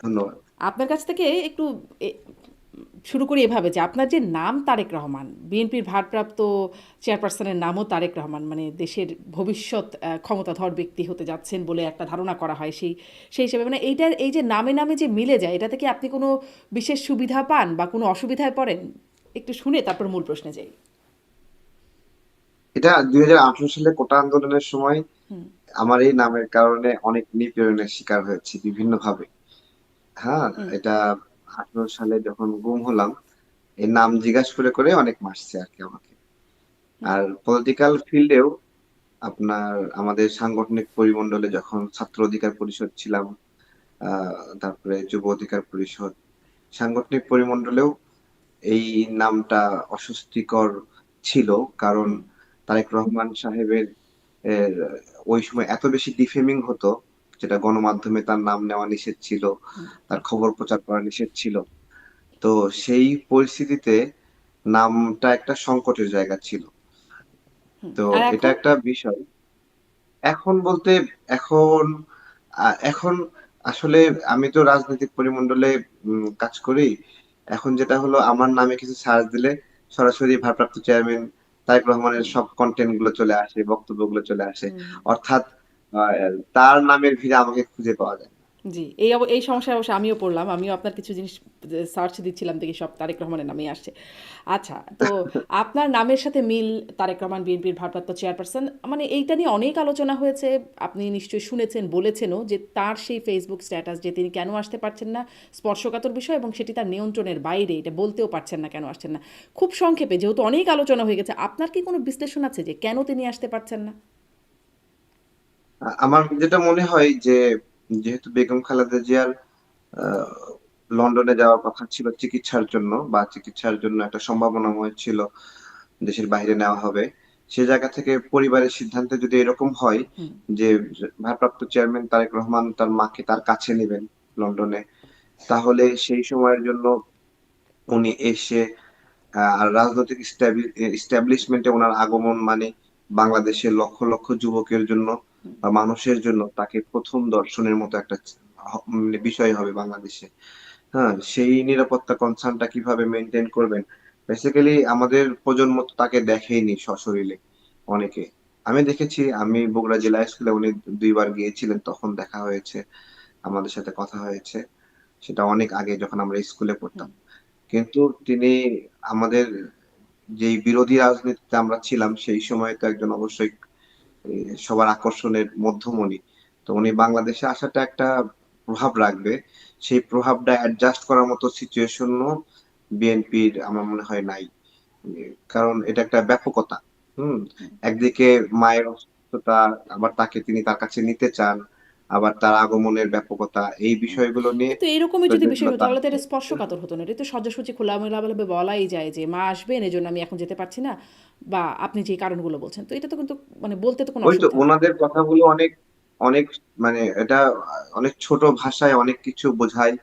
ধন্যবাদ। আপনার কাছ থেকে একটু এ শুরু করি এভাবে যে আপনার যে নাম তারেক রহমান, বিএনপির ভারপ্রাপ্ত চেয়ারপারসনের নামও তারেক রহমান, মানে দেশের ভবিষ্যৎ ক্ষমতাধর ব্যক্তি হতে যাচ্ছেন বলে একটা ধারণা করা হয়। সেই হিসেবে মানে এইটার এই যে নামে নামে যে মিলে যায়, এটা থেকে আপনি কোনো বিশেষ সুবিধা পান বা কোনো অসুবিধায় পড়েন? একটু শুনে তারপর মূল প্রশ্নে যাই। এটা 2018 সালে কোটা আন্দোলনের সময় হুম। আমার এই নামের কারণে অনেক নিপীড়নের শিকার হয়েছি বিভিন্ন ভাবে। হ্যাঁ, হুম। এটা 18 সালে যখন গুম হলাম, এই নাম জিজ্ঞাসা করে করে অনেক মারছে আর কি আমাকে। হুম। আর পলিটিক্যাল ফিল্ডেও আপনার আমাদের সাংগঠনিক পরিমণ্ডলে যখন ছাত্র অধিকার পরিষদ ছিলাম, তারপরে যুব অধিকার পরিষদ, সাংগঠনিক পরিমণ্ডলেও এই নামটা অস্বস্তিকর ছিল। কারণ হুম। তারেক রহমান সাহেবের এর ওই সময় এত বেশি ডিফেমিং হতো, যেটা গণমাধ্যমে তার নাম নেওয়া নিষেধ ছিল, হুম। তার খবর প্রচার করা নিষেধ ছিল। তো সেই পরিস্থিতিতে নামটা একটা সংকটের জায়গা ছিল। হুম। তো আর এটা এখন? একটা বিষয়। এখন বলতে এখন এখন আসলে আমি তো রাজনৈতিক পরিমণ্ডলে কাজ করি। এখন যেটা হলো আমার নামে কিছু সার্চ দিলে সরাসরি ভারপ্রাপ্ত চেয়ারম্যান তারেক রহমানের হুম। সব কন্টেন্ট গুলো চলে আসে, বক্তব্যগুলো চলে আসে। হুম। অর্থাৎ তার নামের ভিড়ে আমাকে খুঁজে পাওয়া যায় না। জি, এই সমস্যায় অবশ্য আমিও পড়লাম। আমিও আপনার কিছু জিনিস সার্চ দিচ্ছিলাম, দেখি সব তারেক রহমানের নামেই আসছে। আচ্ছা, তো আপনার নামের সাথে মিল, তারেক রহমান বিএনপির ভারপ্রাপ্ত চেয়ারপারসন, মানে এইটা নিয়ে অনেক আলোচনা হয়েছে। আপনি নিশ্চয়ই শুনেছেন, বলেছেনও যে তার সেই ফেসবুক স্ট্যাটাস যে তিনি কেন আসতে পারছেন না, স্পর্শকাতর বিষয় এবং সেটি তার নিয়ন্ত্রণের বাইরে, এটা বলতেও পারছেন না কেন আসছেন না। খুব সংক্ষেপে, যেহেতু অনেক আলোচনা হয়ে গেছে, আপনার কি কোনো বিশ্লেষণ আছে যে কেন তিনি আসতে পারছেন না? আমার যেটা মনে হয় যে যেহেতু বেগম খালেদা জিয়ার আহ, লন্ডনে যাওয়ার কথা ছিল চিকিৎসার জন্য, বা চিকিৎসার জন্য একটা সম্ভাবনাময় ছিল দেশের বাইরে নেওয়া হবে, সে জায়গা থেকে পরিবারের সিদ্ধান্তে যদি এরকম হয় হুম। যে ভারপ্রাপ্ত চেয়ারম্যান তারেক রহমান তার মাকে তার কাছে নেবেন লন্ডনে, তাহলে সেই সময়ের জন্য উনি এসে আর রাজনৈতিক ইস্টাবলিশমেন্টে ওনার আগমন মানে বাংলাদেশের লক্ষ লক্ষ যুবকের জন্য বা মানুষের জন্য তাকে প্রথম দর্শনের মতো একটা বিষয় হবে বাংলাদেশে। হ্যাঁ, সেই নিরাপত্তা কনসার্নটা কিভাবে মেনটেন করবেন? বেসিক্যালি আমাদের প্রজন্ম তো তাকে দেখেইনি সশরীরে অনেকে। আমি দেখেছি, আমি বগুড়া জেলা স্কুলে উনি 2 বার গিয়েছিলেন, তখন দেখা হয়েছে, আমাদের সাথে কথা হয়েছে। সেটা অনেক আগে যখন আমরা স্কুলে হুম। পড়তাম। কিন্তু তিনি আমাদের যেই বিরোধী রাজনীতিতে আমরা ছিলাম সেই সময় তো একজন অবশ্যই সবার আকর্ষণের মধ্যমণি। তো উনি বাংলাদেশে আসাটা একটা প্রভাব রাখবে। সেই প্রভাবটা অ্যাডজাস্ট করার মতো সিচুয়েশনও বিএনপির আমার মনে হয় নাই। কারণ এটা একটা ব্যাপকতা। হুম, একদিকে মায়ের অসুস্থতা, আবার তিনি তার কাছে নিতে চান, আবার তার আগমনের ব্যাপকতা, এই বিষয়গুলো নিয়ে কিন্তু এরকমই যদি বিষয় যেগুলো হতো, তার তাহলে তো এটা স্পর্শকাতর হতো না। এটা তো সোজাসুজি খোলামেলাভাবে বলাই যায় যে মা আসবেন, এজন্য আমি এখন যেতে পারছি না, বা আপনি যে কারণগুলো বলছেন, তো এটা তো কিন্তু মানে বলতে তো কোনো ওই তো অসুবিধা নেই। ওনাদের কথাগুলো অনেক অনেক মানে এটা অনেক ছোট ভাষায় অনেক কিছু বোঝায়,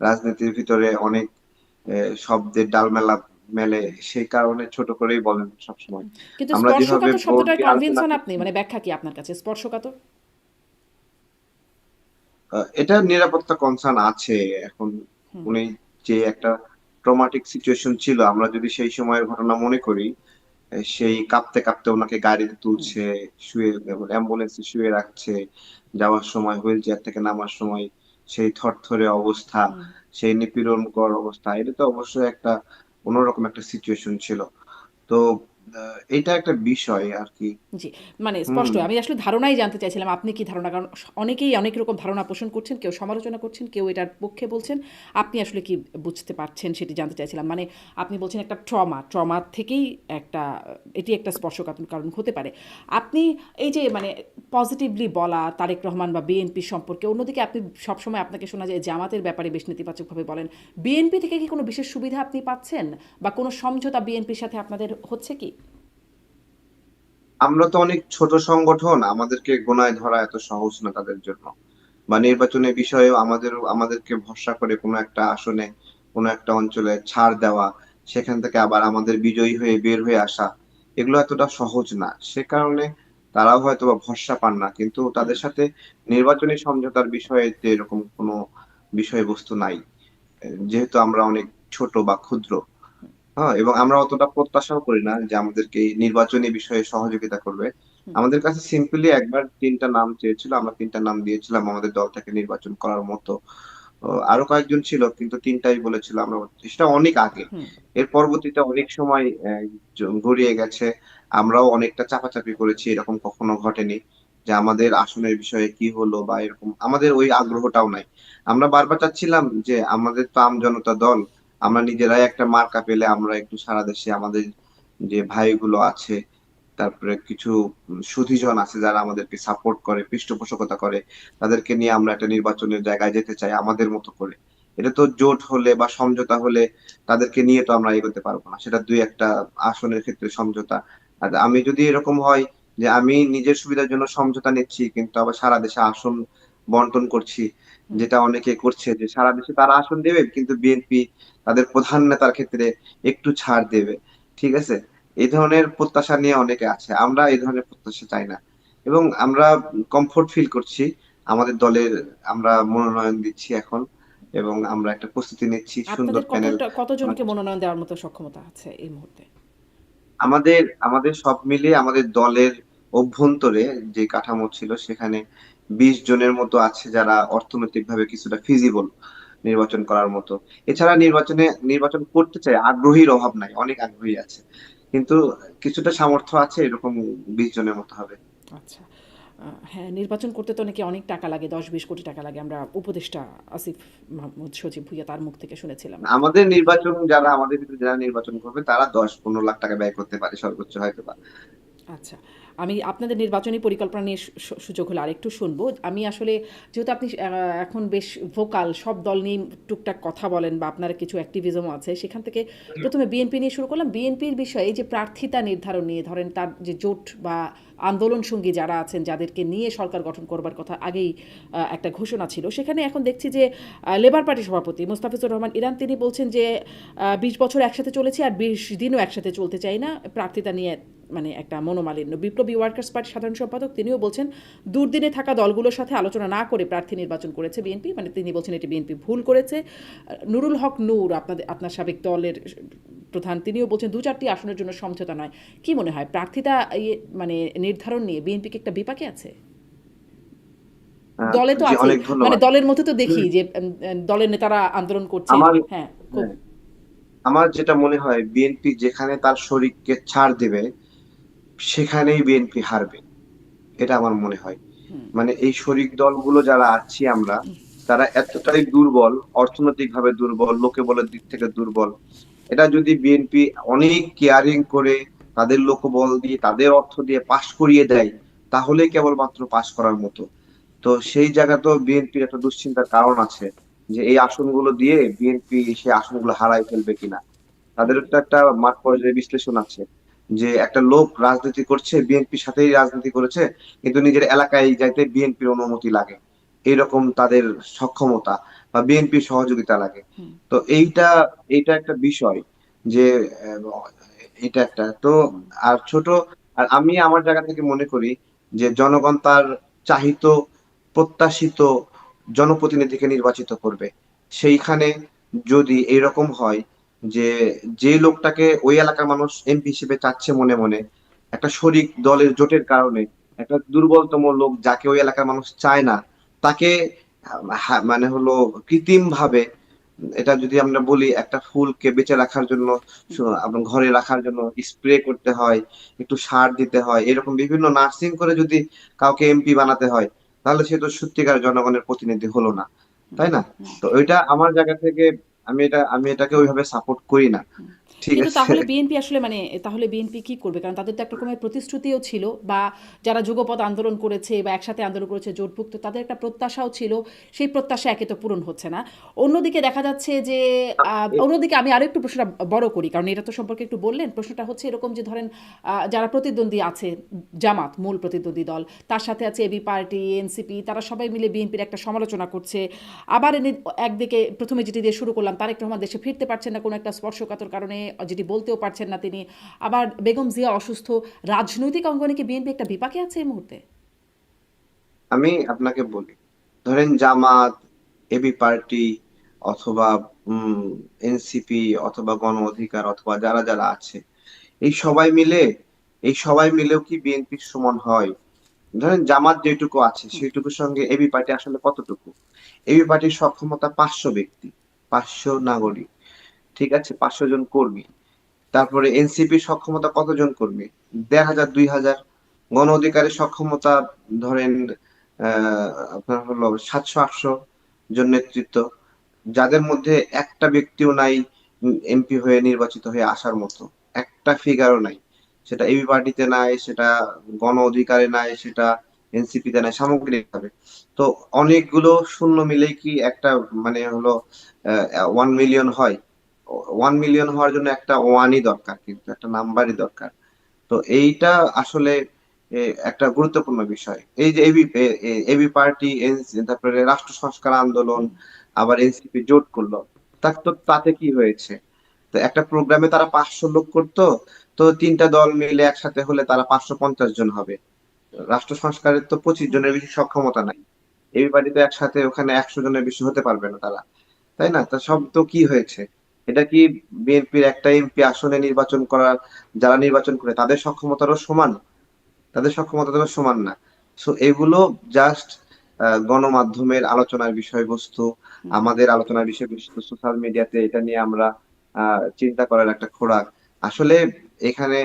রাজনীতির ভিতরে অনেক শব্দের ডালমেলা মেলে, সেই কারণে ছোট করেই বলেন সবসময়। কিন্তু আমরা যেভাবে স্পর্শকাতর ভোট শব্দটার দিয়ে কনভিন্স আলোচনা হন আপনি? করছি, মানে ব্যাখ্যা কি আপনার কাছে স্পর্শকাতর? এটা নিরাপত্তা কনসার্ন আছে এখন। উনি যে একটা ট্রমাটিক সিচুয়েশন ছিল, আমরা যদি সেই সময়ের ঘটনা মনে করি, সেই কাঁপতে কাঁপতে ওনাকে গাড়িতে তুলছে, শুয়ে অ্যাম্বুলেন্সে শুয়ে রাখছে, যাওয়ার সময় হুইল চেয়ার থেকে নামার সময় সেই থরথরে অবস্থা, সেই নিপীড়নকর অবস্থা, এটা তো অবশ্যই একটা অন্যরকম একটা সিচুয়েশন ছিল। তো এটা একটা বিষয় আর কি। জি, মানে হুম। স্পষ্ট। আমি আসলে ধারণাই জানতে চাইছিলাম আপনি কি ধারণা, কারণ অনেকেই অনেক রকম ধারণা পোষণ করছেন, কেউ সমালোচনা করছেন, কেউ এটার পক্ষে বলছেন। আপনি আসলে কি বুঝতে পারছেন সেটি জানতে চাইছিলাম। মানে আপনি বলছেন একটা ট্রমা থেকেই একটা, এটি একটা স্পর্শকাতর কারণ হতে পারে। আপনি এই যে মানে পজিটিভলি বলা তারেক রহমান বা বিএনপি সম্পর্কে, অন্যদিকে আপনি সবসময় আপনাকে শোনা যায় জামাতের ব্যাপারে বেশ নেতিবাচকভাবে বলেন। বিএনপি থেকে কি কোনো বিশেষ সুবিধা আপনি পাচ্ছেন, বা কোনো সমঝোতা বিএনপির সাথে আপনাদের হচ্ছে কি? আমরা তো অনেক ছোট সংগঠন, আমাদেরকে গোনায় ধরা এত সহজ না তাদের জন্য। বা নির্বাচনের বিষয়েও আমাদেরকে ভরসা করে কোনো একটা আসনে, কোনো একটা অঞ্চলে ছাড় দেওয়া, সেখান থেকে আবার আমাদের বিজয়ী হয়ে বের হয়ে আসা, এগুলো এতটা সহজ না। সে কারণে তারাও হয়তো বা ভরসা পান না, কিন্তু তাদের সাথে নির্বাচনী সমঝোতার বিষয়ে যে এরকম কোনো বিষয়বস্তু নাই, যেহেতু আমরা অনেক ছোট বা ক্ষুদ্র। হ্যাঁ, এবং আমরা অতটা প্রত্যাশাও করি না যে আমাদেরকে এই নির্বাচনী বিষয়ে সহযোগিতা করবে। হুম, আমাদের কাছে সিম্পলি একবার ৩টা নাম চেয়েছিল, আমরা ৩টা নাম দিয়েছিলাম আমাদের দল থেকে নির্বাচন করার মতো। আরো কয়েকজন ছিল কিন্তু ৩টাই বলেছিল আমরা। সেটা অনেক আগে। হুম, এর পরবর্তীতে অনেক সময় গড়িয়ে গেছে। আমরাও অনেকটা চাপাচাপি করেছি, এরকম কখনো ঘটেনি যে আমাদের আসনের বিষয়ে কি হলো বা এরকম আমাদের ওই আগ্রহটাও নাই। আমরা বারবার চাচ্ছিলাম যে আমাদের তো জনতা দল, আমরা নিজেরাই একটা মার্কা পেলে আমরা একটু সারা দেশে আমাদের যে ভাইগুলো আছে, তারপরে কিছু সুধীজন আছে যারা আমাদেরকে সাপোর্ট করে, পৃষ্ঠপোষকতা করে, তাদেরকে নিয়ে আমরা একটা নির্বাচনের জায়গায় যেতে চাই আমাদের মতো করে। এটা তো জোট হলে বা সমঝোতা হলে তাদেরকে নিয়ে তো আমরা এগোতে পারবো না, সেটা দুই একটা আসনের ক্ষেত্রে সমঝোতা। আর আমি যদি এরকম হয় যে আমি নিজের সুবিধার জন্য সমঝোতা নিচ্ছি কিন্তু আবার সারা দেশে আসন বন্টন করছি, হুম। যেটা অনেকে করছে যে সারা দেশে তারা আসন দেবে কিন্তু বিএনপি তাদের প্রধান নেতার ক্ষেত্রে একটু ছাড় দেবে, ঠিক আছে? এই ধরনের প্রত্যাশা নিয়ে অনেকে আছে, আমরা এই ধরনের প্রত্যাশা চাই না। এবং আমরা কমফোর্ট ফিল করছি আমাদের দলের, আমরা মনোনয়ন দিচ্ছি এখন এবং আমরা একটা প্রস্তুতি নিচ্ছি, সুন্দর আপনাদের প্যানেল। কতজনকে মনোনয়ন দেওয়ার মতো সক্ষমতা আছে এই মুহূর্তে? আমাদের আমাদের সব মিলিয়ে আমাদের দলের অভ্যন্তরে যে কাঠামো ছিল সেখানে 20 জনের মতো আছে যারা অর্থনৈতিকভাবে কিছুটা ফিজিবল নির্বাচন করার মতো। এছাড়া নির্বাচন করতে চায়, আগ্রহীর অভাব নাই, অনেক আগ্রহী আছে, কিন্তু কিছুটা সামর্থ্য আছে, এরকম 20 জনের মতো হবে। আচ্ছা। হ্যাঁ, নির্বাচন করতে তো নাকি অনেক টাকা লাগে, ১০-২০ কোটি টাকা লাগে। আমরা উপদেষ্টা আসিফ মাহমুদ সজীব ভুইয়া তার মুখ থেকে শুনেছিলাম। আমাদের নির্বাচন, যারা আমাদের ভিতরে যারা নির্বাচন করবে তারা 10-15 লাখ টাকা ব্যয় করতে পারে সর্বোচ্চ হয়তো বা। আচ্ছা। আমি আপনাদের নির্বাচনী পরিকল্পনা নিয়ে সুযোগ হলে আরেকটু শুনবো। আমি আসলে যেহেতু আপনি এখন বেশ ভোকাল, সব দল নিয়েই টুকটাক কথা বলেন বা আপনার কিছু অ্যাক্টিভিজমও আছে। সেখান থেকে ১ম এ বিএনপি নিয়ে শুরু করলাম। বিএনপির বিষয়ে এই যে প্রার্থিতা নির্ধারণ নিয়ে ধরেন তার যে জোট বা আন্দোলন সঙ্গী যারা আছেন, যাদেরকে নিয়ে সরকার গঠন করবার কথা আগেই একটা ঘোষণা ছিল। সেখানে এখন দেখছি যে লেবার পার্টির সভাপতি মোস্তাফিজুর রহমান ইরান তিনি বলছেন যে ২০ বছর একসাথে চলেছি আর ২০ দিনও একসাথে চলতে চাই না। প্রার্থিতা নিয়ে মানে একটা মনোমালিন্য। বিপ্লবী ওয়ার্কার্স পার্টির সাধারণ সম্পাদক তিনিও বলছেন দুর্দিনে থাকা দলগুলোর সাথে আলোচনা না করে প্রার্থী নির্বাচন করেছে বিএনপি। মানে তিনি বলছেন এটি বিএনপি ভুল করেছে। নুরুল হক নূর আপনার সাবেক দলের প্রধান তিনিও বলছেন ২-৪টি আসনের জন্য সমঝোতা নয়। কি মনে হয় প্রার্থিতা মানে নির্ধারণ নিয়ে বিএনপি কি একটা বিপাকে আছে? দলে তো জি, আছেই। অনেক মানে ধন্যবাদ। দলের মধ্যে তো দেখি হুম, যে দলের নেতারা আন্দোলন করছেন। আমার হ্যাঁ, খুব হ্যাঁ, আমার যেটা মনে হয় বিএনপি যেখানে তার শরীককে ছাড় দেবে সেখানেই বিএনপি হারবে, এটা আমার মনে হয়। মানে এই শরিক দলগুলো যারা আছি আমরা, তারা এতটাই দুর্বল, অর্থনৈতিকভাবে দুর্বল, লোকে বলার দিক থেকে দুর্বল। এটা যদি বিএনপি অনেক কেয়ারিং করে তাদের লোকবল দিয়ে তাদের অর্থ দিয়ে পাশ করিয়ে দেয় তাহলে কেবলমাত্র পাশ করার মতো। তো সেই জায়গাতেও বিএনপির একটা দুশ্চিন্তার কারণ আছে যে এই আসনগুলো দিয়ে বিএনপি সেই আসনগুলো হারাই ফেলবে কিনা। তাদের তো একটা মাঠ পর্যায়ে বিশ্লেষণ আছে যে একটা লোক রাজনীতি করছে, বিএনপির সাথেই রাজনীতি করেছে কিন্তু নিজের এলাকায় যাইতে বিএনপির অনুমতি লাগে, এইরকম তাদের সক্ষমতা বা বিএনপির সহযোগিতা লাগে। তো এইটা একটা বিষয় যে আহ, এটা একটা তো। আর আর আমি আমার জায়গা থেকে মনে করি যে জনগণ তার চাহিত, প্রত্যাশিত জনপ্রতিনিধিকে নির্বাচিত করবে। সেইখানে যদি এরকম হয় যে যে লোকটাকে ওই এলাকার মানুষ এমপি হিসেবে চাচ্ছে মনে মনে, একটা শরিক দলের জোটের কারণে একটা দুর্বলতম লোক যাকে ওই এলাকার মানুষ চায় না, তাকে মানে হলো কৃত্রিম ভাবে, এটা যদি আমরা বলি একটা ফুলকে বেঁচে রাখার জন্য আপনার ঘরে রাখার জন্য স্প্রে করতে হয়, একটু সার দিতে হয়, এরকম বিভিন্ন নার্সিং করে যদি কাউকে এমপি বানাতে হয় তাহলে সে তো সত্যিকার জনগণের প্রতিনিধি হলো না, তাই না? তো ওইটা আমার জায়গা থেকে আমি এটাকে ওইভাবে সাপোর্ট করি না, ঠিক কিন্তু আছে? তাহলে বিএনপি আসলে মানে তাহলে বিএনপি কি করবে? কারণ তাদের তো একটা রকমের প্রতিশ্রুতিও ছিল বা যারা যুগপৎ আন্দোলন করেছে বা একসাথে আন্দোলন করেছে জোটভুক্ত তাদের একটা প্রত্যাশাও ছিল। সেই প্রত্যাশা একে তো পূরণ হচ্ছে না। অন্যদিকে দেখা যাচ্ছে যে অন্যদিকে আমি আরো একটু প্রশ্নটা বড় করি। কারণ এটা তো সম্পর্কে একটু বললেন। প্রশ্নটা হচ্ছে এরকম যে ধরেন যারা প্রতিদ্বন্দ্বী আছে জামাত মূল প্রতিদ্বন্দ্বী দল, তার সাথে আছে এবি পার্টি, এনসিপি তারা সবাই মিলে বিএনপির একটা সমালোচনা করছে। আবার একদিকে প্রথমে যেটি দিয়ে শুরু করলাম তারেক রহমান দেশে ফিরতে পারছেন না কোনো একটা স্পর্শকাতর কারণে যেটি বলতেও পারছেন না তিনি। আবার বেগম জিয়া অসুস্থ। রাজনৈতিক অঙ্গনে কি বিএনপি একটা বিপাকে আছে এই মুহূর্তে? আমি আপনাকে বলি, ধরেন জামাত, এবি পার্টি অথবা এনসিপি অথবা গণ অধিকার অথবা যারা যারা আছে, এই সবাই মিলে এই সবাই মিলেও কি বিএনপির সমান হয়? ধরেন জামাত যেটুকু আছে হুম, সেইটুকুর সঙ্গে এবি পার্টি আসলে কতটুকু? এবি পার্টির সক্ষমতা 500 ব্যক্তি, 500 নাগরিক, ঠিক আছে, 500 জন কর্মী। তারপরে এনসিপির সক্ষমতা কতজন কর্মী? 1,500 2,000। গণ অধিকারের সক্ষমতা ধরেন আপনার হলো 700 800 জন নেতৃত্ব, যাদের মধ্যে একটা ব্যক্তিও নাই এমপি হয়ে নির্বাচিত হয়ে আসার মতো, একটা ফিগারও নাই। সেটা এবি পার্টিতে নাই, সেটা গণ অধিকারে নাই, সেটা এনসিপিতে নাই, সামগ্রিকভাবে। তো অনেকগুলো শূন্য মিলেই কি একটা মানে হলো 1 মিলিয়ন হয়? 1 মিলিয়ন হওয়ার জন্য একটা ওয়ানই দরকার, কিন্তু একটা নাম্বারই দরকার। তো এইটা আসলে একটা গুরুত্বপূর্ণ বিষয়। এই যে এবি পার্টি, তারপরে রাষ্ট্র সংস্কার আন্দোলন, হুম, আবার এনসিপি জোট করলো। তাতে কি হয়েছে? তো একটা প্রোগ্রামে তারা 500 লোক করতো, তো তিনটা দল মিলে একসাথে হলে তারা 550 জন হবে। রাষ্ট্র সংস্কারের তো পঁচিশ হুম, জনের বেশি সক্ষমতা নাই। এবি পার্টি তো একসাথে ওখানে 100 জনের বেশি হতে পারবে না তারা, তাই না? তা সব হুম, তো কি হয়েছে? এটা কি বিএনপির একটা এমপি আসনে নির্বাচন করার, যারা নির্বাচন করে তাদের সক্ষমতারও সমান? তাদের সক্ষমতা তো সমান না। সো এগুলো জাস্ট গণমাধ্যমের আলোচনার বিষয়বস্তু, হুম, আমাদের আলোচনার বিষয়বস্তু, সোশ্যাল মিডিয়াতে এটা নিয়ে আমরা চিন্তা করার একটা খোরাক। আসলে এখানে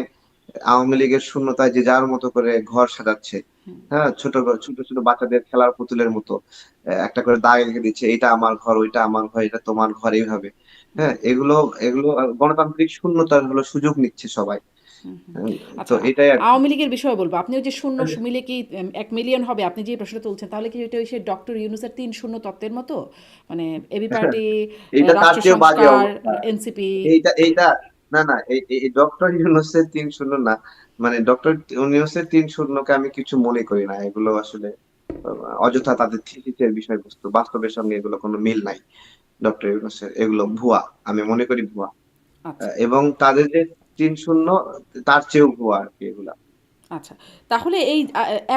আওয়ামী লীগের শূন্যতায় যে যার মতো করে ঘর সাজাচ্ছে। হুম, হ্যাঁ, ছোট ছোট বাচ্চাদের খেলার পুতুলের মতো একটা করে দাগ রেখে দিচ্ছে, এটা আমার ঘর, ওইটা আমার ঘর, এটা তোমার ঘর, এইভাবে। হুম, হ্যাঁ, এগুলো এগুলো গণতান্ত্রিক শূন্যতার হলো সুযোগ নিচ্ছে সবাই। হুম, হুম। উম, তো আচ্ছা, এটাই আর কি। আওয়ামী লীগের বিষয়ে বলবো। আপনি ওই যে শূন্য মিলে কি 1 মিলিয়ন হবে? আপনি যে প্রশ্নটা তুলছেন তাহলে কি এটা ওই সে ডক্টর ইউনূসের ৩ শূন্য তত্ত্বের মতো? মানে এবি পার্টি, এইটা তার রাষ্ট্র চেয়ে বাজে সংস্কার, অবস্থা। এনসিপি। এইটা না না, এই ডক্টর ইউনূসের 3-0 না, মানে ডক্টর ইউনূসের 3-0-কে আমি কিছু মনে করি না। এগুলো আসলে অযথা তাদের থিসিসের বিষয়বস্তু, বাস্তবের সঙ্গে এগুলো কোনো মিল নাই। ডক্টর ইউনূসের এগুলো ভুয়া, আমি মনে করি ভুয়া। আচ্ছা, এবং তাদের যে 3-0, তার চেয়েও ভুয়া আর কি এগুলা। আচ্ছা। তাহলে এই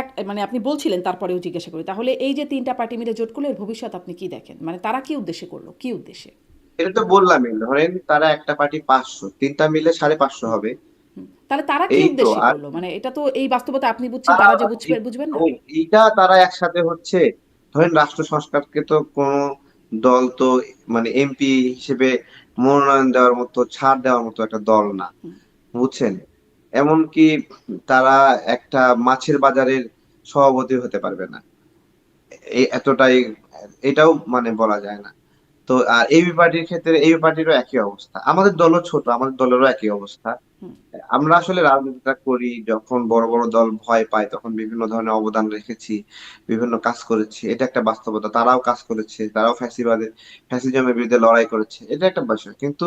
এক মানে আপনি বলছিলেন তারপরেও জিজ্ঞাসা করি। তাহলে এই যে ৩ টা পার্টি মিলে জোট করলো এর ভবিষ্যৎ আপনি কি দেখেন? মানে তারা কি উদ্দেশ্যে করলো? কি উদ্দেশ্যে? এটা তো বললামই, ধরেন তারা একটা পার্টি 500, তিনটা মিলে 550 হুম, হবে। হুম। তাহলে তারা কি এই তো। উদ্দেশ্যে আর করলো? মানে এটা তো এই বাস্তবতা আপনি বুঝছেন, তারা তারা যে এই- বুঝবেন না? ও, এইটা তারা একসাথে হচ্ছে। ধরেন রাষ্ট্র সংস্কারকে তো কোন দল তো মানে এমপি হিসেবে মনোনয়ন দেওয়ার মতো, ছাড় দেওয়ার মতো একটা দল না, হুম, বুঝছেন? এমনকি তারা একটা মাছের বাজারের সভাপতি হতে পারবে না, এই এতটাই, এটাও মানে বলা যায় না। তো আর এবি পার্টির ক্ষেত্রে, এবি পার্টিরও একই অবস্থা, আমাদের দলও ছোট, আমাদের দলেরও একই অবস্থা। হুম, আমরা আসলে রাজনীতিটা করি যখন বড় বড় দল ভয় পায়, তখন বিভিন্ন ধরনের অবদান রেখেছি, বিভিন্ন কাজ করেছি, এটা একটা বাস্তবতা। তারাও কাজ করেছে, তারাও ফ্যাসিজমের বিরুদ্ধে লড়াই করেছে, এটা একটা বিষয়। কিন্তু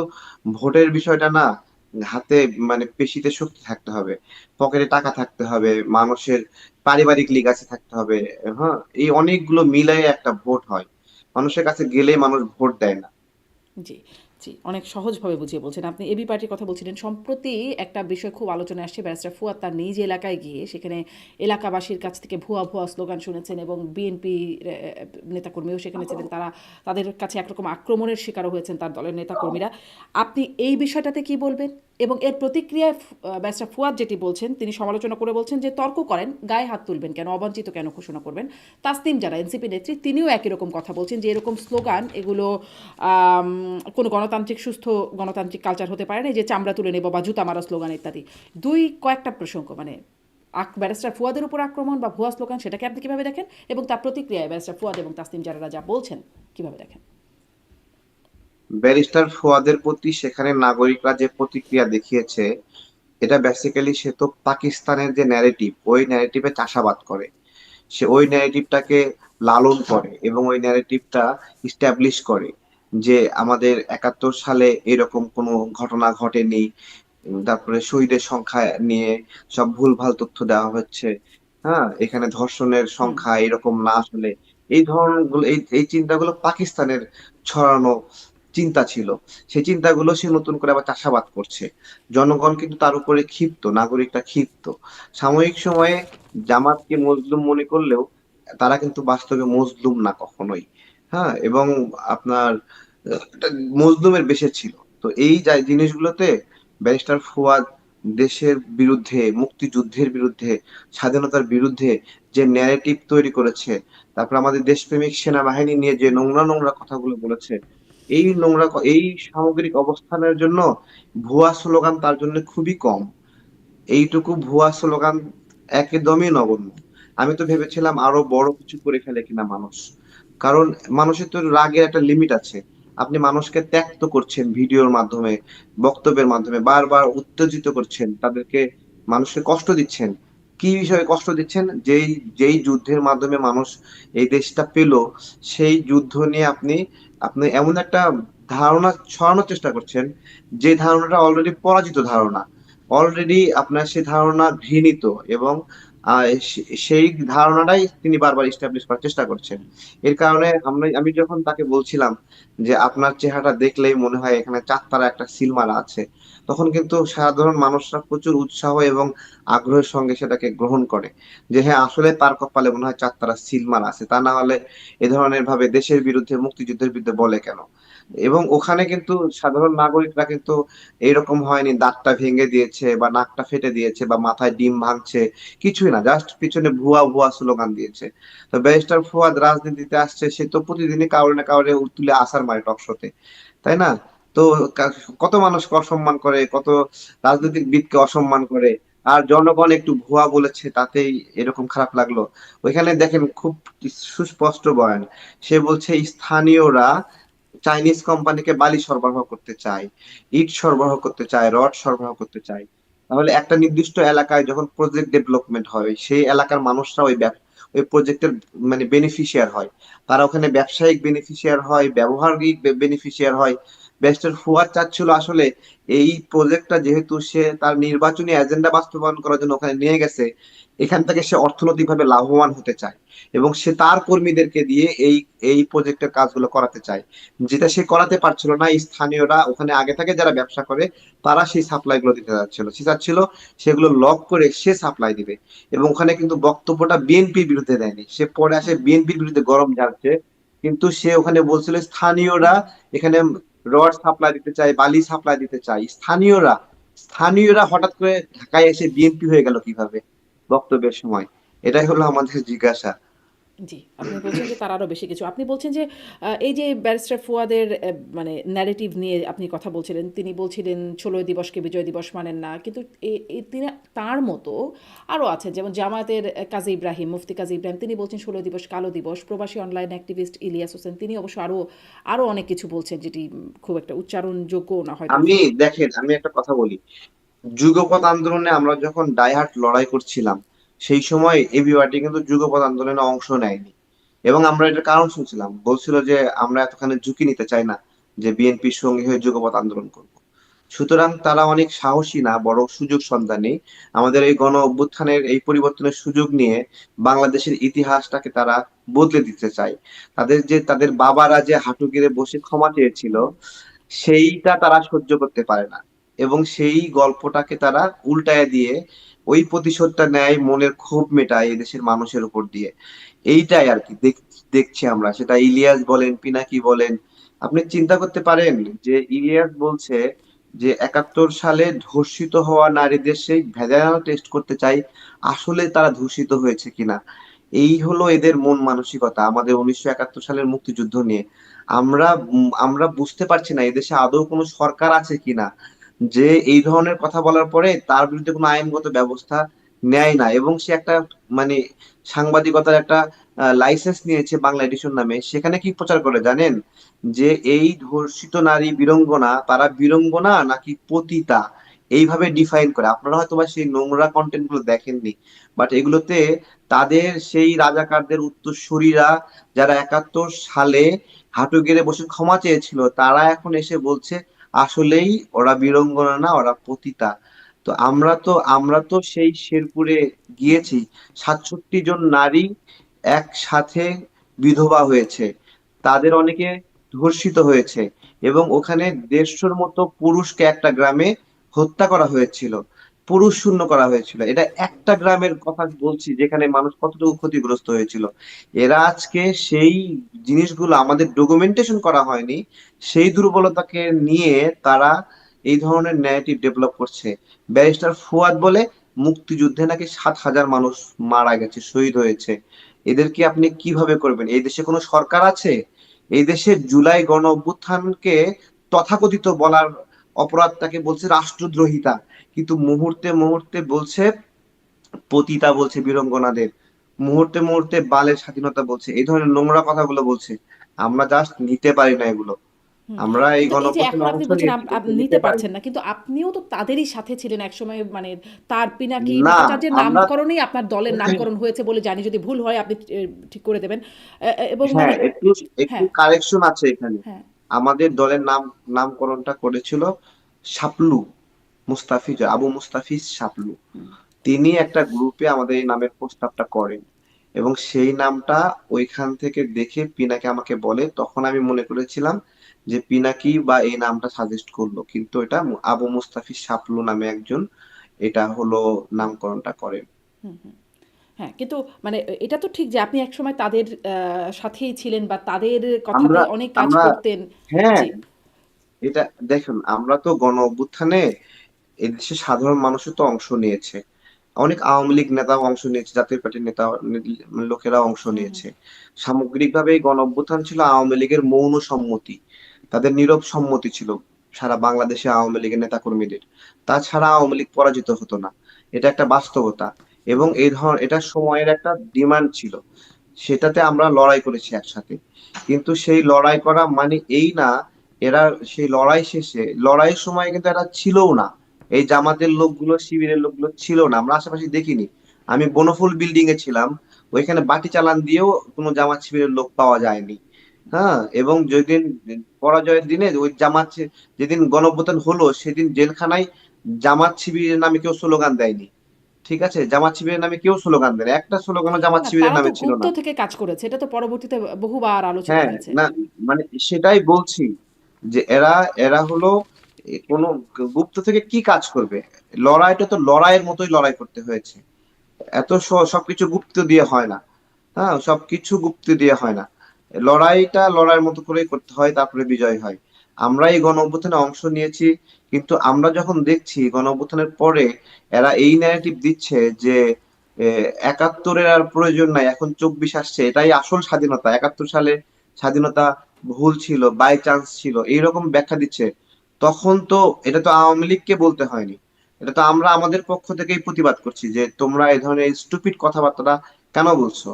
ভোটের বিষয়টা না, হাতে মানে পেশিতে শক্তি থাকতে হবে, পকেটে টাকা থাকতে হবে, মানুষের পারিবারিক লিগ্যাসি থাকতে হবে। হ্যাঁ, এই অনেকগুলো মিলাই একটা ভোট হয়। মানুষের কাছে গেলেই মানুষ ভোট দেয় না। জি, জি। অনেক সহজভাবে বুঝিয়ে বলছেন। আপনি এবি পার্টির কথা বলছিলেন। সম্প্রতি একটা বিষয় খুব আলোচনায় আসছে। ব্যারিস্টার ফুয়াদ তার নিজ এলাকায় গিয়ে সেখানে এলাকাবাসীর কাছ থেকে ভুয়া, ভুয়া স্লোগান শুনেছেন এবং বিএনপি নেতাকর্মীও সেখানে ছিলেন। তারা তাদের কাছে একরকম আক্রমণের শিকারও হয়েছেন তার দলের নেতাকর্মীরা। আপনি এই বিষয়টাতে কি বলবেন? এবং এর প্রতিক্রিয়ায় ব্যারিস্টার ফুয়াদ যেটি বলছেন, তিনি সমালোচনা করে বলছেন যে, "তর্ক করেন, গায়ে হাত তুলবেন কেন? অবাঞ্ছিত কেন ঘোষণা করবেন?" তাসনিম যারা এনসিপি নেত্রী, তিনিও একই রকম কথা বলছেন যে, এরকম স্লোগান এগুলো আম কোনো গণতান্ত্রিক সুস্থ গণতান্ত্রিক কালচার হতে পারে না, এই যে চামড়া তুলে নেব বা জুতা মারা স্লোগান ইত্যাদি। কয়েকটা প্রসঙ্গ মানে ব্যারিস্টার ফুয়াদের উপর আক্রমণ বা ভুয়া স্লোগান, সেটাকে আপনি কিভাবে দেখেন? এবং তার প্রতিক্রিয়ায় ব্যারিস্টার ফুয়াদ এবং তাসনিম জারারা যা বলছেন কিভাবে দেখেন? ব্যারিস্টার ফুয়াদের প্রতি সেখানে নাগরিকরা যে প্রতিক্রিয়া দেখিয়েছে, এটা বেসিক্যালি সে তো পাকিস্তানের যে ন্যারেটিভ, ওই ন্যারেটিভে চাষাবাদ করে। সে ওই ন্যারেটিভটাকে লালন করে এবং ওই ন্যারেটিভটা ইস্টাবলিশ করে যে আমাদের 71 সালে এরকম কোনো ঘটনা ঘটেনি। তারপরে শহীদের সংখ্যা নিয়ে সব ভুলভাল তথ্য দেওয়া হচ্ছে। হ্যাঁ, এখানে ধর্ষণের হুম, সংখ্যা এরকম না আসলে, এই ধরনগুলো, এই চিন্তাগুলো পাকিস্তানের ছড়ানো চিন্তা ছিল। সেই চিন্তাগুলো সে নতুন করে আবার চাষাবাদ করছে। জনগণ কিন্তু তার উপরে ক্ষিপ্ত, নাগরিকরা ক্ষিপ্ত। সাময়িক সময়ে জামাতকে মজলুম মনে করলেও তারা কিন্তু বাস্তবে মজলুম না কখনোই। হ্যাঁ, এবং আপনার একটা মজলুমের বেশে ছিল। তো এই জিনিসগুলোতে ব্যারিস্টার ফুয়াদ দেশের বিরুদ্ধে, মুক্তিযুদ্ধের বিরুদ্ধে, স্বাধীনতার বিরুদ্ধে যে ন্যারেটিভ তৈরি করেছে, তারপর আমাদের দেশপ্রেমিক সেনাবাহিনী নিয়ে যে নোংরা নোংরা কথাগুলো বলেছে, এই সামগ্রিক অবস্থানের জন্য ভুয়া স্লোগান তার জন্য খুবই কম। এইটুকু ভুয়া স্লোগান একদমই নগণ্য। আমি তো ভেবেছিলাম আরো বড় কিছু করে ফেলে কিনা মানুষ। কারণ মানুষের তো রাগের একটা লিমিট আছে। আপনি মানুষকে ত্যক্ত করছেন ভিডিওর মাধ্যমে, বক্তব্যের মাধ্যমে বারবার উত্তেজিত করছেন, তাদেরকে মানুষকে কষ্ট দিচ্ছেন। কি বিষয়ে কষ্ট দিচ্ছেন? যেই যেই যুদ্ধের মাধ্যমে মানুষ এই দেশটা পেল, সেই যুদ্ধ নিয়ে আপনি আপনি এমন একটা ধারণা ছড়ানোর চেষ্টা করছেন, যে ধারণাটা অলরেডি পরাজিত ধারণা। অলরেডি আপনার সেই ধারণা ঘৃণিত, এবং সেই ধারণাটাই তিনি বারবার ইস্টাবলিশ করার চেষ্টা করছেন। এর কারণে আমি যখন তাকে বলছিলাম যে আপনার চেহারাটা দেখলেই মনে হয় এখানে চাঁদতারা একটা সিল মারা আছে, তখন কিন্তু সাধারণ মানুষরা প্রচুর উৎসাহ এবং আগ্রহের সঙ্গে সেটাকে গ্রহণ করে, যে হ্যাঁ আসলে তার কপালে মনে হয় চাঁদতারা সিল মারা আছে, তা না হলে এ ধরনের ভাবে দেশের বিরুদ্ধে, মুক্তিযুদ্ধের বিরুদ্ধে বলে কেন। এবং ওখানে কিন্তু সাধারণ নাগরিকরা কিন্তু এরকম হয়নি দাঁতটা ভেঙে দিয়েছে বা নাকটা ফেটে দিয়েছে বা মাথায় ডিম ভাঙছে, কিছুই না, জাস্ট পিছনে ভুয়া ভুয়া স্লোগান দিয়েছে। তো ব্যারিস্টার ফুয়াদ রাজনীতিতে আসছে, সে তো প্রতিদিনই কারো না কারো তুলে আসার মারে টক শোতে, তাই না? তো কত মানুষকে অসম্মান করে, কত রাজনৈতিকবিদকে অসম্মান করে, আর জনগণ একটু ভুয়া বলেছে তাতেই এরকম খারাপ লাগলো। ওইখানে দেখেন খুব সুস্পষ্ট বয়ান, সে বলছে স্থানীয়রা চাইনিজ কোম্পানিকে বালি সরবরাহ করতে চায়, ইট সরবরাহ করতে চায়, রড সরবরাহ করতে চায়। তাহলে একটা নির্দিষ্ট এলাকায় যখন প্রজেক্ট ডেভেলপমেন্ট হয়, সেই এলাকার মানুষরা ওই প্রজেক্টের মানে বেনিফিশিয়ার হয়। তারা ওখানে ব্যবসায়িক বেনিফিশিয়ার হয়, ব্যবহারিক বেনিফিশিয়ার হয়। ব্যারিস্টার ফুয়াদ চাচ্ছিল আসলে এই প্রজেক্টটা, যেহেতু সে তার নির্বাচনী এজেন্ডা বাস্তবায়ন করার জন্য ওখানে নিয়ে গেছে, এখান থেকে সে অর্থনৈতিকভাবে লাভবান হতে চায়, এবং সে তার কর্মীদেরকে দিয়ে এই এই প্রজেক্টের কাজগুলো করাতে চায়। যেটা সে করাতে পারছিল না, স্থানীয়রা ওখানে আগে থেকে যারা ব্যবসা করে তারা সেই সাপ্লাই গুলো দিতে যাচ্ছিল, সে চাচ্ছিল সেগুলো লক করে সে সাপ্লাই দিবে। এবং ওখানে কিন্তু বক্তব্যটা বিএনপির বিরুদ্ধে দেয়নি, সে পরে আসে বিএনপির বিরুদ্ধে গরম ঝাড়ছে। কিন্তু সে ওখানে বলছিল স্থানীয়রা এখানে রড সাপ্লাই দিতে চায়, বালি সাপ্লাই দিতে চায়, স্থানীয়রা। স্থানীয়রা হঠাৎ করে ঢাকায় এসে বিএনপি হয়ে গেল কিভাবে বক্তব্যের সময়? এটাই হলো আমাদের জিজ্ঞাসা। জি, আপনি বলছেন যে তার আরও বেশি কিছু। আপনি বলছেন যে এই যে ব্যারিস্টার ফুয়াদের মানে ন্যারেটিভ নিয়ে আপনি কথা বলছিলেন। তিনি বলছিলেন ১৬ই দিবসকে বিজয় দিবস মানেন না। কিন্তু তিনি তার মতো আরও আছে, যেমন জামায়াতের কাজী ইব্রাহিম, মুফতি কাজী ইব্রাহিম, তিনি বলছেন ১৬ই দিবস কালো দিবস। প্রবাসী অনলাইন অ্যাক্টিভিস্ট ইলিয়াস হোসেন তিনি অবশ্য আরও অনেক কিছু বলছেন, যেটি খুব একটা উচ্চারণযোগ্যও না হয়তো। আমি দেখেন, আমি একটা কথা বলি, যুগপৎ আন্দোলনে আমরা যখন ডাইহার্ট লড়াই করছিলাম, সেই সময় এবি পার্টি কিন্তু যুগপৎ আন্দোলনে অংশ নেয়নি। এবং আমরা এটার কারণ শুনছিলাম, বলছিল যে আমরা এতখানি ঝুঁকি নিতে চাই না যে বিএনপির সঙ্গী হয়ে যুগপৎ আন্দোলন করব। সুতরাং তারা অনেক সাহসী না, বড় সুযোগ সন্ধানী। আমাদের এই গণ অভ্যুত্থানের এই পরিবর্তনের সুযোগ নিয়ে বাংলাদেশের ইতিহাসটাকে তারা বদলে দিতে চায়। তাদের বাবারা যে হাঁটু গেড়ে বসে ক্ষমা চেয়েছিল, সেইটা তারা সহ্য করতে পারে না, এবং সেই গল্পটাকে তারা উল্টায় দিয়ে ওই প্রতিশোধটা নেয়, মনের ক্ষোভ মেটায় এদেশের মানুষের উপর দিয়ে। এইটাই আর কি দেখছি আমরা, সেটা ইলিয়াস বলেন, পিনাকি বলেন। আপনি চিন্তা করতে পারেন যে ইলিয়াস বলছে যে ৭১ সালে ধর্ষিত হওয়া নারীদের সেই ভ্যাজাইনাল টেস্ট করতে চাই, আসলে তারা ধর্ষিত হয়েছে কিনা। এই হলো এদের মন মানসিকতা আমাদের ১৯৭১ সালের মুক্তিযুদ্ধ নিয়ে। আমরা বুঝতে পারছি না এদেশে আদৌ কোনো সরকার আছে কিনা, যে এই ধরনের কথা বলার পরে তার বিরুদ্ধে কোনো আইনগত ব্যবস্থা নেয় না। এবং সে একটা মানে সাংবাদিকতার একটা লাইসেন্স নিয়েছে বাংলা এডিশন নামে, সেখানে কি প্রচার করে জানেন? যে এই ধর্ষিত নারী বীরঙ্গনা, তারা বীরঙ্গনা নাকি পতিতা, এইভাবে ডিফাইন করে। আপনারা হয়তো বা সেই নোংরা কন্টেন্ট গুলো দেখেননি, বাট এগুলোতে তাদের সেই রাজাকারদের উত্তরসূরিরা, যারা ৭১ সালে হাঁটু গেড়ে বসে ক্ষমা চেয়েছিল, তারা এখন এসে বলছে আসলেই ওরা বীরঙ্গনা না, ওরা পতিতা। তো আমরা তো সেই শেরপুরে গিয়েছি, ৬৭ জন নারী একসাথে বিধবা হয়েছে, তাদের অনেকে ধর্ষিত হয়েছে, এবং ওখানে ১৫০ মতো পুরুষকে একটা গ্রামে হত্যা করা হয়েছিল। পুরুষ শূন্য করা হয়েছিল। এটা একটা গ্রামের কথা বলছি যেখানে মানুষ কতটুকু ক্ষতিগ্রস্ত হয়েছিল। এরা আজকে সেই জিনিসগুলো আমাদের ডকুমেন্টেশন করা হয়নি, সেই দুর্বলতাকে নিয়ে তারা এই ধরনের ন্যারেটিভ ডেভেলপ করছে। ব্যারিস্টার ফুয়াদ বলে মুক্তিযুদ্ধে নাকি 7,000 মানুষ মারা গেছে, শহীদ হয়েছে। এদেরকে আপনি কিভাবে করবেন? এই দেশে কোনো সরকার আছে? এই দেশের জুলাই গণ অভ্যুত্থানকে তথাকথিত বলার অপরাধটাকে বলছে রাষ্ট্রদ্রোহিতা, কিন্তু মুহূর্তে মুহূর্তে বলছে পতিতা, বলছে বীরঙ্গনাদের, মুহূর্তে মুহূর্তে বালের স্বাধীনতা বলছে, এই ধরনের নোংরা কথাগুলো বলছে। আমরা জাস্ট নিতে পারি না এগুলো। হুম। আমরা এই কিন্তু এই যে এখন গণঅভ্যুত্থানে আপনি অংশ বলছেন নিয়েছি কিন্তু নিতে নিতে পারি পারছেন না। কিন্তু আপনিও তো তাদেরই সাথে ছিলেন একসময় মানে তার পিনাকি না। ভট্টাচার্যের আমরা নামকরণেই আপনার দলের নামকরণ হয়েছে বলে জানি। যদি ভুল হয় আপনি ঠিক করে দেবেন। এবং মানে হ্যাঁ, একটু একটু হ্যাঁ, কারেকশন আছে এখানে। হ্যাঁ। আমাদের দলের নামকরণটা করেছিল শাপলু, মুস্তাফিজ, আবু মুস্তাফিজ শাপলু। হুম, তিনি একটা গ্রুপে আমাদের এই নামের প্রস্তাবটা করেন, এবং সেই নামটা ওইখান থেকে দেখে পিনাকি আমাকে বলে, তখন আমি মনে করেছিলাম যে পিনাকি বা এই নামটা সাজেস্ট করলো, কিন্তু এটা আবু মুস্তাফিজ শাপলু নামে একজন এটা হলো নামকরণটা করেন। হুম, হুম। হ্যাঁ, কিন্তু মানে এটা তো ঠিক যে আপনি একসময় তাদের সাথেই ছিলেন বা তাদের কথাতে আমরা অনেক কাজ আমরা করতেন। হ্যাঁ, জি। এটা দেখুন, আমরা তো গণ অভ্যুত্থানে এদেশের সাধারণ মানুষও তো অংশ নিয়েছে। অনেক আওয়ামী লীগ নেতাও অংশ নিয়েছে, জাতীয় পার্টির নেতা লোকেরা অংশ হুম, হুম, নিয়েছে। সামগ্রিকভাবে এই গণ অভ্যুত্থান ছিল আওয়ামী লীগের মৌন সম্মতি, তাদের নীরব সম্মতি ছিল সারা বাংলাদেশে আওয়ামী লীগের নেতাকর্মীদের। তাছাড়া আওয়ামী লীগ পরাজিত হতো না, এটা একটা বাস্তবতা। এবং এই ধর এটা সময়ের একটা ডিমান্ড ছিল, সেটাতে আমরা লড়াই করেছি একসাথে। কিন্তু সেই লড়াই করা মানে এই না, এরা সেই লড়াই শেষে লড়াইয়ের সময় কিন্তু এরা ছিলও না, এই জামাতের লোকগুলো শিবিরের লোকগুলো ছিল না, আমরা আশেপাশে দেখিনি। আমি বনফুল বিল্ডিং এ ছিলাম, ওইখানে বাটি চালান দিয়েও কোনো জামাত শিবিরের লোক পাওয়া যায়নি। হ্যাঁ, এবং যেদিন পরাজয়ের দিনে ওই যেদিন গণঅভ্যুত্থান হলো সেদিন জেলখানায় জামাত শিবিরের নামে কেউ স্লোগান দেয়নি। ঠিক আছে, জামাত শিবিরের নামে কেউ স্লোগান দেয়নি, একটা স্লোগানও জামাত না শিবিরের তারা তো নামে ছিল গুপ্ত না। থেকে কাজ করেছে। এটা তো পরবর্তীতে বহুবার আলোচিত হ্যাঁ, হয়েছে। না, মানে সেটাই বলছি যে এরা এরা হলো কোনো গুপ্ত থেকে কি কাজ করবে? লড়াইটা তো লড়াইয়ের মতোই লড়াই করতে হয়েছে। সবকিছু গুপ্ত দিয়ে হয় না। হ্যাঁ, সবকিছু গুপ্ত দিয়ে হয় না। লড়াইটা লড়াইয়ের মতো করেই করতে হয়, তারপরে বিজয় হয়। আমরা এই গণ অভ্যুত্থানে অংশ নিয়েছি, কিন্তু আমরা যখন দেখছি গণ অভ্যুত্থানের পরে এরা এই ন্যারেটিভ দিচ্ছে যে 71-এর আর প্রয়োজন নাই, এখন 24 আসছে, এটাই আসল স্বাধীনতা, 71 সালে স্বাধীনতা ভুল ছিল, বাই চান্স ছিল, এইরকম ব্যাখ্যা দিচ্ছে। তখন তো এটা তো আওয়ামী লীগকে বলতে হয়নি, এটা তো আমরা আমাদের পক্ষ থেকেই প্রতিবাদ করছি যে তোমরা এই ধরনের স্টুপিড কথাবার্তা কেন বলছো?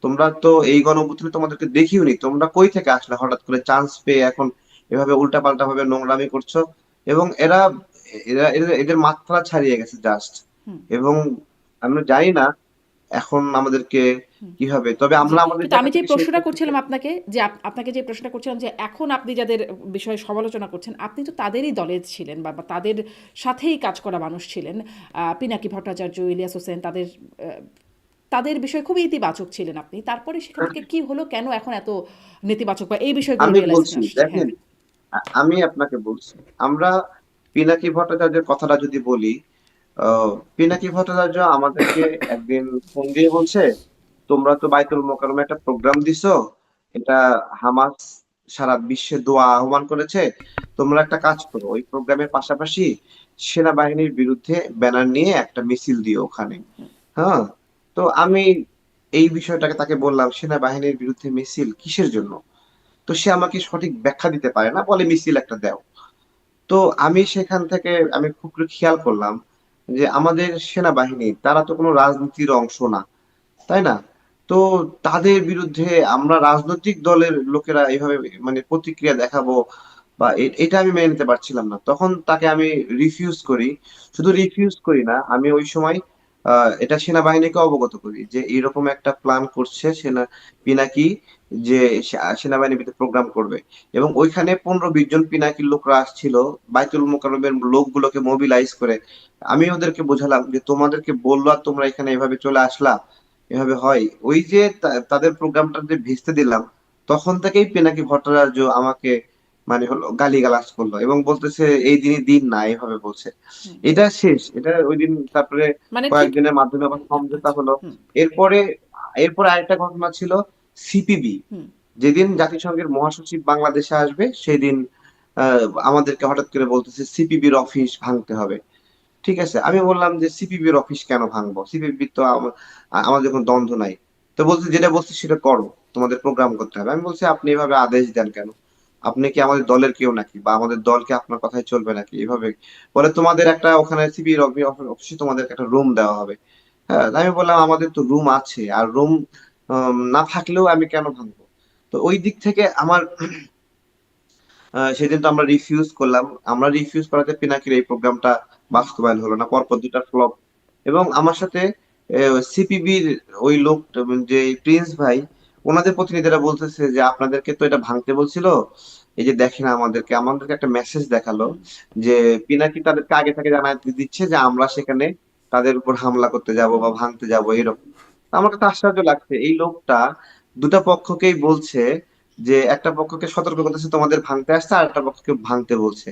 তোমরা তো এই গণঅভ্যুত্থানে তোমাদেরকে দেখিওনি, তোমরা কই থেকে আসলে হঠাৎ করে চান্স পেয়ে এখন এভাবে উল্টাপাল্টা ভাবে নোংরামি করছো? এবং এদের মাত্রা ছাড়িয়ে গেছে জাস্ট। হুম, এবং আমরা জানি না এখন আমাদেরকে হুম। কি হবে, তবে জি। আমরা আমাদের কিন্তু জায়গা আমি যে থেকে সেই প্রশ্নটা প্রস্তুতি। করছিলাম আপনাকে যে আপনাকে যে প্রশ্নটা করছিলাম যে এখন আপনি যাদের বিষয়ে সমালোচনা করছেন, আপনি তো তাদেরই দলে ছিলেন বা তাদের সাথেই কাজ করা মানুষ ছিলেন। পিনাকি ভট্টাচার্য, ইলিয়াস হোসেন তাদের বিষয়ে খুবই ইতিবাচক ছিলেন আপনি। তারপরে সেখান থেকে কি হলো? কেন এখন এত নেতিবাচক বা এই বিষয়গুলো আমি রিয়ালাইজেশন বলছি আসছে? হ্যাঁ। দেখেন, আমি আপনাকে বলছি, আমরা পিনাকি ভট্টাচার্যের কথাটা যদি বলি, পিনাকি ভট্টাচার্য আমাদেরকে একদিন ফোন দিয়ে বলছে, তোমরা তো বাইতুল মোকাররমে একটা প্রোগ্রাম দিছো, এটা হামাস সারা বিশ্বে দোয়া আহ্বান করেছে, তোমরা একটা কাজ করো, ওই প্রোগ্রামের পাশাপাশি সেনাবাহিনীর বিরুদ্ধে ব্যানার নিয়ে একটা মিছিল দিও ওখানে। হ্যাঁ, তো আমি এই বিষয়টাকে তাকে বললাম, সেনাবাহিনীর বিরুদ্ধে মিছিল কিসের জন্য? তো সে আমাকে সঠিক ব্যাখ্যা দিতে পারে না, বলে মিছিল একটা দাও। তো আমি সেখান থেকে আমি খুব করে খেয়াল করলাম যে আমাদের সেনাবাহিনী তারা তো কোনো রাজনীতির অংশ না, তাই না? তো তাদের বিরুদ্ধে আমরা রাজনৈতিক দলের লোকেরা এইভাবে মানে প্রতিক্রিয়া দেখাবো, বা এটা আমি মেনে নিতে পারছিলাম না। তখন তাকে আমি রিফিউজ করি। শুধু রিফিউজ করি না, আমি ওই সময় এটা সেনাবাহিনীকে অবগত করি যে এরকম একটা প্ল্যান করছে পিনাকি, যে সেনাবাহিনীর ভিতরে প্রোগ্রাম করবে। এবং ওইখানে 15-20 জন পিনাকির লোকরা আসছিল, বাইতুল মোকাররমের লোকগুলোকে মোবিলাইজ করে। আমি ওদেরকে বোঝালাম যে তোমাদেরকে বললো আর তোমরা এখানে এভাবে চলে আসলা, এভাবে হয়? ওই যে তাদের প্রোগ্রামটা যে ভেস্তে দিলাম, তখন থেকেই পিনাকি ভট্টাচার্য আমাকে মানে হলো গালিগালাজ করলো এবং বলতেছে এই দিনই দিন না, এইভাবে বলছে। হুম। এটা শেষ, এটা ওই দিন তারপরে মানে ঠিক কয়েকদিনের মাধ্যমে আবার সমঝোতা আচ্ছা, হলো। হুম, এরপরে এরপরে আরেকটা ঘটনা ছিল, সিপিবি হুম, যেদিন জাতিসংঘের মহাসচিব বাংলাদেশে আসবে সেদিন আমাদেরকে হঠাৎ করে বলতেছে সিপিবির অফিস ভাঙতে হবে। ঠিক আছে, আমি বললাম যে সিপিবির অফিস কেন ভাঙবো, সিপিবি তো আমাদের কোনো দ্বন্দ্ব নাই। তো বলছে যেটা বলছি সেটা করো, তোমাদের প্রোগ্রাম করতে হবে। আমি বলছি আপনি এভাবে আদেশ দেন কেন, আপনি কি আমাদের দলের কেউ নাকি, বা আমাদের দলকে আপনার কথাই চলবে নাকি এভাবে? বলে তোমাদের একটা ওখানে সিপির অফিসে তোমাদেরকে একটা রুম দেওয়া হবে। হ্যাঁ, আমি বললাম আমাদের তো রুম আছে, আর রুম না থাকলেও আমি কেন ভাঙবো? তো ওই দিক থেকে আমার সেদিন তো আমরা রিফিউজ করলাম। আমরা রিফিউজ করাতে পিনাকির এই প্রোগ্রামটা হুম, বাস্তবায়ন হলো না, পরপর দুটা ফ্লপ। এবং আমার সাথে সিপিবির ওই লোক, যে প্রিন্স ভাই, ওনাদের প্রতিনিধিরা বলতেছে যে আপনাদেরকে তো এটা ভাঙতে বলছিল, এই যে দেখেন আমাদেরকে আমাদেরকে একটা মেসেজ দেখালো হুম। যে পিনাকি তাদেরকে আগে থেকে জানাই দিচ্ছে যে আমরা সেখানে তাদের উপর হামলা করতে যাব বা ভাঙতে যাব এরকম। আমার কাছে আশ্চর্য লাগছে, এই লোকটা দুটা পক্ষকেই বলছে, যে একটা পক্ষকে সতর্ক করতেছে তোমাদের ভাঙতে আসছে, আর একটা পক্ষকে ভাঙতে বলছে।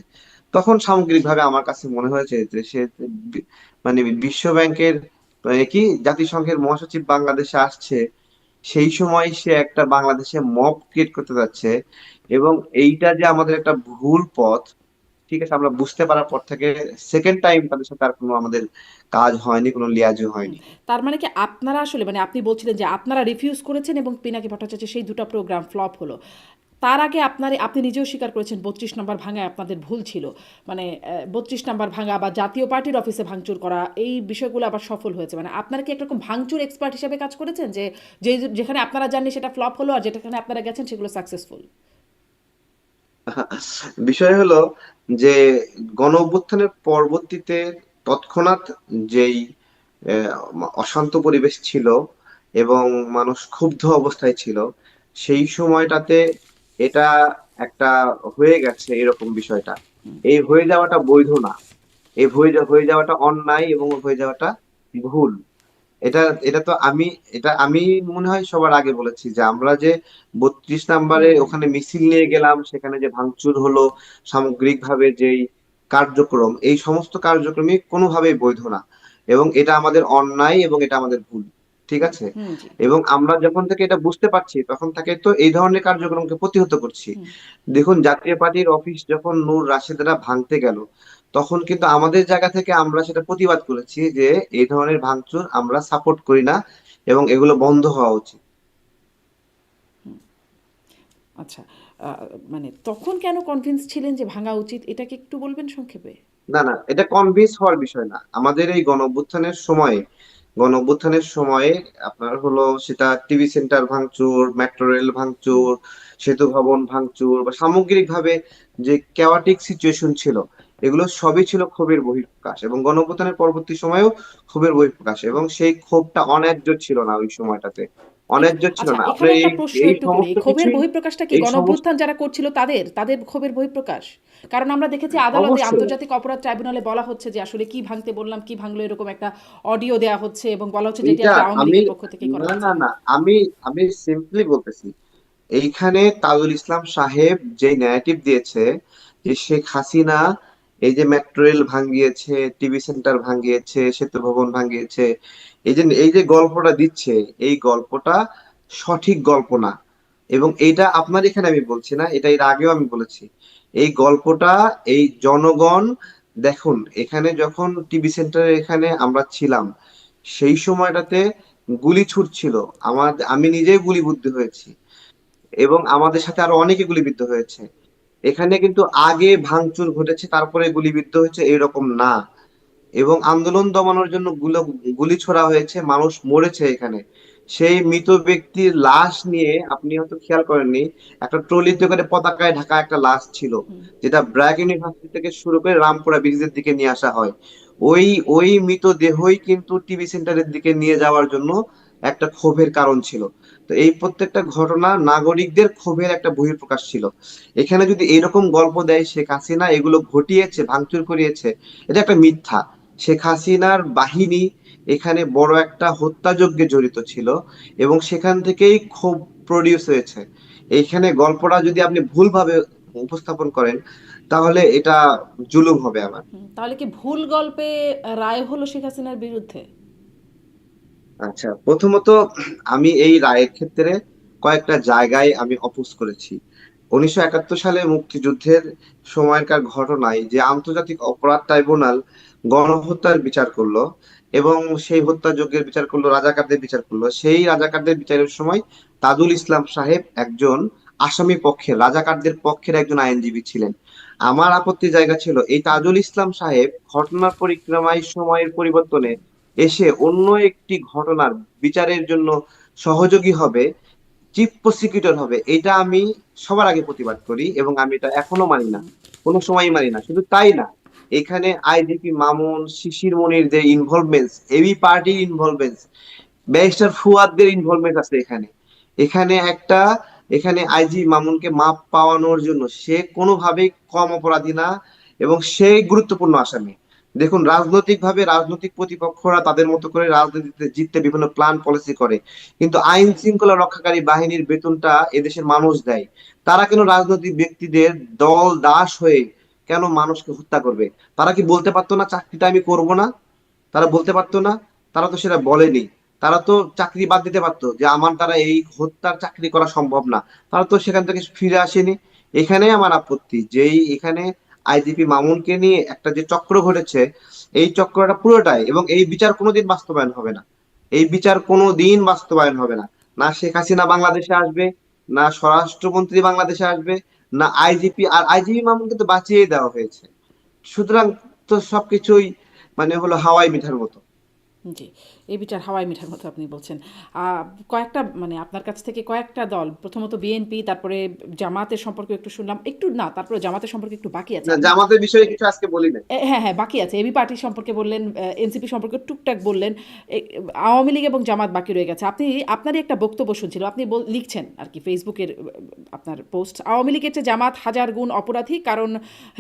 তখন সামগ্রিকভাবে আমার কাছে মনে হয়েছে যে সে মানে বিশ্ব ব্যাংকের কি জাতিসংঘের মহাসচিব বাংলাদেশে আসছে, সেই সময় সে একটা বাংলাদেশে মব ক্রিয়েট করতে যাচ্ছে। এবং এইটা যে আমাদের একটা ভুল পথ, ঠিক আছে, আমরা বুঝতে পারার পর থেকে সেকেন্ড টাইম তাদের সাথে আর কোনো আমাদের কাজ হয়নি, কোনো লিয়াজও হুম, হয়নি। তার মানে কি আপনারা আসলে মানে আপনি বলছিলেন যে আপনারা রিফিউজ করেছেন এবং পিনাকি ভট্টাচার্যের সেই দুটো প্রোগ্রাম ফ্লপ হলো। তার আগে আপনি নিজেও স্বীকার করেছেন ৩২ নম্বর ভাঙায় আপনাদের ভুল ছিল। মানে ৩২ নম্বর ভাঙা বা জাতীয় পার্টির অফিসে ভাঙচুর করা এই বিষয়গুলো আবার সফল হয়েছে। মানে আপনারা কি একরকম ভাঙচুর এক্সপার্ট হিসেবে কাজ করেছেন যে যেখানে আপনারা জাননি সেটা ফ্লপ হলো আর যেখানে আপনারা গেছেন সেগুলো সাকসেসফুল? বিষয় হলো যে গণ অভ্যুত্থানের পরবর্তীতে তৎক্ষণাৎ যেই আহ, অশান্ত পরিবেশ ছিল এবং মানুষ ক্ষুব্ধ অবস্থায় ছিল, সেই সময়টাতে এটা একটা হয়ে গেছে এরকম বিষয়টা, এই হয়ে যাওয়াটা বৈধ না, এই হয়ে যাওয়াটা অন্যায় এবং হয়ে যাওয়াটা ভুল। এটা এটা তো আমি এটা আমি মনে হয় সবার আগে বলেছি যে আমরা যে 32 নম্বরে হুম, হুম। ওখানে মিছিল নিয়ে গেলাম, সেখানে যে ভাঙচুর হলো, সামগ্রিকভাবে যেই কার্যক্রম, এই সমস্ত কার্যক্রমই কোনোভাবেই বৈধ না, এবং এটা আমাদের অন্যায় এবং এটা আমাদের ভুল। ঠিক হুম, আছে, হুম, জি। এবং আমরা যখন থেকে এটা বুঝতে পারছি তখন থেকে তো এই ধরনের কার্যক্রমকে প্রতিহত করছি। হুম। দেখুন জাতীয় পার্টির অফিস যখন নূর রাশেদরা ভাঙতে গেল, তখন কিন্তু আমাদের জায়গা থেকে আমরা সেটা প্রতিবাদ করেছি যে এই ধরনের ভাঙচুর আমরা সাপোর্ট করি না এবং এগুলো বন্ধ হওয়া উচিত। আচ্ছা। আ মানে তখন কেন কনভিন্স ছিলেন যে ভাঙা উচিত? এটা কি একটু বলবেন সংক্ষেপে? না না, এটা কনভিন্স হওয়ার বিষয় না। আমাদের এই গণ অভ্যুত্থানের সময়ে আপনার হলো সেটা টিভি সেন্টার ভাঙচুর, মেট্রো রেল হুম, ভাঙচুর, সেতু ভবন ভাঙচুর, বা সামগ্রিকভাবে যে কেওয়াটিক সিচুয়েশন ছিল, এগুলো সবই ছিল ক্ষোভের বহিঃপ্রকাশ, এবং গণ অভ্যুত্থানের পরবর্তী সময়েও ক্ষোভের বহিঃপ্রকাশ, এবং সেই ক্ষোভটা অন্যায্য ছিল না ওই সময়টাতে, অন্যায্য ছিল আচ্ছা, না এখানে আপনার একটা এই প্রশ্ন এই একটু করি। সমস্ত এই ক্ষোভের কিছুই, বহিঃপ্রকাশটা কি এই সমস্ত গণঅভ্যুত্থান যারা করছিল তাদের ক্ষোভের বহিঃপ্রকাশ? কারণ আমরা দেখেছি আদালতে অবশ্যই আন্তর্জাতিক অপরাধ ট্রাইব্যুনালে বলা হচ্ছে যে আসলে কি ভাঙতে বললাম, কি ভাঙলো এরকম একটা অডিও দেয়া হচ্ছে এবং বলা হচ্ছে যে এটি এইটা আসলে আওয়ামী আমি লীগের পক্ষ থেকেই করা না হয়েছে। না না, আমি আমি সিম্পলি বলতেছি, এইখানে তাজুল ইসলাম সাহেব যে ন্যারেটিভ দিয়েছে যে শেখ হাসিনা এই যে মেট্রো রেল ভাঙিয়েছে, টিভি সেন্টার ভাঙিয়েছে, সেতু ভবন ভাঙিয়েছে, এই যে গল্পটা দিচ্ছে, এই গল্পটা সঠিক গল্প না। এবং এইটা আপনার এখানে আমি বলছি না, এটা এর আগেও আমি বলেছি, এই গল্পটা এই জনগণ, দেখুন এখানে যখন টিভি সেন্টারে এখানে আমরা ছিলাম, সেই সময়টাতে গুলি ছুটছিল, আমি নিজেই গুলিবিদ্ধ হয়েছি, এবং আমাদের সাথে আরো অনেকে গুলিবিদ্ধ হয়েছে। এখানে কিন্তু আগে ভাঙচুর ঘটেছে তারপরে গুলিবিদ্ধ হয়েছে এরকম না, এবং আন্দোলন দমানোর জন্য গুলি ছোড়া হয়েছে, মানুষ মরেছে এখানে। সেই মৃত ব্যক্তির লাশ নিয়ে আপনি হয়তো খেয়াল করেননি, একটা ট্রলিতে করে পতাকায় ঢাকা একটা লাশ ছিল, যেটা ব্র্যাক ইউনিভার্সিটি থেকে শুরু করে রামপুরা ব্রিজের দিকে নিয়ে আসা হয়। ওই ওই মৃতদেহই কিন্তু টিভি সেন্টারের দিকে নিয়ে যাওয়ার জন্য একটা ক্ষোভের কারণ ছিল। তো এই প্রত্যেকটা ঘটনা নাগরিকদের ক্ষোভের একটা বহিঃপ্রকাশ ছিল। এখানে যদি এরকম গল্প দেয় শেখ হাসিনা এগুলো ঘটিয়েছে, ভাঙচুর করিয়েছে, এটা একটা মিথ্যা। শেখ হাসিনার বাহিনী এখানে বড় একটা হত্যাযজ্ঞে জড়িত ছিল, এবং সেখান থেকেই ক্ষোভ প্রডিউস হয়েছে। এইখানে গল্পটা যদি আপনি ভুলভাবে উপস্থাপন করেন, তাহলে এটা জুলুম হবে আমার। তাহলে কি ভুল গল্পে রায় হলো শেখ হাসিনার বিরুদ্ধে? আচ্ছা, প্রথমত আমি এই রায়ের ক্ষেত্রে কয়েকটা জায়গায় আমি অপোজ করেছি। 1971 সালে মুক্তিযুদ্ধের সময়কার ঘটনায় যে আন্তর্জাতিক অপরাধ ট্রাইব্যুনাল গণহত্যার বিচার করলো এবং সেই হত্যাযজ্ঞের বিচার করলো, রাজাকারদের বিচার করলো, সেই রাজাকারদের বিচারের সময় তাজুল ইসলাম সাহেব একজন আসামি পক্ষের, রাজাকারদের পক্ষের একজন আইনজীবী ছিলেন। আমার আপত্তির জায়গা ছিল এই তাজুল ইসলাম সাহেব ঘটনার পরিক্রমায় সময়ের পরিবর্তনে এসে অন্য একটি ঘটনার বিচারের জন্য সহযোগী হবে, চিফ প্রসিকিউটর হবে, এটা আমি সবার আগে প্রতিবাদ করি এবং আমি এটা এখনো মানি না, কোনো সময়ই মানি না। শুধু তাই না, এখানে আইজিপি মামুন, শিশির মনির যে ইনভলভমেন্ট, এবি পার্টির ইনভলভমেন্ট, ব্যারিস্টার ফুয়াদদের ইনভলভমেন্ট আছে এখানে। এখানে একটা, এখানে আইজি মামুনকে মাপ পাওয়ানোর জন্য সে কোনোভাবেই কম অপরাধী না এবং সে গুরুত্বপূর্ণ আসামি। দেখুন, রাজনৈতিক ভাবে রাজনৈতিক প্রতিপক্ষরা তাদের মতো করে রাজনীতিতে জিততে বিভিন্ন প্ল্যান পলিসি করে, কিন্তু আইন শৃঙ্খলা রক্ষাকারী বাহিনীর বেতনটা এদেশের মানুষ দেয়। তারা কেন রাজনৈতিক ব্যক্তিদের দল দাস হয়ে কেন মানুষকে হত্যা করবে? তারা কি বলতে পারতো না চাকরিটা আমি করব না? তারা বলতে পারতো না? তারা তো সেটা বলেনি। তারা তো চাকরি বাদ দিতে পারতো যে আমার দ্বারা এই হত্যার চাকরি করা সম্ভব না। তারা তো সেখান থেকে ফিরে আসেনি। এখানেই আমার আপত্তি, যেই এখানে আইজিপি মামুনকে নিয়ে একটা যে চক্র ঘটেছে, এই চক্রটা পুরোটাই, এবং এই বিচার কোনোদিন বাস্তবায়ন হবে না। এই বিচার কোনোদিন বাস্তবায়ন হবে না। না শেখ হাসিনা বাংলাদেশে আসবে, না স্বরাষ্ট্রমন্ত্রী বাংলাদেশে আসবে, না আইজিপি। আর আইজিপি মামুনকে তো বাঁচিয়ে দেওয়া হয়েছে। সুতরাং তো সবকিছুই মানে হলো হাওয়াই মিঠার মতো। জি, এই বিচার হাওয়াই মিঠার মতো আপনি বলছেন। কয়েকটা মানে আপনার কাছ থেকে কয়েকটা দল, প্রথমত বিএনপি, তারপরে জামাতের সম্পর্কে একটু শুনলাম, একটু না, তারপরে জামাতের সম্পর্কে একটু বাকি আছে। না, আপনি জামাতের বিষয়ে কিছু আজকে বলি নাই। হ্যাঁ, হ্যাঁ, বাকি আছে। এবি পার্টি সম্পর্কে বললেন, এনসিপি সম্পর্কে টুকটাক বললেন। এ আওয়ামী লীগ এবং জামাত বাকি রয়ে গেছে। আপনারই একটা বক্তব্য শুনছিলাম। আপনি লিখছেন আরকি ফেসবুকের আপনার পোস্ট, আওয়ামী লীগের চেয়ে জামাত হাজার গুণ অপরাধী। কারণ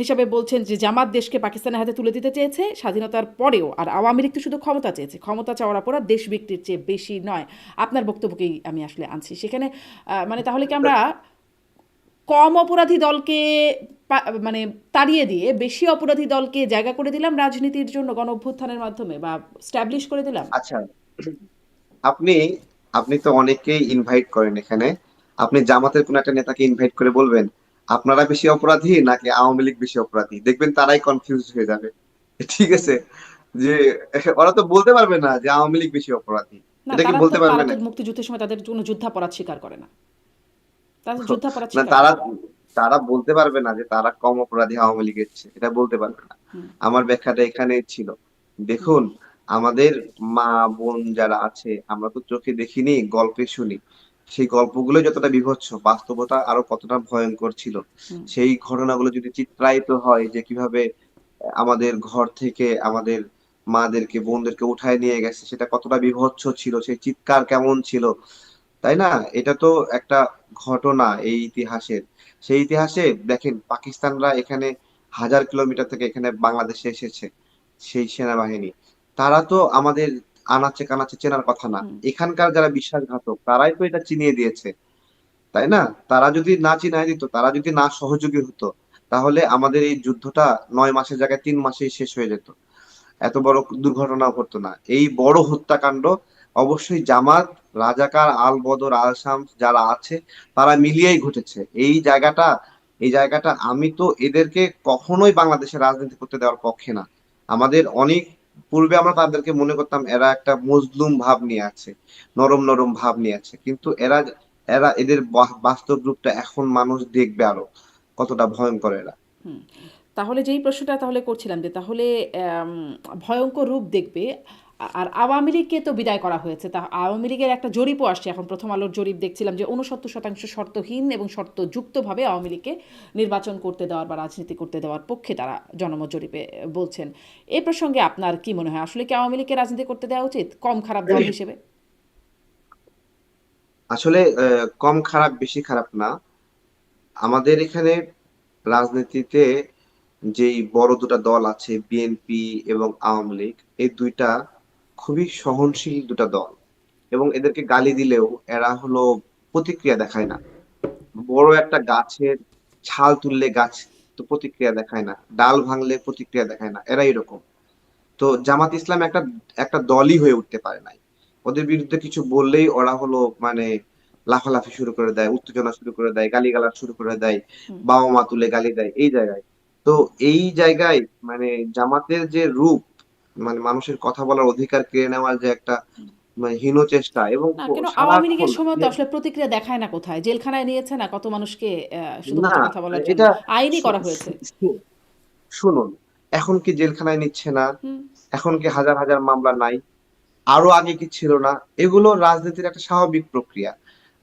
হিসাবে বলছেন যে জামাত দেশকে পাকিস্তানের হাতে তুলে দিতে চেয়েছে স্বাধীনতার পরেও। আর আওয়ামী লীগ তো শুধু ক্ষমতা চেয়েছে। ক্ষমতা চাওয়ার অপরাধ দেশ ব্যক্তির চেয়ে বেশি নয়। আপনার বক্তব্যকেই আমি আসলে আনছি। সেখানে মানে তাহলে কি আমরা কম অপরাধী দলকে মানে তাড়িয়ে দিয়ে বেশি অপরাধী দলকে জায়গা করে দিলাম রাজনীতির জন্য গণ অভ্যুত্থানের মাধ্যমে, বা স্ট্যাবলিশ করে দিলাম? আচ্ছা, আপনি আপনি তো অনেকেই ইনভাইট করেন এখানে। আপনি জামাতের কোন একটা নেতাকে ইনভাইট করে বলবেন আপনারা বেশি অপরাধী নাকি আওয়ামী লীগ বেশি অপরাধী, দেখবেন তারাই কনফিউজ হয়ে যাবে। ঠিক আছে? যে ওরা তো বলতে পারবে না যে আওয়ামী লীগ বেশি অপরাধী। না, এটা কি তারা তো বলতে পারবে তারা তো নাকি? মুক্তিযুদ্ধের সময় তাদের কোনো যুদ্ধাপরাধ স্বীকার করে না। তারা তো যুদ্ধাপরাধ না, স্বীকার তারা করে না। তারা বলতে পারবে না যে তারা কম অপরাধী আওয়ামী লীগের চেয়ে, এটা বলতে পারবে না। আমার ব্যাখ্যাটা এখানে ছিল। দেখুন, আমাদের মা বোন যারা আছে, আমরা তো চোখে দেখিনি, গল্পে শুনি। সেই গল্পগুলো যতটা বীভৎস, বাস্তবতা আরো কতটা ভয়ঙ্কর ছিল। সেই ঘটনাগুলো যদি চিত্রায়িত হয় যে কিভাবে আমাদের ঘর থেকে আমাদের মাদেরকে, বোনদেরকে উঠায় নিয়ে গেছে, সেটা কতটা বীভৎস ছিল, সেই চিৎকার কেমন ছিল, তাই না? এটা তো একটা ঘটনা এই ইতিহাসের। সেই ইতিহাসে দেখেন, পাকিস্তানরা এখানে 1000 কিলোমিটার থেকে এখানে বাংলাদেশে এসেছে, সেই সেনাবাহিনী। তারা তো আমাদের আনাচে কানাচে চেনার কথা না। এখানকার যারা বিশ্বাসঘাতক তারাই তো এটা চিনিয়ে দিয়েছে, তাই না? তারা যদি না চিনায় দিত, তারা যদি না সহযোগী হতো, তাহলে আমাদের এই যুদ্ধটা 9 মাসের জায়গায় 3 মাসেই শেষ হয়ে যেত। এত বড় দুর্ঘটনাও ঘটতো না। এই বড় হত্যাকাণ্ড অবশ্যই জামাত, রাজাকার, আল বদর, আল শামস যারা আছে তারা মিলিয়েই ঘটেছে। এই জায়গাটা আমি তো এদেরকে কখনোই বাংলাদেশে রাজনীতি করতে দেওয়ার পক্ষে না। আমাদের অনেক পূর্বে আমরা তাদেরকে মনে করতাম এরা একটা মজলুম ভাব নিয়ে আছে, নরম নরম ভাব নিয়ে আছে, কিন্তু এরা এরা এদের বাস্তব রূপটা এখন মানুষ দেখবে আরো কতটা ভয়ঙ্কর এরা। তাহলে যেই প্রশ্নটা তাহলে করছিলাম যে তাহলে আম, ভয়ঙ্কর রূপ দেখবে। আর আওয়ামী লীগকে তো বিদায় করা হয়েছে। তা আওয়ামী লীগের একটা জরিপও আসছে এখন, প্রথম আলোর জরিপ দেখছিলাম যে 69% শর্তহীন এবং শর্তযুক্তভাবে আওয়ামী লীগকে নির্বাচন করতে দেওয়ার বা রাজনীতি করতে দেওয়ার পক্ষে তারা জনমত জরিপে বলছেন। এই প্রসঙ্গে আপনার কি মনে হয়, আসলে কি আওয়ামী লীগকে রাজনীতি করতে দেওয়া উচিত কম খারাপ দল হিসেবে? আসলে কম খারাপ বেশি খারাপ না। আমাদের এখানে রাজনীতিতে যেই বড় দুটা দল আছে, বিএনপি এবং আওয়ামী লীগ, এই দুইটা খুবই সহনশীল দুটা দল, এবং এদেরকে গালি দিলেও এরা হলো প্রতিক্রিয়া দেখায় না। বড় একটা গাছের ছাল তুললে গাছ তো প্রতিক্রিয়া দেখায় না, ডাল ভাঙলে প্রতিক্রিয়া দেখায় না, এরা এরকম। তো জামাত ইসলাম একটা একটা দলই হয়ে উঠতে পারে নাই। ওদের বিরুদ্ধে কিছু বললেই ওরা হলো মানে লাফালাফি শুরু করে দেয়, উত্তেজনা শুরু করে দেয়, গালিগালাজ শুরু করে দেয়, হুম। বাবা মা তুলে গালি দেয় এই জায়গায়। তো এই জায়গায় মানে জামাতের যে রূপ, মানে মানুষের কথা বলার অধিকার কেড়ে নেওয়ার যে একটা মানে হীন চেষ্টা, এবং না কেন আওয়ামী সারাক্ষণ লীগের সময় তো আসলে প্রতিক্রিয়া দেখায় না কোথায়, জেলখানায় নিয়েছে না কত মানুষকে না, শুধুমাত্র কথা বলার জন্য, এটা আইনই শু- করা হয়েছে। শু- শু- শুনুন, এখন কি জেলখানায় নিচ্ছে না? হুম। এখন কি হাজার হাজার মামলা নাই? আরো আগে কি ছিল না? এগুলো রাজনীতির একটা স্বাভাবিক প্রক্রিয়া।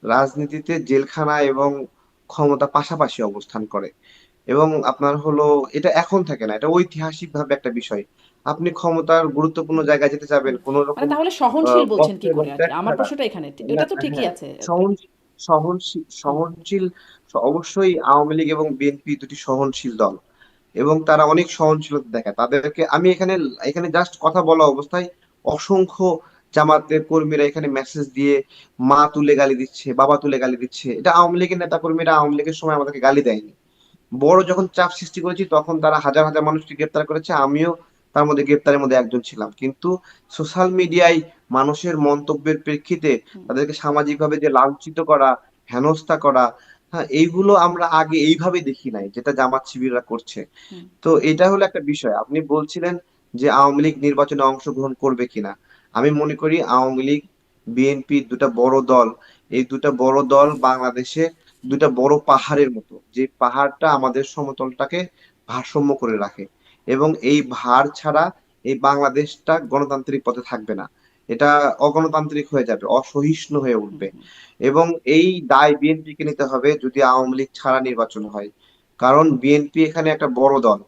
রাজনীতিতে জেলখানা এবং ক্ষমতা পাশাপাশি অবস্থান করে। এবং আপনার হলো এটা এখন থাকে না, এটা ঐতিহাসিক ভাবে একটা বিষয়। আপনি ক্ষমতার গুরুত্বপূর্ণ জায়গায় যেতে যাবেন হুম। কোন মানে রকম তাহলে সহনশীল বলছেন অস্ত্র কি এবং করে আর কি, ত্যাগ আমার ছাড়া। প্রশ্নটা এখানে, না, এটা তো ঠিকই হ্যাঁ, আছে। হুম। সহনশীল অবশ্যই আওয়ামী লীগ এবং বিএনপি দুটি সহনশীল দল, এবং তারা অনেক সহনশীলতা দেখায়। তাদেরকে আমি এখানে এখানে জাস্ট কথা বলা অবস্থায় অসংখ্য জামাতের কর্মীরা এখানে মেসেজ দিয়ে মা তুলে গালি দিচ্ছে, বাবা তুলে গালি দিচ্ছে। এটা আওয়ামী লীগের নেতা কর্মীরা আওয়ামী লীগের সময় আমাদেরকে গালি দেয়নি। বড় যখন চাপ সৃষ্টি করেছি তখন তারা হাজার হাজার মানুষকে গ্রেপ্তার করেছে, আমিও তার মধ্যে গ্রেপ্তারের মধ্যে একজন ছিলাম। কিন্তু সোশ্যাল মিডিয়ায় মানুষের মন্তব্যের প্রেক্ষিতে হুম। তাদেরকে সামাজিকভাবে যে লাঞ্ছিত করা, হেনস্থা করা, হ্যাঁ, এইগুলো আমরা আগে এইভাবে দেখি নাই যেটা জামাত শিবিররা করছে। হুম। তো এটা হলো একটা বিষয়। আপনি বলছিলেন যে আওয়ামী লীগ নির্বাচনে অংশগ্রহণ করবে কিনা। আমি মনে করি আওয়ামী লীগ, বিএনপি দুটা বড় দল। এই দুটা বড় দল বাংলাদেশে দুটা বড় পাহাড়ের মতো, যে পাহাড়টা আমাদের সমতলটাকে ভারসাম্য করে রাখে। এবং এই ভার ছাড়া এই বাংলাদেশটা গণতান্ত্রিক পথে থাকবে না, এটা অগণতান্ত্রিক হয়ে যাবে, অসহিষ্ণু হয়ে হুম। উঠবে। হুম। এবং এই দায় বিএনপিকে নিতে হবে যদি আওয়ামী লীগ ছাড়া নির্বাচন হয়। কারণ বিএনপি এখানে একটা বড় দল।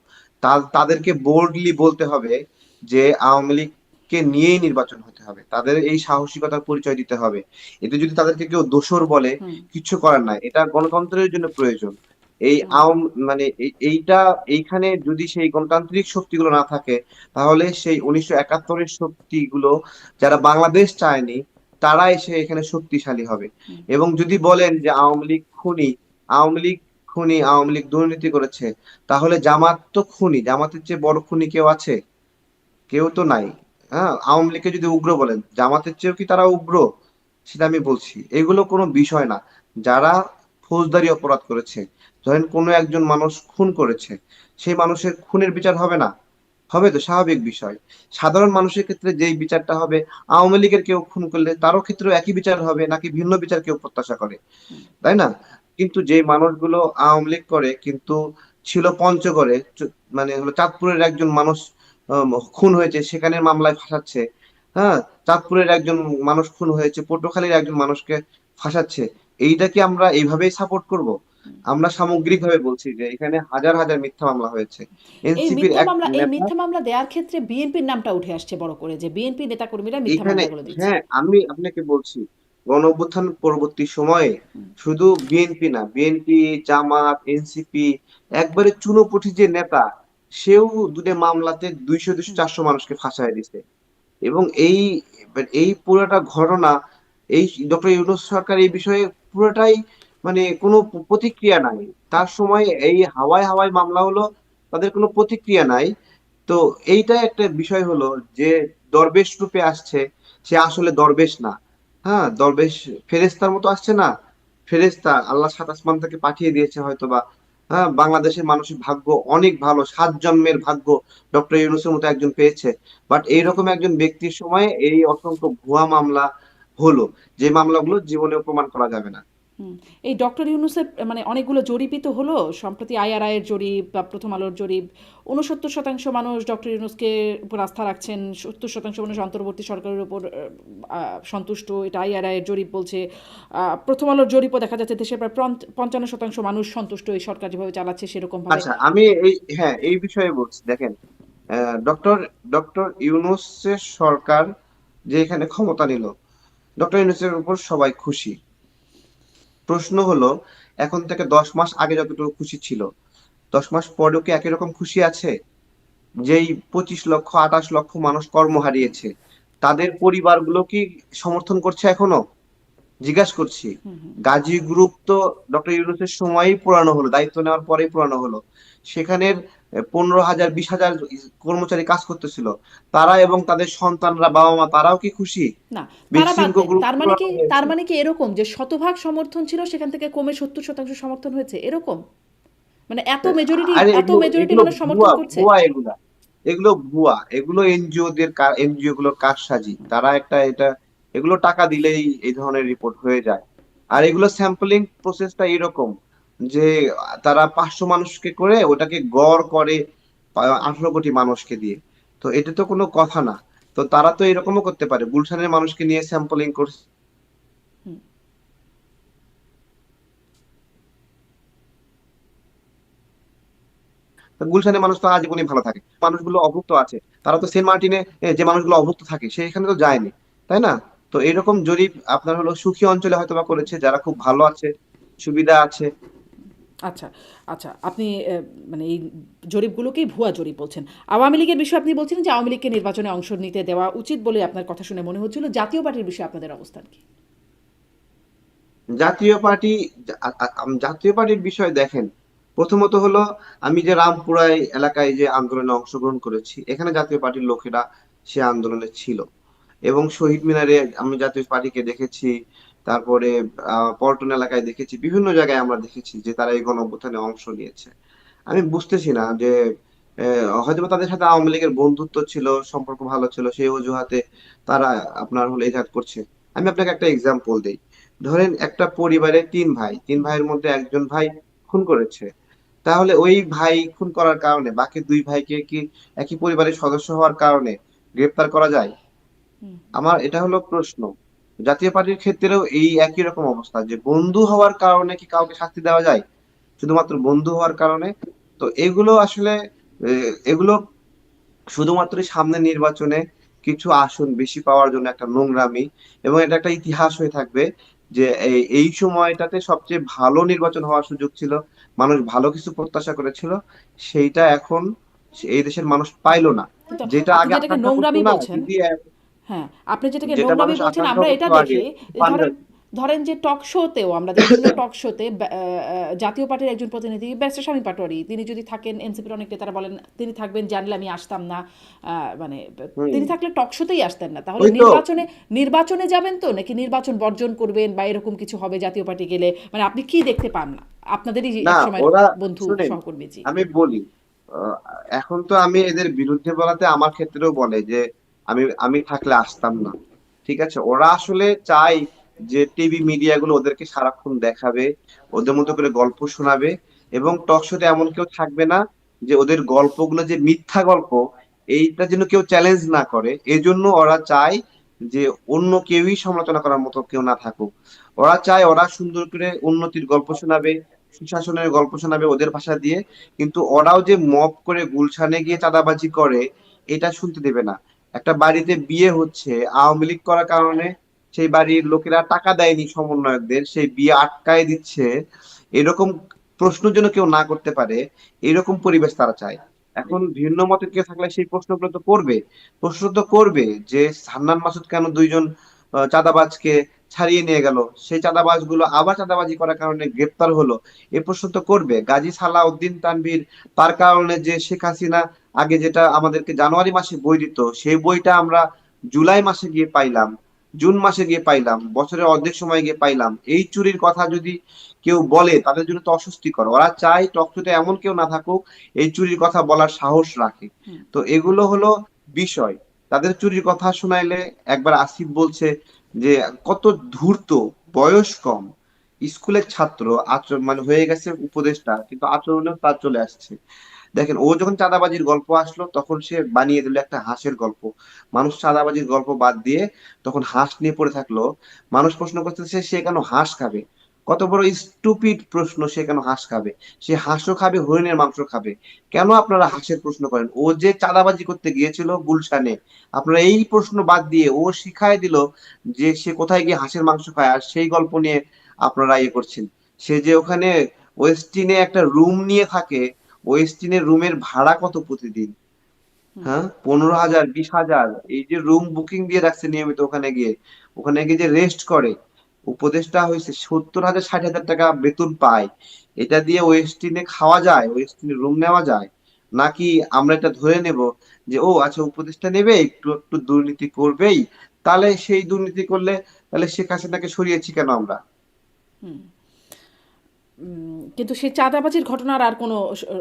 তাদেরকে বোল্ডলি বলতে হবে যে আওয়ামী লীগকে নিয়েই নির্বাচন হতে হবে, তাদের এই সাহসিকতার পরিচয় দিতে হবে। এতে যদি তাদেরকে কেউ দোসর বলে, হুম। কিচ্ছু করার নাই, এটা গণতন্ত্রের জন্য প্রয়োজন। এই হুম। মানে এইটা এইখানে যদি সেই গণতান্ত্রিক শক্তিগুলো না থাকে, তাহলে সেই 1971-এর শক্তিগুলো যারা বাংলাদেশ চায়নি তারা এসে এখানে শক্তিশালী হবে। হুম। এবং যদি বলেন যে আওয়ামী লীগ খুনি, আওয়ামী লীগ খুনি, আওয়ামী লীগ দুর্নীতি করেছে, তাহলে জামাত তো খুনি, জামাতের চেয়ে বড় খুনি কেউ আছে? কেউ তো নাই। হ্যাঁ, আওয়ামী লীগকে যদি উগ্র বলেন, জামাতের চেয়েও কি তারা উগ্র? সেটা আমি বলছি। এগুলো কোনো বিষয় না। যারা ফৌজদারি অপরাধ করেছে, ধরেন কোনো একজন মানুষ খুন করেছে, সেই মানুষের খুনের বিচার হবে না? হবে তো, স্বাভাবিক বিষয়। সাধারণ মানুষের ক্ষেত্রে যেই বিচারটা হবে, আওয়ামী লীগের কেউ খুন করলে তারও ক্ষেত্রেও একই বিচার হবে নাকি ভিন্ন বিচার কেউ প্রত্যাশা করে? হুম। তাই না? কিন্তু যে মানুষগুলো আওয়ামী লীগ করে কিন্তু ছিল পঞ্চগড়ে, মানে হলো চাঁদপুরের একজন মানুষ খুন হয়েছে সেখানে মামলায় ফাঁসাচ্ছে। হ্যাঁ, চাঁদপুরের একজন মানুষ খুন হয়েছে পটুয়াখালীর একজন মানুষকে ফাঁসাচ্ছে। এইটা কি আমরা এইভাবেই সাপোর্ট করব? হুম। আমরা সামগ্রিকভাবে বলছি যে এখানে হাজার হাজার মিথ্যা মামলা হয়েছে। এনসিপির এক এই নেতা মিথ্যা মামলা দেওয়ার ক্ষেত্রে বিএনপির নামটা উঠে আসছে বড় করে, যে বিএনপি নেতাকর্মীরা মিথ্যা এখানে, মামলাগুলো দিচ্ছে। হ্যাঁ, আমি আপনাকে বলছি গণ অভ্যুত্থান পরবর্তী সময়ে হুম। শুধু বিএনপি না, বিএনপি, জামাত, এনসিপি, একবারে চুনোপুঁটি যে নেতা, সেও দুটো মামলাতে 200 হুম। 400 মানুষকে ফাঁসায় দিছে। এবং এই এই পুরোটা ঘটনা, এই ডক্টর ইউনূস সরকার এই বিষয়ে পুরোটাই মানে কোনো প্রতিক্রিয়া নাই। তার সময় এই হাওয়ায় হাওয়ায় মামলা হলো, তাদের কোনো প্রতিক্রিয়া নাই। তো এইটা একটা বিষয় হলো যে দরবেশ রূপে আসছে, সে আসলে দরবেশ না। হ্যাঁ, দরবেশ ফেরেশতার মতো আসছে না, ফেরেশতা আল্লাহ সাত আসমান থেকে পাঠিয়ে দিয়েছে হয়তোবা। হ্যাঁ, বাংলাদেশের মানুষের ভাগ্য অনেক ভালো, 7 জন্মের ভাগ্য ডক্টর ইউনূসের মতো একজন পেয়েছে। বাট এইরকম একজন ব্যক্তির সময় এই অসংখ্য ভুয়া মামলা হলো, যে মামলাগুলো জীবনেও প্রমাণ করা যাবে না। হুম। এই ডক্টর ইউনুসের মানে অনেকগুলো জরিপই তো হলো সম্প্রতি, আইআরআইয়ের জরিপ বা প্রথম আলোর জরিপ, 69% মানুষ ডক্টর ইউনুসকে উপর আস্থা রাখছেন, 70% মানুষ অন্তর্বর্তী সরকারের উপর সন্তুষ্ট, এটা আইআরআইয়ের জরিপ বলছে। প্রথম আলোর জরিপও দেখা যাচ্ছে দেশের প্রায় 55% মানুষ সন্তুষ্ট এই সরকার যেভাবে চালাচ্ছে সেরকমভাবে। আচ্ছা, আমি এই, হ্যাঁ, এই বিষয়ে বলছি দেখেন, ডক্টর ডক্টর ইউনূসের সরকার যে এখানে ক্ষমতা নিল, ডক্টর ইউনূসের উপর সবাই খুশি। প্রশ্ন হলো, এখন থেকে 10 মাস আগে যতটুকু খুশি ছিল, 10 মাস পরেও কি একই রকম খুশি আছে? যেই 25 লক্ষ 28 লক্ষ মানুষ কর্ম হারিয়েছে, তাদের পরিবারগুলো কি সমর্থন করছে এখনো? জিজ্ঞাসা করছি। গাজী গ্রুপ তো ডক্টর ইউনূসের সময়ই পুরানো হলো, দায়িত্ব নেওয়ার পরেই পুরানো হলো। সেখানের 15,000 20,000 কর্মচারী কাজ করতেছিল। তারা এবং তাদের সন্তানরা, বাবা মা, তারাও কি খুশি? না, তারা বাদ বেক্সিমকো দেন। গ্রুপ তার মানে পুরানো কি, তার হয়েছে। মানে কি এরকম যে শতভাগ সমর্থন ছিল সেখান থেকে কমে 70% সমর্থন হয়েছে এরকম? মানে আরে এত এগুলো মেজরিটি এগুলো মানুষ সমর্থন ভুয়া করছে? ভুয়া এগুলা, এগুলো ভুয়া, এগুলো এনজিও গুলোর কারসাজি। তারা একটা এটা, এগুলো টাকা দিলেই এই ধরনের রিপোর্ট হয়ে যায়। আর এগুলো স্যাম্পলিং প্রসেসটা এরকম যে তারা 500 মানুষকে করে ওটাকে গড় করে 18 কোটি মানুষকে দিয়ে। তো এটা তো কোনো কথা না। তো তারা তো এরকমও করতে পারে, গুলশানের মানুষকে নিয়ে স্যাম্পলিং করছে। তো গুলশানের মানুষ তো আজীবনই ভালো থাকে, মানুষগুলো অভুক্ত আছে, তারা তো সেন্ট মার্টিনে যে মানুষগুলো অভুক্ত থাকে সেখানে তো যায়নি, তাই না? তো এরকম জরিপ আপনার হলো সুখী অঞ্চলে হয়তো বা করেছে, যারা খুব ভালো আছে, সুবিধা আছে। আচ্ছা, আচ্ছা। আপনি মানে এই জরিপগুলোকেই ভুয়া জরিপ বলছেন। আওয়ামী লীগের বিষয়ে আপনি বলছিলেন যে আওয়ামী লীগকে নির্বাচনে অংশ নিতে দেওয়া উচিত বলে আপনার কথা শুনে মনে হচ্ছিল। জাতীয় পার্টির বিষয়ে আপনাদের অবস্থান কি? জাতীয় পার্টি, জাতীয় পার্টির বিষয় দেখেন, প্রথমত হলো আমি যে রামপুরাই এলাকায় যে আন্দোলনে অংশগ্রহণ করেছি, এখানে জাতীয় পার্টির লোকেরা সে আন্দোলনে ছিল। এবং শহীদ মিনারে আমি জাতীয় পার্টিকে দেখেছি। তারপরে পল্টন এলাকায় দেখেছি, বিভিন্ন জায়গায় আমরা দেখেছি যে তারা এই গণ অভ্যুত্থানে অংশ নিয়েছে। আমি বুঝতেছি না যে হয়তোবা তাদের সাথে আওয়ামী লীগের বন্ধুত্ব ছিল, সম্পর্ক ভালো ছিল, সেই অজুহাতে তারা আপনার হলো এই কাজ করছে। আমি আপনাকে একটা এক্সাম্পল দেই। ধরেন একটা পরিবারে তিন ভাই, তিন ভাইয়ের মধ্যে একজন ভাই খুন করেছে। তাহলে ওই ভাই খুন করার কারণে বাকি দুই ভাইকে কি একই পরিবারের সদস্য হওয়ার কারণে গ্রেপ্তার করা যায়? আমার এটা হলো প্রশ্ন। জাতীয় পার্টির ক্ষেত্রেও এই একই রকম অবস্থা, যে বন্ধু হওয়ার কারণে কি কাউকে শাস্তি দেওয়া যায়? শুধুমাত্র বন্ধু হওয়ার কারণে? তো এগুলো আসলে এগুলো শুধুমাত্র সামনে নির্বাচনে কিছু আসন বেশি পাওয়ার জন্য একটা নোংরামি, এবং এটা একটা ইতিহাস হয়ে থাকবে যে এই সময়টাতে সবচেয়ে ভালো নির্বাচন হওয়ার সুযোগ ছিল, মানুষ ভালো কিছু প্রত্যাশা করেছিল, সেইটা এখন এই দেশের মানুষ পাইলো না। কিন্তু যেটা আপনি আগে যেটাকে আকাঙ্ক্ষা করতো নোংরামি না, বলছেন, যদি হ্যাঁ, আপনি যেটাকে যেটা নোংরামি মানুষ বলছেন আকাঙ্ক্ষা আমরা এটা করতো আগে, দেখি যে পান ধরেন, নাই। ধরেন যে টক শোতেও আমরা দেখি বিভিন্ন টক শোতে জাতীয় পার্টির একজন প্রতিনিধি ব্যারিস্টার শামীম পাটোয়ারি তিনি যদি থাকেন, এনসিপির অনেক নেতারা বলেন তিনি থাকবেন, জানলে আমি আসতাম না। মানে হম। তিনি থাকলে টক শোতেই আসতেন না। তাহলে ওই তো। নির্বাচনে, নির্বাচনে যাবেন তো নাকি নির্বাচন বর্জন করবেন বা এরকম কিছু হবে জাতীয় পার্টি গেলে? মানে আপনি কি দেখতে পান? আপনাদেরই না, এক সময়ের ওরা, বন্ধু শুনেন, সহকর্মী, জি। আমি বলি, আহ, এখন তো আমি এদের বিরুদ্ধে বলাতে আমার ক্ষেত্রেও বলে যে আমি থাকলে আসতাম না। ঠিক আছে, ওরা আসলে চায় যে টিভি মিডিয়া গুলো ওদেরকে সারাক্ষণ দেখাবে, ওদের মতো করে গল্প শোনাবে, এবং টক শোতে এমন কেউ থাকবে না যে ওদের গল্পগুলো যে মিথ্যা গল্প, এইটা যেন কেউ চ্যালেঞ্জ না করে। এই জন্য ওরা চায় যে অন্য কেউই সমালোচনা করার মতো কেউ না থাকুক। ওরা চায় ওরা সুন্দর করে উন্নতির গল্প শোনাবে, সুশাসনের গল্প শোনাবে ওদের ভাষা দিয়ে, কিন্তু ওরাও যে মপ করে গুলশানে গিয়ে চাঁদাবাজি করে এটা শুনতে দেবে না। একটা বাড়িতে বিয়ে হচ্ছে, আওয়ামী লীগ করার কারণে সেই বাড়ির লোকেরা টাকা দেয়নি সমন্বয়কদের, সেই বিয়ে আটকায় দিচ্ছে, এরকম প্রশ্ন যেন কেউ না করতে পারে, এরকম পরিবেশ তারা চায়। এখন ভিন্ন মতের কেউ থাকলে সেই প্রশ্নগুলো তো করবে, প্রশ্ন তো করবে যে হান্নান মাসুদ কেন দুইজন চাঁদাবাজকে ছাড়িয়ে নিয়ে গেল, সেই চাঁদাবাজ গুলো আবার চাঁদাবাজি করার কারণে গ্রেপ্তার হলো, এ প্রশ্ন তো করবে। গাজী সালাউদ্দিন তানভীর, তার কারণে যে শেখ হাসিনা আগে যেটা আমাদেরকে জানুয়ারি মাসে বই দিত, সেই বইটা আমরা জুলাই মাসে গিয়ে পাইলাম, জুন মাসে গিয়ে পাইলাম, বছরের অর্ধেক সময় গিয়ে পাইলাম। এই চুরির কথা যদি কেউ বলে তাদের জন্য তো অস্বস্তিকর। ওরা চায় টকশোতে এমন কেউ না থাকুক এই চুরির কথা বলার সাহস রাখে। তো এগুলো হলো বিষয়। তাদের চুরির কথা শোনাইলে, একবার আসিফ বলছে যে কত ধূর্ত, বয়স কম, স্কুলের ছাত্র, আচরণ মানে হয়ে গেছে উপদেষ্টা, কিন্তু আচরণেও তার চলে আসছে। দেখেন, ও যখন চাঁদাবাজির গল্প আসলো তখন সে বানিয়ে দিল একটা হাঁসের গল্প। মানুষ চাঁদাবাজির গল্প বাদ দিয়ে তখন হাঁস নিয়ে পড়ে থাকলো। মানুষ প্রশ্ন করতেছে সে কেন হাঁস খাবে? কত বড় স্টুপিড প্রশ্ন, সে কেন হাঁস খাবে? সে হাঁসও খাবে, হরিণের মাংস খাবে। কেন আপনারা হাঁসের প্রশ্ন করেন? ও যে চাঁদাবাজি করতে গিয়েছিল গুলশানে, আপনারা এই প্রশ্ন বাদ দিয়ে ও শিখায় দিল যে সে কোথায় গিয়ে হাঁসের মাংস খায়, আর সেই গল্প নিয়ে আপনারা ইয়ে করছেন। সে যে ওখানে ওয়েস্টিনে একটা রুম নিয়ে থাকে, ওয়েস্টিনের রুমের ভাড়া কত প্রতিদিন? হ্যাঁ, 15,000 20,000, এই যে রুম বুকিং দিয়ে রাখছে নিয়মিত, ওখানে গিয়ে যে রেস্ট করে, উপদেষ্টা হয়েছে 70,000 60,000 টাকা বেতন পায়, এটা দিয়ে ওয়েস্টিনে খাওয়া যায়, ওয়েস্টিনে রুম নেওয়া যায়? নাকি আমরা এটা ধরে নেব যে ও আচ্ছা উপদেষ্টা নেবে, একটু একটু দুর্নীতি করবেই, তাহলে সেই দুর্নীতি করলে তাহলে শেখ হাসিনাকে সরিয়েছি কেন আমরা? কিন্তু সেই চাঁদাবাজির ঘটনার আর কোনো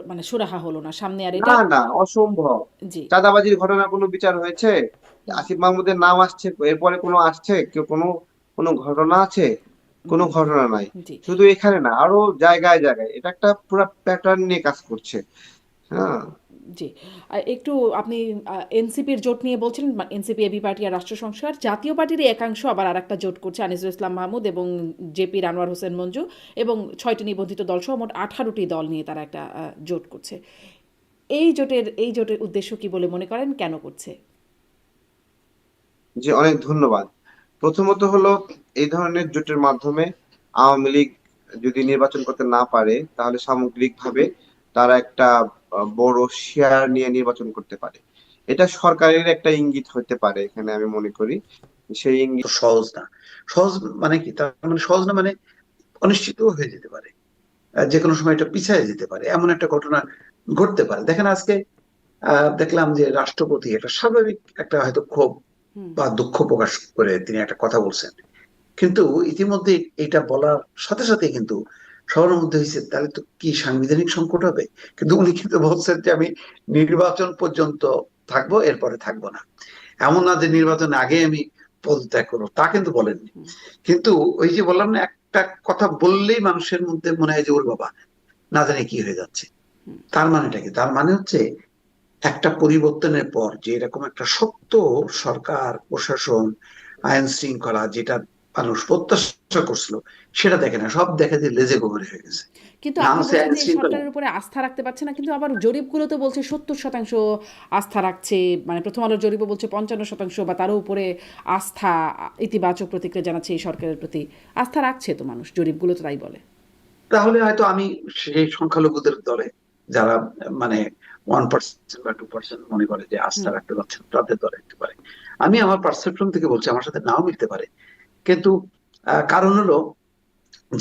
মানে সুরাহা হলো না সামনে, আর এটা। না না, অসম্ভব। জি। চাঁদাবাজির ঘটনা কোনো বিচার হয়েছে? আসিফ মাহমুদের নাম আসছে, এরপরে কোনো আসছে কেউ, কোনো কোনো ঘটনা আছে? কোনো ঘটনা নাই। জি। শুধু এখানে না, আরো জায়গায় জায়গায় এটা একটা পুরো প্যাটার্ন নিয়ে কাজ করছে। হ্যাঁ। জি। একটু আপনি এনসিপির জোট নিয়ে বলছেন, এনসিপি এবি পার্টি আর রাষ্ট্র সংস্কার, জাতীয় পার্টির একাংশ আবার আরেকটা জোট করছে, আনিসুল ইসলাম মাহমুদ এবং জেপির আনোয়ার হোসেন মঞ্জু এবং 6টি নিবন্ধিত দল সহ মোট 18টি দল নিয়ে তারা একটা জোট করছে। এই জোটের উদ্দেশ্য কি বলে মনে করেন, কেন করছে? জি, অনেক ধন্যবাদ। প্রথমত হলো, এই ধরনের জোটের মাধ্যমে আওয়ামী লীগ যদি নির্বাচন করতে না পারে, তাহলে সামগ্রিকভাবে তারা একটা বড় শেয়ার নিয়ে নির্বাচন করতে পারে। এটা সরকারের একটা ইঙ্গিত হতে পারে, এখানে আমি মনে করি সেই ইঙ্গিত। তো সহজ না। সহজ মানে কি, তার মানে সহজ না মানে অনিশ্চিত হয়ে যেতে পারে, যে কোনো সময় এটা পিছিয়ে যেতে পারে, এমন একটা ঘটনা ঘটতে পারে। দেখেন আজকে দেখলাম যে রাষ্ট্রপতি একটা স্বাভাবিক একটা হয়তো ক্ষোভ হুম। বা দুঃখ প্রকাশ করে তিনি একটা কথা বলছেন, কিন্তু ইতিমধ্যে এটা বলার সাথে সাথে কিন্তু সবার মধ্যে হয়েছে তাহলে তো কি সাংবিধানিক সংকট হবে। কিন্তু উনি কিন্তু বলছেন যে আমি নির্বাচন পর্যন্ত থাকবো, এরপরে থাকবো না। এমন না যে নির্বাচন আগে আমি পদত্যাগ করবো, তা কিন্তু বলেননি। কিন্তু ওই যে বললাম না, একটা কথা বললেই মানুষের মধ্যে মনে হয় যে ওর বাবা না জানি কি হয়ে যাচ্ছে। তার মানেটা কি? তার মানে হচ্ছে একটা পরিবর্তনের পর যে এরকম একটা শক্ত সরকার প্রশাসন আইন শৃঙ্খলা যেটা মানুষ প্রত্যাশা করছিল, সেটা দেখে না, সব দেখে যে লেজে গোবরে হয়ে গেছে। কিন্তু না আপনি আছে বলছেন আইন যে এই শৃঙ্খলা। সরকারের উপরে আস্থা রাখতে পারছে না, কিন্তু আবার জরিপগুলো তো বলছে 70% আস্থা রাখছে, মানে প্রথম আলোর জরিপও বলছে 55% বা তারও উপরে আস্থা, ইতিবাচক প্রতিক্রিয়া জানাচ্ছে এই সরকারের প্রতি। আস্থা রাখছে তো মানুষ, জরিপগুলো তো তাই বলে। তাহলে হয়তো আমি সেই সংখ্যালঘুদের দলে, যারা মানে 1% বা 2% মনে করে যে আস্থা হুম। রাখতে পারছেন, তাদের দলে হতে পারে। আমি আমার পারসেপশন থেকে বলছি, আমার সাথে নাও মিলতে পারে। কিন্তু কারণ হলো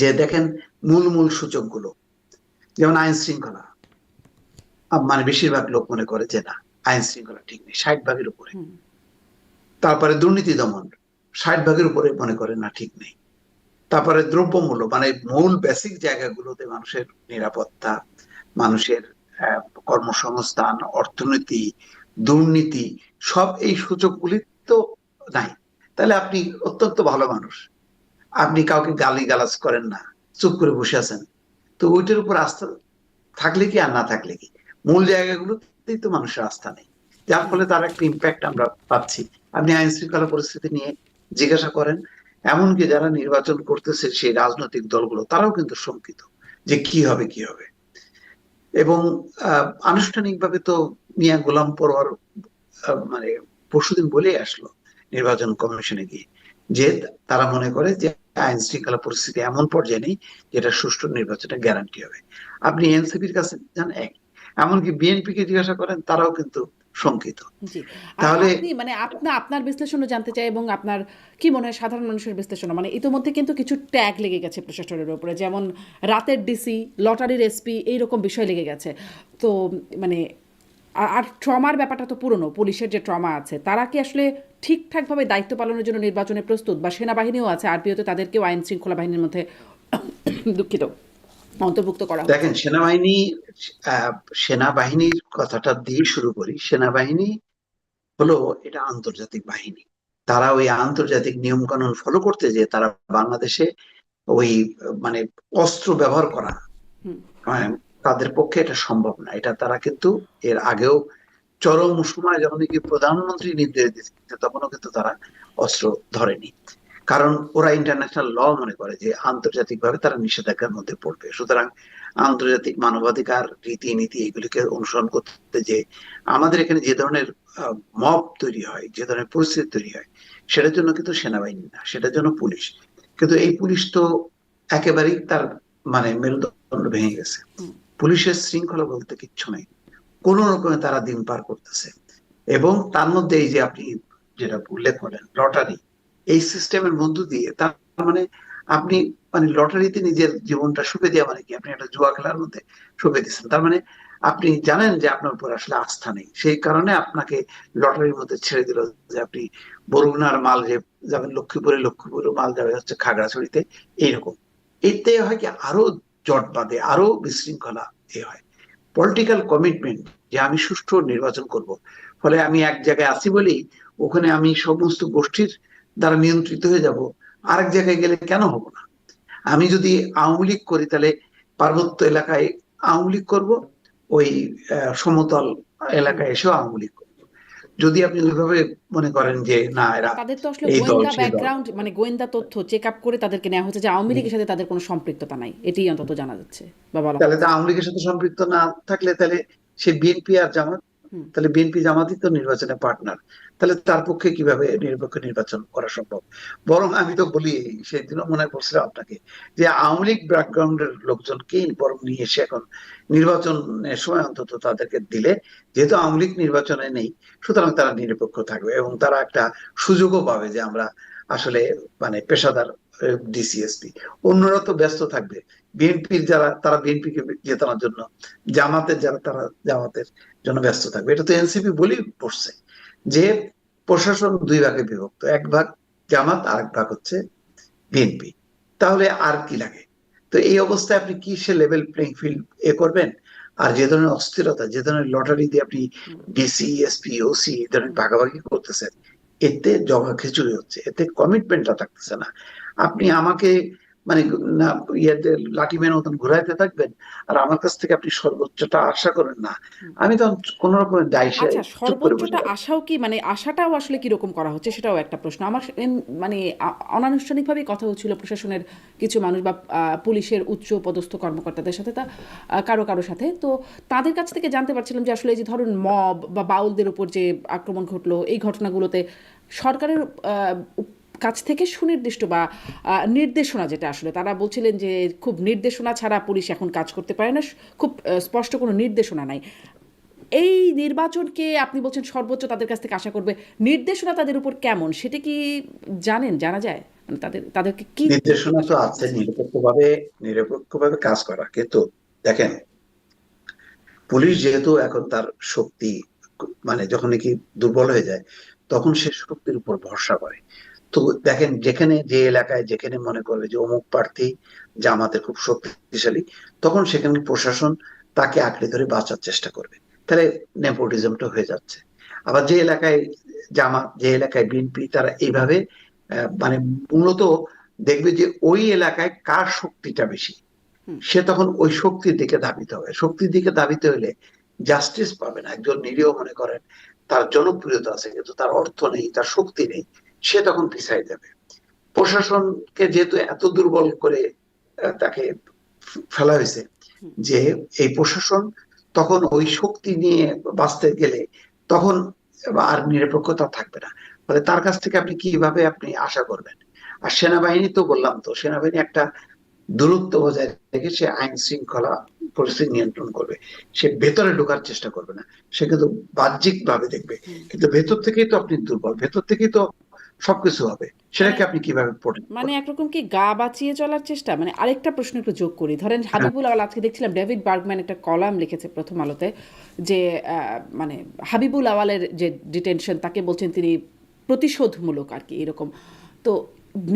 যে দেখেন, মূল মূল সূচকগুলো যেমন আইন শৃঙ্খলা, মানে বেশিরভাগ লোক মনে করে যে না, আইন শৃঙ্খলা ঠিক নেই 60% উপরে। হুম। তারপরে দুর্নীতি দমন 60% উপরে মনে করে না, ঠিক নেই। তারপরে দ্রব্যমূল্য মানে মূল বেসিক জায়গাগুলোতে মানুষের নিরাপত্তা, মানুষের কর্মসংস্থান, অর্থনীতি, দুর্নীতি, সব এই সূচকগুলি তো নাই। তাহলে আপনি অত্যন্ত ভালো মানুষ, আপনি কাউকে গালি গালাজ করেন না, চুপ করে বসে আছেন, তো ওইটার উপর আস্থা থাকলে কি আর না থাকলে কি, মূল জায়গাগুলোতেই তো মানুষের আস্থা নেই। যার ফলে তার একটা ইম্প্যাক্ট আমরা পাচ্ছি। আপনি আইন শৃঙ্খলা পরিস্থিতি নিয়ে জিজ্ঞাসা করেন, এমনকি যারা নির্বাচন করতেছে সেই রাজনৈতিক দলগুলো, তারাও কিন্তু শঙ্কিত যে কি হবে কি হবে। এবং আনুষ্ঠানিকভাবে তো মিয়া গোলাম পরোয়ার মানে পরশুদিন বলে আসলো নির্বাচন কমিশনে গিয়ে যে তারা মনে করে যে আইন শৃঙ্খলা পরিস্থিতি এমন পর্যায়ে নেই যেটা সুষ্ঠু নির্বাচনের গ্যারান্টি হবে। আপনি এনসিপির কাছে যান এক, এমনকি বিএনপি কে জিজ্ঞাসা করেন, তারাও কিন্তু শঙ্কিত। জি। আর তাহলে আপনি মানে আপনার বিশ্লেষণও জানতে চাই, এবং আপনার কি মনে হয় সাধারণ মানুষের বিশ্লেষণ? মানে ইতোমধ্যে কিন্তু কিছু ট্যাগ লেগে গেছে প্রশাসনের উপরে, যেমন রাতের ডিসি, লটারির এসপি, এইরকম বিষয় লেগে গেছে। তো মানে আর ট্রমার ব্যাপারটা তো পুরনো, পুলিশের যে ট্রমা আছে তারা কি আসলে ঠিকঠাকভাবে দায়িত্ব পালনের জন্য নির্বাচনে প্রস্তুত? বা সেনাবাহিনীও আছে, আরপিওতে তাদেরকেও আইন শৃঙ্খলা বাহিনীর মধ্যে দুঃখিত অন্তর্ভুক্ত করা হচ্ছে। দেখেন সেনাবাহিনী, আহ, সেনাবাহিনীর কথাটা দিয়ে শুরু করি। সেনাবাহিনী হলো এটা আন্তর্জাতিক বাহিনী। তারা ওই আন্তর্জাতিক নিয়ম কানুন ফলো করতে যে তারা বাংলাদেশে ওই মানে অস্ত্র ব্যবহার করা, হুম। মানে তাদের পক্ষে এটা সম্ভব না। এটা তারা কিন্তু এর আগেও চরম সময় যখন কি প্রধানমন্ত্রী নির্দেশ দিচ্ছে, তখনও কিন্তু তারা অস্ত্র ধরেনি। কারণ ওরা ইন্টারন্যাশনাল ল মনে করে যে আন্তর্জাতিক ভাবে তারা নিষেধাজ্ঞার মধ্যে পড়বে। সুতরাং আন্তর্জাতিক মানবাধিকার রীতিনীতি এগুলিকে অনুসরণ করতে যে আমাদের এখানে যে ধরনের মব তৈরি হয়, যে ধরনের পরিস্থিতি তৈরি হয়, সেটার জন্য কিন্তু সেনাবাহিনী না, সেটার জন্য পুলিশ। কিন্তু এই পুলিশ তো একেবারেই তার মানে মেরুদণ্ড ভেঙে গেছে। পুলিশের শৃঙ্খলা বলতে কিচ্ছু নেই, কোন রকমে তারা দিন পার করতেছে। এবং তার মধ্যে এই যে আপনি যেটা উল্লেখ করেন লটারি, এই সিস্টেমের মধ্য দিয়ে তার মানে আপনি মানে লটারিতে নিজের জীবনটা সঁপে দেওয়া মানে কি, আপনি একটা জুয়া খেলার মধ্যে সঁপে দিচ্ছেন। তার মানে আপনি জানেন যে আপনার উপর আসলে আস্থা নেই, সেই কারণে আপনাকে লটারির মধ্যে ছেড়ে দিল যে আপনি বরগুনার মাল যে যাবেন লক্ষ্মীপুরে, লক্ষ্মীপুরে মাল যাবে হচ্ছে খাগড়াছড়িতে, এইরকম। এতে হয় কি আরো জট বাঁধে, আরো বিশৃঙ্খলা হয়। পলিটিক্যাল কমিটমেন্ট যে আমি সুষ্ঠু নির্বাচন করব, ফলে আমি এক জায়গায় আছি বলেই ওখানে আমি সমস্ত গোষ্ঠীর দ্বারা নিয়ন্ত্রিত হয়ে যাব, আরেক জায়গায় গেলে কেন হব না? আমি যদি আওয়ামী লীগ করি তাহলে পার্বত্য এলাকায় আওয়ামী লীগ করবো, ওই সমতল হুম। এলাকায় এসেও আওয়ামী লীগ করবো। যদি আপনি ওইভাবে মনে করেন যে না এরা তাদের তো আসলে এই দল গোয়েন্দা সেই দল, ব্যাকগ্রাউন্ড, মানে গোয়েন্দা তথ্য চেক আপ করে তাদেরকে নেওয়া হচ্ছে যে আওয়ামী লীগের সাথে তাদের কোনো সম্পৃক্ততা নাই, এটাই অন্তত জানা যাচ্ছে বা বলা তাহলে তো হচ্ছে। আওয়ামী লীগের সাথে সম্পৃক্ত না থাকলে তাহলে সে বিএনপি আর জামাত, হুম। তাহলে বিএনপি জামাতই তো নির্বাচনে পার্টনার, তাহলে তার পক্ষে কিভাবে নিরপেক্ষ নির্বাচন করা সম্ভব? বরং আমি তো বলি, সেদিনও মনে করছিলাম আপনাকে, যে আওয়ামী লীগ ব্যাকগ্রাউন্ডের লোকজনকে বরং নিয়ে এসে এখন নির্বাচনের সময় অন্তত তাদেরকে দিলে, যেহেতু আওয়ামী লীগ নির্বাচনে নেই, সুতরাং তারা নিরপেক্ষ থাকবে এবং তারা একটা সুযোগও পাবে যে আমরা আসলে মানে পেশাদার ডিসিএসপি। অন্যরা তো ব্যস্ত থাকবে, বিএনপির যারা তারা বিএনপিকে জেতানোর জন্য, জামাতের যারা তারা জামাতের জন্য ব্যস্ত থাকবে। এটা তো এনসিপি বলেই বসছে যে প্রশাসন দুই ভাগে বিভক্ত, এক ভাগ জামাত আর এক ভাগ হচ্ছে বিএনপি, তাহলে আর কি লাগে? তো এই অবস্থায় আপনি কি সে লেভেল প্লেইং ফিল্ড করবেন? আর যে ধরনের অস্থিরতা, যে ধরনের লটারি দিয়ে আপনি হুম। ডিসি এসপি ওসি এই ধরনের হুম। ভাগাভাগি করতেছেন, এতে জগা খিচুড়ি হচ্ছে, এতে কমিটমেন্টটা থাকতেছে না। আপনি আমাকে মানে না ইয়েতে লাঠি মেরে মতন ঘুরাইতে থাকবেন, আর আমার কাছ থেকে আপনি সর্বোচ্চটা আশা করেন না। হুম। আমি তখন কোন রকমের দায়সে আচ্ছা, চুপ করে বসে সর্বোচ্চটা যাবো। আশাও কি, মানে আশাটাও আসলে কিরকম করা হচ্ছে সেটাও একটা প্রশ্ন আমার। মানে অনানুষ্ঠানিকভাবেই কথা হচ্ছিল প্রশাসনের কিছু মানুষ বা পুলিশের উচ্চ পদস্থ কর্মকর্তাদের সাথে, তা কারো কারো সাথে, তো তাদের কাছ থেকে জানতে পারছিলাম যে আসলে এই যে ধরুন মব বা বাউলদের উপর যে আক্রমণ ঘটলো, এই ঘটনাগুলোতে সরকারের কাছ থেকে সুনির্দিষ্ট বা নির্দেশনা, যেটা আসলে তারা বলছিলেন যে খুব নির্দেশনা ছাড়া পুলিশ এখন কাজ করতে পারে না, খুব স্পষ্ট কোনো নির্দেশনা নাই। এই নির্বাচনকে আপনি বলছেন সর্বোচ্চ তাদের কাছ থেকে আশা করবে, নির্দেশনা তাদের উপর কেমন সেটা কি জানেন, জানা যায়? মানে তাদেরকে কি নির্দেশনা তো আশা করা আছে হচ্ছে? নিরপেক্ষভাবে কাজ করা, কিন্তু দেখেন পুলিশ যেহেতু এখন তার শক্তি মানে যখন নাকি দুর্বল হয়ে যায়, তখন সে শক্তির উপর ভরসা করে। তো দেখেন যেখানে যে এলাকায় যেখানে মনে করবে যে অমুক প্রার্থী জামাতের খুব শক্তিশালী, তখন সেখানে প্রশাসন তাকে আঁকড়ে ধরে বাঁচার চেষ্টা করবে, তাহলে নেপোটিজমটা হয়ে যাচ্ছে। আবার যে এলাকায় জামাত, যে এলাকায় বিএনপি, তারা এইভাবে মানে মূলত দেখবে যে ওই এলাকায় কার শক্তিটা বেশি, হুম। সে তখন ওই শক্তির দিকে ধাবিত হবে। শক্তির দিকে ধাবিত হলে জাস্টিস পাবে না। একজন নিরীহ মনে করেন তার জনপ্রিয়তা আছে কিন্তু তার অর্থ নেই, তার শক্তি নেই, সে তখন পিছাই যাবে। প্রশাসনকে যেহেতু এত দুর্বল করে তাকে ফেলা হয়েছে, হুম। যে এই প্রশাসন তখন ওই শক্তি নিয়ে বাঁচতে গেলে তখন আর নিরপেক্ষতা থাকবে না। ফলে তার কাছ থেকে আপনি কিভাবে আপনি আশা করবেন? আর সেনাবাহিনী তো বললাম, তো সেনাবাহিনী একটা দূরত্ব বজায় রেখে সে আইন শৃঙ্খলা পরিস্থিতি নিয়ন্ত্রণ করবে, সে ভেতরে ঢোকার চেষ্টা করবে না, সে কিন্তু বাহ্যিক ভাবে দেখবে। হুম। কিন্তু ভেতর থেকেই তো আপনি দুর্বল, ভেতর থেকেই তো সবকিছু হবে, মানে সেটাকে আপনি কিভাবে প্রোটেক্ট মানে করবেন? একরকম কি গা বাঁচিয়ে চলার চেষ্টা? মানে আরেকটা প্রশ্ন একটু যোগ করি। ধরেন হ্যাঁ, হাবিবুল আওয়াল, আজকে দেখছিলাম ডেভিড বার্গম্যান একটা কলাম লিখেছে প্রথম আলোতে, যে মানে হাবিবুল আওয়ালের যে ডিটেনশন, তাকে বলছেন তিনি প্রতিশোধমূলক আর কি এরকম। তো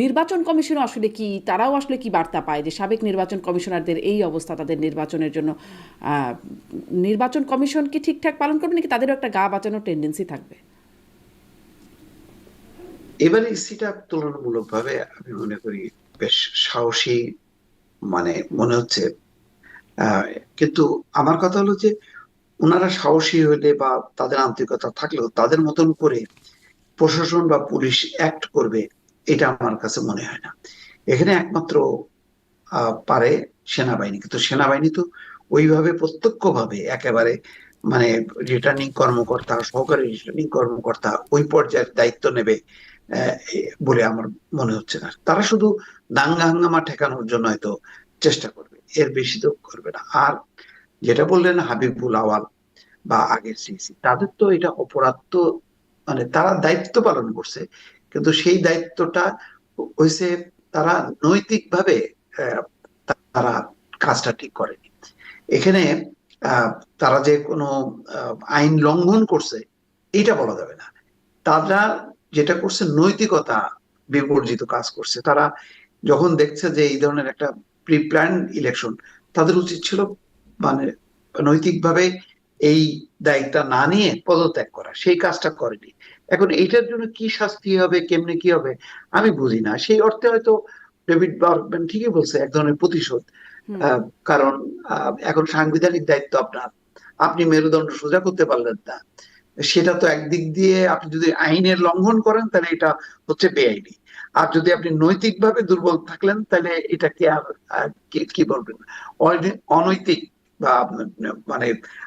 নির্বাচন কমিশন আসলে কি, তারাও আসলে কি বার্তা পায় যে সাবেক নির্বাচন কমিশনারদের এই অবস্থা, তাদের নির্বাচনের জন্য আহ, নির্বাচন কমিশন কি ঠিকঠাক পালন করবে নাকি তাদেরও একটা গা বাঁচানোর টেন্ডেন্সি থাকবে? এবারে ইসিটা তুলনামূলক ভাবে আমি মনে করি বেশ সাহসী মানে মনে হচ্ছে। আহ কিন্তু আমার কথা হলো যে ওনারা সাহসী হইলে বা তাদের আন্তরিকতা থাকলেও তাদের মতন করে প্রশাসন বা পুলিশ অ্যাক্ট করবে, এটা আমার কাছে মনে হয় না। এখানে একমাত্র পারে সেনাবাহিনী, কিন্তু সেনাবাহিনী তো ওইভাবে প্রত্যক্ষভাবে একেবারে মানে রিটার্নিং কর্মকর্তা, সহকারী রিটার্নিং কর্মকর্তা ওই পর্যায়ের দায়িত্ব নেবে বলে আমার মনে হচ্ছে না। তারা শুধু দাঙ্গা হাঙ্গামা ঠেকানোর জন্য হয়তো চেষ্টা করবে, এর বেশি তো করবে না। আর যেটা বললেন হাবিবুল আওয়াল বা আগের সিসি, তাদের তো এটা অপরাধ তো মানে তারা দায়িত্ব পালন করছে, কিন্তু সেই দায়িত্বটা হয়েছে তারা নৈতিকভাবে আহ, তারা কাজটা ঠিক করেনি। এখানে তারা যে কোনো আইন লঙ্ঘন করছে এটা বলা যাবে না। তারা যেটা করছে নৈতিকতা বিবর্জিত কাজ করছে। তারা যখন দেখছে যে এই ধরনের একটা প্রি প্ল্যান ইলেকশন, তাদের উচিত ছিল মানে নৈতিকভাবে এই দায়িত্বটা না নিয়ে পদত্যাগ করা, সেই কাজটা করেনি। এখন এইটার জন্য কি শাস্তি হবে, কেমনে কি হবে আমি বুঝি না। সেই অর্থে হয়তো ডেভিড বার্গম্যান ঠিকই বলছে, এক ধরনের প্রতিশোধ। হুম কারণ এখন সাংবিধানিক দায়িত্ব আপনার, আপনি মেরুদণ্ড সোজা করতে পারলেন না। সেটা তো একদিক দিয়ে আপনি যদি আইনের লঙ্ঘন করেন তাহলে এটা হচ্ছে বেআইনি। আর যদি আপনি নৈতিকভাবে দুর্বল থাকলেন তাহলে এটাকে আর কি বলবেন, অনৈতিক বা মানে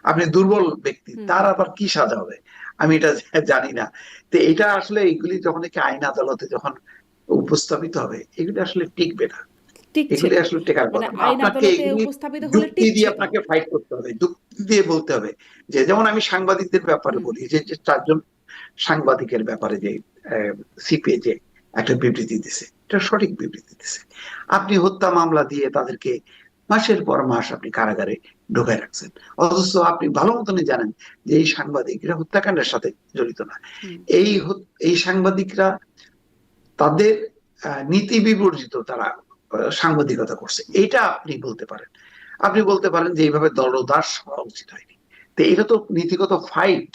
আপনি দুর্বল ব্যক্তি, হুম তার হুম। আবার কি সাজা হবে আমি এটা জানি না। তো এটা আসলে এগুলি যখন আইন আদালতে যখন উপস্থাপিত হবে এগুলি আসলে টিকবে না। টিকছে এগুলি তো, আসলে টেকার মানে কথা না। আইন আপনাকে আদালতে এগুলি উপস্থাপিত হলে যুক্তি দিয়ে টিকছে তো। আপনাকে ফাইট করতে হবে, যুক্তি দিয়ে বলতে হবে। যে যেমন আমি সাংবাদিকদের ব্যাপারে হুম বলি, যে যে চারজন সাংবাদিকের ব্যাপারে যে সিপিএ যে একটা বিবৃতি দিছে, এটা সঠিক বিবৃতি দিছে। আপনি হত্যা মামলা দিয়ে তাদেরকে মাসের পর মাস আপনি কারাগারে ঢুকায় রাখছেন, অথচ আপনি ভালো মতনই জানেন যে এই সাংবাদিকরা হত্যাকাণ্ডের সাথে জড়িত না। হুম। এই সাংবাদিকরা তাদের নীতি বিবর্জিত তারা সাংবাদিকতা করছে, এইটা আপনি বলতে পারেন। আপনি বলতে পারেন যে এইভাবে দলদাস হওয়া উচিত হয়নি। তো এটা তো নীতিগত ফাইট।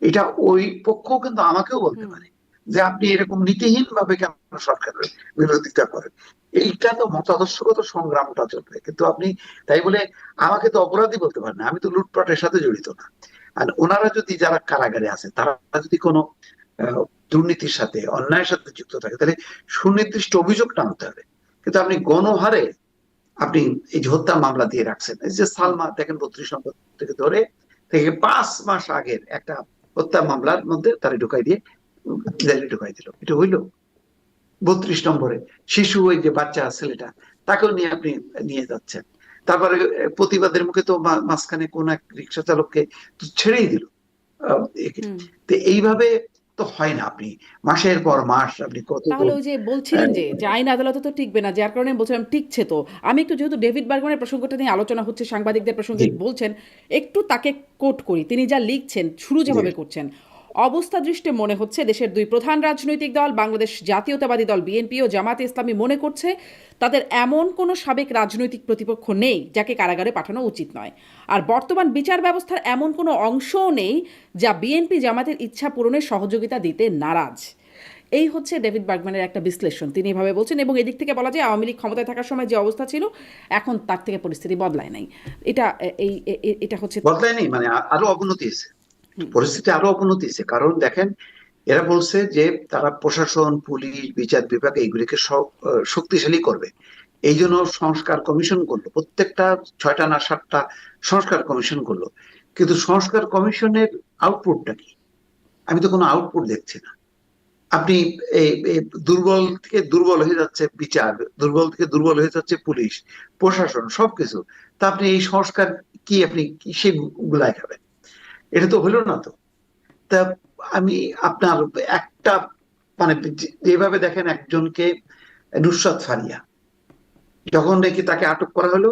এটা ওই পক্ষ কিন্তু আমাকেও বলতে হুম পারে যে আপনি এরকম নীতিহীন ভাবে কেন সরকারের বিরোধিতা করেন। এইটা তো মতাদর্শগত সংগ্রামটা চলবে, কিন্তু আপনি তাই বলে আমাকে তো অপরাধী বলতে পারেন না, আমি তো লুটপাটের সাথে জড়িত না। আর ওনারা যদি, যারা কারাগারে আছে তারা যদি কোনো আহ, দুর্নীতির সাথে অন্যায়ের সাথে যুক্ত থাকে তাহলে সুনির্দিষ্ট অভিযোগ টানতে হবে। কিন্তু আপনি গণহারে আপনি এই যে হত্যা মামলা দিয়ে রাখছেন, এই যে হুম। সালমা দেখেন 32 নম্বর থেকে ধরে থেকে 5 মাস আগের একটা হত্যা মামলার মধ্যে তারা ঢুকাই দিয়ে জেলে ঢুকাই দিল, এটা হইলো 32 নম্বরে? শিশু, ওই যে বাচ্চা ছেলেটা, তাকেও নিয়ে আপনি নিয়ে যাচ্ছেন। তারপরে প্রতিবাদের মুখে তো মাঝখানে কোন এক রিক্সা চালককে তো ছেড়েই দিল। একে। হুম। তো এইভাবে তো হয় না। আপনি মাসের পর মাস আপনি তাহলে কতজন ওই যে বলছিলেন যে যে আইন আদালতে তো টিকবে না, যার কারণে বলছিলাম টিকছে তো। আমি একটু, যেহেতু ডেভিড বার্গম্যানের প্রসঙ্গটা নিয়ে আলোচনা হচ্ছে, সাংবাদিকদের প্রসঙ্গে জি বলছেন, একটু তাকে কোট করি। তিনি যা লিখছেন, শুরু জি যেভাবে করছেন: অবস্থা দৃষ্টে মনে হচ্ছে দেশের দুই প্রধান রাজনৈতিক দল বাংলাদেশ জাতীয়তাবাদী দল বিএনপি ও জামাতে ইসলামী মনে করছে তাদের এমন কোনো সাবেক রাজনৈতিক প্রতিপক্ষ নেই যাকে কারাগারে পাঠানো উচিত নয়। আর বর্তমান বিচার ব্যবস্থার এমন কোনো অংশও নেই যা বিএনপি জামাতের ইচ্ছা পূরণের সহযোগিতা দিতে নারাজ। এই হচ্ছে ডেভিড বার্গম্যানের একটা বিশ্লেষণ, তিনি এভাবে বলছেন। এবং এদিক থেকে বলা যায় আওয়ামী লীগ ক্ষমতায় থাকার সময় যে অবস্থা ছিল, এখন তার থেকে পরিস্থিতি বদলায় নাই। এটা এটা হচ্ছে। বদলায়নি, মানে আরো অবনতি হয়েছে, হুম পরিস্থিতি আরো অবনতি হয়েছে। কারণ দেখেন, এরা বলছে যে তারা প্রশাসন, পুলিশ, বিচার বিভাগ এইগুলিকে সব শক্তিশালী করবে। এই জন্য সংস্কার কমিশন করলো, প্রত্যেকটা 6টা না 7টা সংস্কার কমিশন করলো। কিন্তু সংস্কার কমিশনের আউটপুটটা কি? আমি তো কোনো আউটপুট দেখছি না। আপনি এই দুর্বল থেকে দুর্বল হয়ে যাচ্ছে বিচার, দুর্বল থেকে দুর্বল হয়ে যাচ্ছে পুলিশ, প্রশাসন, সবকিছু। তা আপনি এই সংস্কার কি আপনি কিসে গুলায় খাবেন? এটা তো হলো না তো। তা আমি আপনার একটা মানে যেভাবে দেখেন একজনকে, নুসরাত ফারিয়া, যখন নাকি তাকে আটক করা হলো,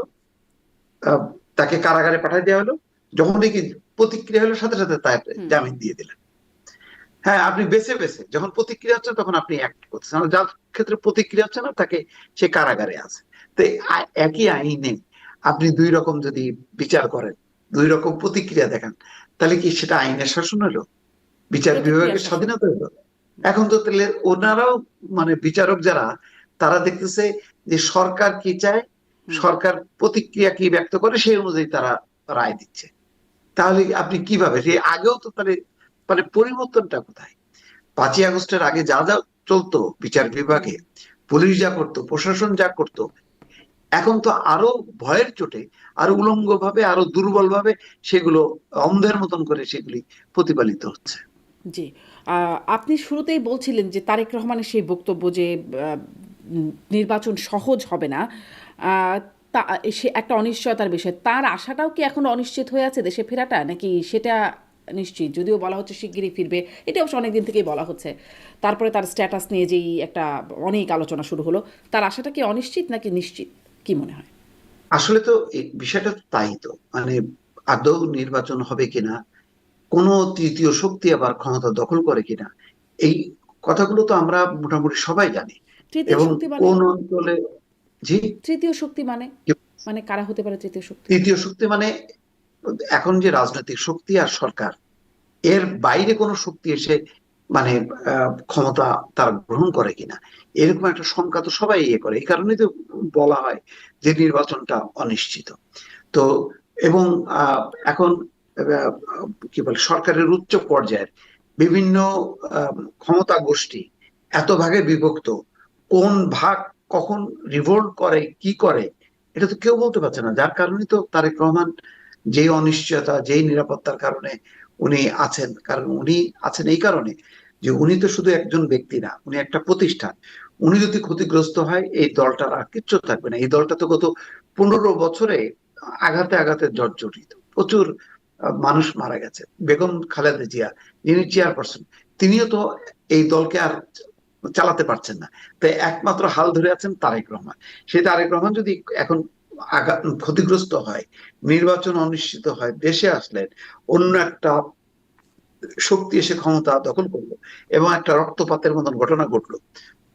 আহ, তাকে কারাগারে পাঠিয়ে দেওয়া হলো, যখন নাকি প্রতিক্রিয়া হলো সাথে সাথে তার হুম জামিন দিয়ে দিলেন। হ্যাঁ, আপনি বেছে বেছে যখন প্রতিক্রিয়া হচ্ছে তখন আপনি অ্যাক্ট করছেন, আর যার ক্ষেত্রে প্রতিক্রিয়া হচ্ছে না তাকে, সে কারাগারে আছে। তো একই আইনে আপনি দুই রকম যদি বিচার করেন, দুই রকম প্রতিক্রিয়া দেখান, তাহলে কি সেটা আইনের শাসন হলো? বিচার প্রতিক্রিয়া বিভাগের শাসন। স্বাধীনতা হলো? এখন তো তাহলে ওনারাও, মানে বিচারক যারা, তারা দেখতেছে যে সরকার কি চায়, হুম। সরকার প্রতিক্রিয়া কি ব্যক্ত করে সেই অনুযায়ী তারা রায় দিচ্ছে। তাহলে আপনি কিভাবে, যে আগেও তো তাহলে মানে পরিবর্তনটা কোথায়? 5ই আগস্টের আগে যা যা চলতো বিচার হুম। বিভাগে, পুলিশ যা করতো, প্রশাসন যা করতো, এখন তো আরো ভয়ের চোটে, আরো উলঙ্গ ভাবে, আরো দুর্বল ভাবে সেগুলো অন্ধের মতন করে সেগুলি প্রতিপালিত হচ্ছে। জি। আপনি শুরুতেই বলছিলেন যে তারেক রহমানের সেই বক্তব্য যে নির্বাচন সহজ হবে না, আহ, তা সে একটা অনিশ্চয়তার বিষয়। তার আশাটাও কি এখন অনিশ্চিত হয়ে আছে দেশে ফেরাটা, নাকি সেটা নিশ্চিত, যদিও বলা হচ্ছে শিগগিরই ফিরবে, এটা অবশ্য অনেক দিন থেকেই বলা হচ্ছে। তারপরে তার স্ট্যাটাস নিয়ে যেই একটা অনেক আলোচনা শুরু হলো, তার আশাটা কি অনিশ্চিত নাকি নিশ্চিত, কি মনে হয়? আসলে তো এই বিষয়টা তো তাই তো, মানে আদৌ নির্বাচন হবে কিনা, কোন তৃতীয় শক্তি আবার ক্ষমতা দখল করে কিনা, এই কথাগুলো তো আমরা মোটামুটি সবাই জানি। তৃতীয় এবং শক্তি মানে? কোন অঞ্চলে, জি, তৃতীয় শক্তি মানে? মানে কারা হতে পারে তৃতীয় শক্তি? তৃতীয় শক্তি মানে এখন যে রাজনৈতিক শক্তি আর সরকার, এর বাইরে কোনো শক্তি এসে মানে ক্ষমতা তারা গ্রহণ করে কিনা, এরকম একটা শঙ্কা তো সবাই ইয়ে করে। এই কারণেই তো বলা হয় যে নির্বাচনটা অনিশ্চিত। তো এবং এখন আহ, কি বলে, সরকারের উচ্চ পর্যায়ের বিভিন্ন আহ, ক্ষমতা গোষ্ঠী এত ভাগে বিভক্ত, কোন ভাগ কখন রিভোল্ট করে কি করে এটা তো কেউ বলতে পারছে না। যার কারণে তো তারেক রহমান যেই অনিশ্চয়তা, যেই নিরাপত্তার কারণে উনি আছেন, কারণ উনি আছেন এই কারণে যে উনি তো শুধু একজন ব্যক্তি না, উনি একটা প্রতিষ্ঠান। উনি যদি ক্ষতিগ্রস্ত হয় এই দলটার আর কিচ্ছু থাকবে না। এই দলটা তো গত 15 বছরে আঘাতে আঘাতে জর্জরিত, প্রচুর মানুষ মারা গেছে। বেগম খালেদা জিয়া, যিনি চেয়ারপারসন, তিনিও তো এই দলকে আর চালাতে পারছেন না। তাই একমাত্র হাল ধরে আছেন তারেক রহমান। সেই তারেক রহমান যদি এখন ক্ষতিগ্রস্ত হয়, নির্বাচন অনিশ্চিত হয়, দেশে আসলেন, অন্য একটা শক্তি এসে ক্ষমতা দখল করলো এবং একটা রক্তপাতের মতন ঘটনা ঘটলো,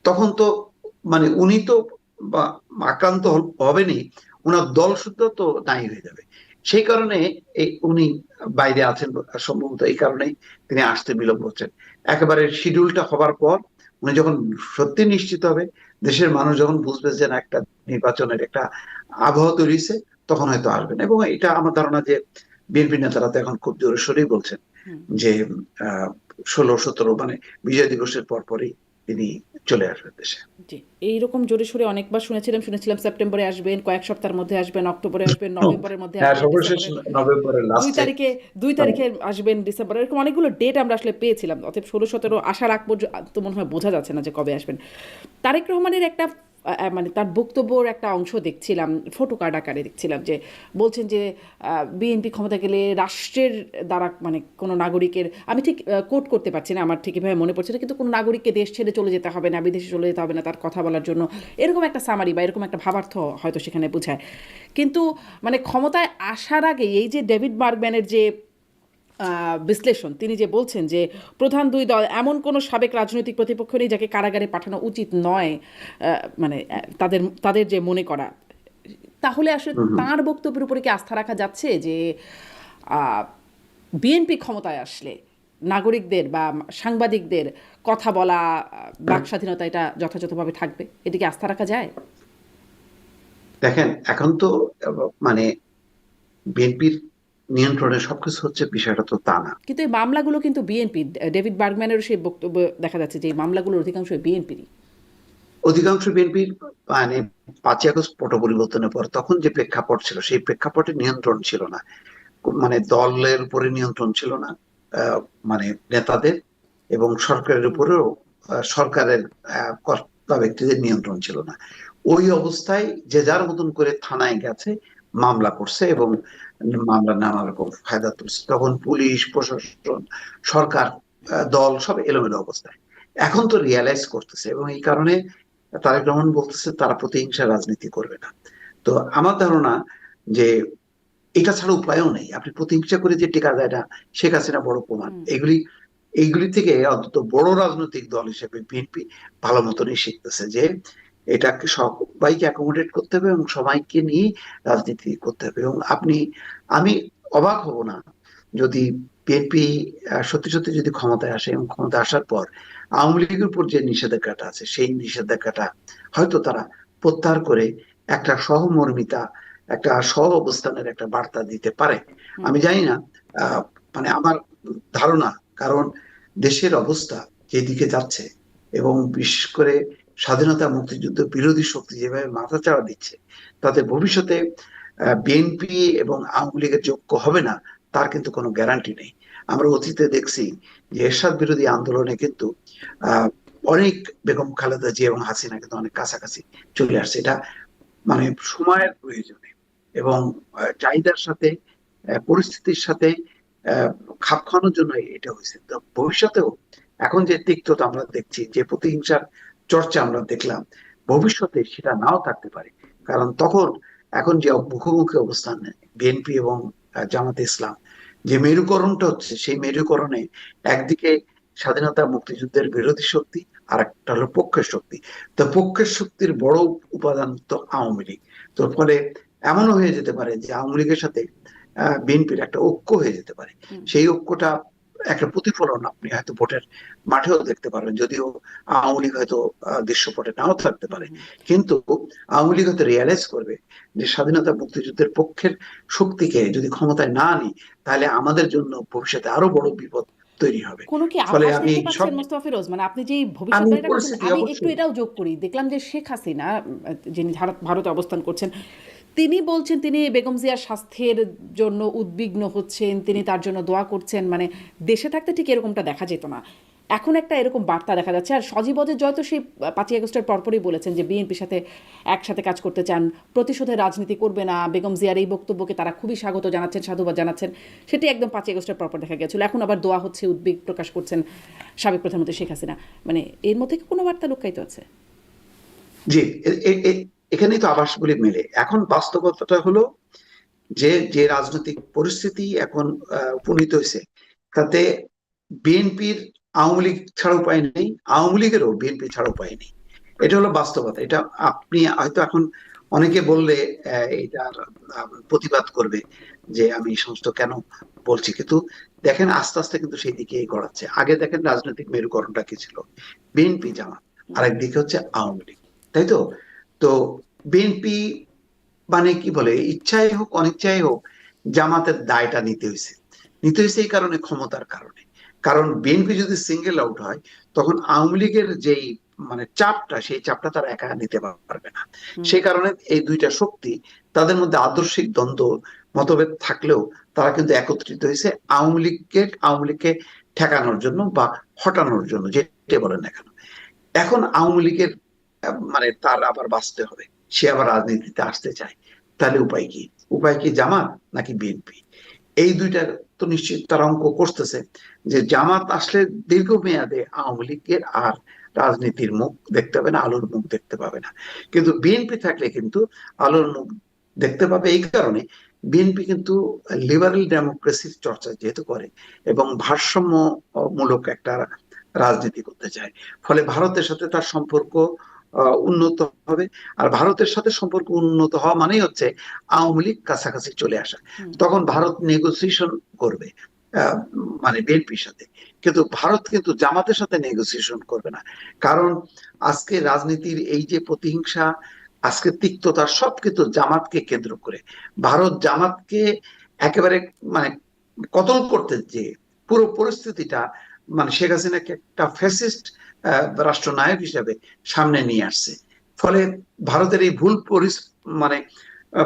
তখন তো মানে উনি তো বা আক্রান্ত হবেনই, ওনার দল শুদ্ধ তো নাই হয়ে যাবে। সেই কারণে এই উনি বাইরে আছেন সম্ভবত, এই কারণেই তিনি আসতে বিলম্ব হচ্ছেন। একেবারে শিডিউলটা হবার পর উনি যখন সত্যি নিশ্চিত হবে, দেশের মানুষ যখন বুঝবে যে না একটা নির্বাচনের একটা আবহাওয়া তৈরি হয়েছে, তখন হয়তো আসবেন। এবং এটা আমার ধারণা যে বিএনপি নেতারা তো এখন খুব জোরে সোরেই বলছেন হুম। যে 16-17 মানে বিজয় দিবসের পর পরই তিনি চলে আসবেন দেশে। জি, এইরকম জোরে সোরে অনেকবার শুনেছিলাম সেপ্টেম্বরে আসবেন, কয়েক সপ্তাহের মধ্যে আসবেন, অক্টোবরে আসবেন, নভেম্বরের মধ্যে হ্যাঁ, আসবেন, সর্বশেষ ডিসেম্বরের নভেম্বরের 2 লাস্টে। তারিখে 2 তারিখে আসবেন, ডিসেম্বরে, এরকম অনেকগুলো ডেট আমরা আসলে পেয়েছিলাম। অতএব 16-17 আসার আগ পর্যন্ত মনে হয় বোঝা যাচ্ছে না যে কবে আসবেন। তারেক রহমানের একটা মানে তার বক্তব্যর একটা অংশ দেখছিলাম, ফটো কার্ড আকারে দেখছিলাম, যে বলছেন যে বিএনপি ক্ষমতা গেলে রাষ্ট্রের দ্বারা মানে কোনো নাগরিকের, আমি ঠিক কোট করতে পারছি না, আমার ঠিক এভাবে মনে পড়ছে না, কিন্তু কোনো নাগরিককে দেশ ছেড়ে চলে যেতে হবে না, বিদেশে চলে যেতে হবে না তার কথা বলার জন্য, এরকম একটা সামারি বা এরকম একটা ভাবার্থ হয়তো সেখানে বোঝায়। কিন্তু মানে ক্ষমতায় আসার আগে এই যে ডেভিড বার্গম্যানের যে বিশ্লেষণ, তিনি যে বলছেন যে প্রধান দুই দল এমন কোনো সাবেক রাজনৈতিক প্রতিপক্ষ নেই যাকে কারাগারে পাঠানো উচিত নয়, মানে তাদের তাদের যে মনে করা, তাহলে আসলে হুম, হুম। তাঁর বক্তব্যের উপরে কি আস্থা রাখা যাচ্ছে যে বিএনপি ক্ষমতায় আসলে নাগরিকদের বা সাংবাদিকদের কথা বলা, বাক স্বাধীনতা, এটা যথাযথভাবে থাকবে? এদিকে আস্থা রাখা যায়? দেখেন এখন তো মানে বিএনপির নিয়ন্ত্রণে সবকিছু হচ্ছে, বিষয়টা তো তা না। কিন্তু এই মামলাগুলো কিন্তু বিএনপি, ডেভিড বার্গম্যানেরও সেই বক্তব্য দেখা যাচ্ছে যে এই মামলাগুলোর অধিকাংশ বিএনপিরই। অধিকাংশ বিএনপির মানে 5ই আগস্ট পট পরিবর্তনের পর তখন যে প্রেক্ষাপট ছিল, সেই প্রেক্ষাপটে নিয়ন্ত্রণ ছিল না। মানে দলের উপরে নিয়ন্ত্রণ ছিল না, আহ, মানে নেতাদের এবং সরকারের হুম। উপরেও সরকারের কর্তা ব্যক্তিদের নিয়ন্ত্রণ ছিল না। ওই অবস্থায় যে যার মতন করে থানায় গেছে, মামলা করছে এবং মামলা নানা রকম ফায়দা তুলছে। তখন পুলিশ প্রশাসন, সরকার, দল সব এলোমেলো অবস্থায়। এখন তো রিয়ালাইজ করতেছে এবং এই কারণে তারেক রহমান বলতেছে তারা প্রতিহিংসা রাজনীতি করবে না। তো আমার ধারণা যে এটা ছাড়া উপায়ও নেই। আপনি প্রতিহিংসা করে যে টেকা যায় না, শেখ হাসিনা বড় প্রমাণ। হুম। এইগুলি থেকে অন্তত বড় রাজনৈতিক দল হিসেবে বিএনপি ভালো মতনই শিখতেছে যে এটাকে সবাইকে অ্যাকোমোডেট করতে হবে এবং সবাইকে নিয়ে রাজনীতি করতে হবে। এবং আমি অবাক হব না যদি বিএনপি সত্যি সত্যি যদি ক্ষমতায় আসে এবং ক্ষমতা আসার পর আওয়ামী লীগের উপর যে নিষেধাজ্ঞাটা আছে, সেই নিষেধাজ্ঞাটা হয়তো তারা প্রত্যাহার করে একটা সহমর্মিতা, একটা সহ অবস্থানের একটা বার্তা দিতে পারে। হুম। আমি জানি না, মানে আমার ধারণা, কারণ দেশের অবস্থা যেদিকে যাচ্ছে এবং বিশেষ করে স্বাধীনতা মুক্তিযুদ্ধ বিরোধী শক্তি যেভাবে মাথাচাড়া দিচ্ছে, তাতে ভবিষ্যতে বিএনপি এবং আওয়ামী লীগের যোগ্য হবে না তার কিন্তু কোনো গ্যারান্টি নেই। আমরা অতীতে দেখছি যে এরশাদ বিরোধী আন্দোলনে কিন্তু আহ অনেক বেগম খালেদা জিয়া এবং হাসিনা কিন্তু অনেক কাছাকাছি চলে আসছে। এটা মানে সময়ের প্রয়োজনে এবং চাহিদার সাথে, পরিস্থিতির সাথে আহ, খাপ খাওয়ানোর জন্য এটা হয়েছে। তো ভবিষ্যতেও এখন যে তিক্ততা আমরা দেখছি, যে প্রতিহিংসার চর্চা আমরা দেখলাম, ভবিষ্যতে সেটা নাও থাকতে পারে। কারণ তখন এখন যে মুখোমুখি অবস্থান বিএনপি এবং জামাতে ইসলাম, যে মেরুকরণটা হচ্ছে, সেই মেরুকরণে একদিকে স্বাধীনতা মুক্তিযুদ্ধের বিরোধী শক্তি, আর একটা হলো পক্ষের শক্তি। তো পক্ষের শক্তির বড় উপাদান তো আওয়ামী লীগ। তো ফলে এমনও হয়ে যেতে পারে যে আওয়ামী লীগের সাথে বিএনপির একটা ঐক্য হয়ে যেতে পারে। হুম। সেই ঐক্যটা একটা প্রতিফলন আপনি হয়তো ভোটের মাঠেও দেখতে পারবেন, যদিও আওয়ামী লীগ হয়তো দৃশ্যপটে নাও থাকতে হুম। পারে। হুম। কিন্তু আওয়ামী লীগ হয়তো রিয়ালাইজ করবে যে স্বাধীনতা মুক্তিযুদ্ধের পক্ষের শক্তিকে যদি ক্ষমতায় না আনি, তাহলে আমাদের জন্য ভবিষ্যতে আরো বড় বিপদ তৈরি হবে। কোনো কি ফলে আভাস আমি দেখতে সব পাচ্ছেন মোস্তফা ফিরোজ? মানে আপনি যে আমি ভবিষ্যৎবাণীটা করছেন, পরিস্থিতি আমি একটু অবশ্যই। এটাও যোগ করি। দেখলাম যে শেখ হাসিনা, যিনি ভারতে অবস্থান করছেন, তিনি বলছেন তিনি বেগম জিয়ার স্বাস্থ্যের জন্য উদ্বিগ্ন হচ্ছেন, তিনি তার জন্য দোয়া করছেন। মানে দেশে থাকতে ঠিক এরকমটা দেখা যেত না, এখন একটা এরকম বার্তা দেখা যাচ্ছে। আর সজীব ওয়াজেদ জয় তো সেই 5ই আগস্টের পরপরই বলেছেন যে বিএনপির সাথে একসাথে কাজ করতে চান, প্রতিশোধের রাজনীতি করবে না। বেগম জিয়ার এই বক্তব্যকে তারা খুবই স্বাগত জানাচ্ছেন, সাধুবাদ জানাচ্ছেন। সেটি একদম 5ই আগস্টের পরপর দেখা গেছিল। এখন আবার দোয়া হচ্ছে, উদ্বেগ প্রকাশ করছেন সাবেক প্রধানমন্ত্রী শেখ হাসিনা। মানে এর মধ্যে কি কোনো বার্তা লুকায়িত আছে? জি, এখানেই তো আভাসগুলি মেলে। এখন বাস্তবতাটা হলো যে যে রাজনৈতিক পরিস্থিতি এখন উপনীত হয়েছে, তাতে বিএনপির আওয়ামী লীগ ছাড়া উপায় নেই, আওয়ামী লীগেরও বিএনপি ছাড়া উপায় নেই। এটা হলো বাস্তবতা। এটা আপনি হয়তো এখন অনেকে বললে এটার প্রতিবাদ করবে যে আমি এই সমস্ত কেন বলছি, কিন্তু দেখেন আস্তে আস্তে কিন্তু সেই দিকে গড়াচ্ছে। আগে দেখেন রাজনৈতিক মেরুকরণটা কি ছিল, বিএনপি জামাত, আর একদিকে হচ্ছে আওয়ামী লীগ, তাই তো? তো বিএনপি মানে কি বলে, ইচ্ছাই হোক অনিচ্ছাই হোক, জামাতের দায়টা নিতে হয়েছে এই কারণে, ক্ষমতার কারণে। কারণ বিএনপি যদি সিঙ্গেল আউট হয়, তখন আওয়ামী লীগের যেই মানে চাপটা, সেই চাপটা তারা একা নিতে পারবে না। হুম। সেই কারণে এই দুইটা শক্তি, তাদের মধ্যে আদর্শিক দ্বন্দ্ব মতভেদ থাকলেও তারা কিন্তু একত্রিত হয়েছে আওয়ামী লীগকে ঠেকানোর জন্য বা হটানোর জন্য, যেটা বলেন না কেন। এখন আওয়ামী লীগের মানে তার আবার বাঁচতে হবে, সে আবার রাজনীতিতে আসতে চায়। তাহলে উপায় কি জামাত নাকি বিএনপি? এই দুইটা তো নিশ্চিত তারা অঙ্ক করতেছে, যে জামাত আসলে দীর্ঘমেয়াদে আওয়ামী লীগের আর রাজনীতির মুখ দেখতে পাবে না, আলোর মুখ দেখতে পাবে না। কিন্তু বিএনপি থাকলে কিন্তু আলোর মুখ দেখতে পাবে। এই কারণে বিএনপি কিন্তু লিবারেল ডেমোক্রেসির চর্চা যেহেতু করে, এবং ভারসাম্যমূলক একটা রাজনীতি করতে চায়, ফলে ভারতের সাথে তার সম্পর্ক উন্নত হবে। আর ভারতের সাথে সম্পর্ক উন্নত হওয়া মানেই হচ্ছে আওয়ামী লীগ কাছাকাছি চলে আসা। হুম। তখন ভারত নেগোসিয়েশন করবে আহ, মানে বিএনপির সাথে, কিন্তু ভারত কিন্তু জামাতের সাথে নেগোসিয়েশন করবে না। কারণ আজকে রাজনীতির এই যে প্রতিহিংসা, আজকে তিক্ততা, সব কিন্তু জামাতকে কেন্দ্র করে। ভারত জামাতকে একেবারে মানে কতল করতে, যে পুরো পরিস্থিতিটা মানে শেখ হাসিনাকে একটা ফ্যাসিস্ট রাষ্ট্রনায়ক হিসেবে সামনে নিয়ে আসছে। ফলে ভারতের এই ভুল মানে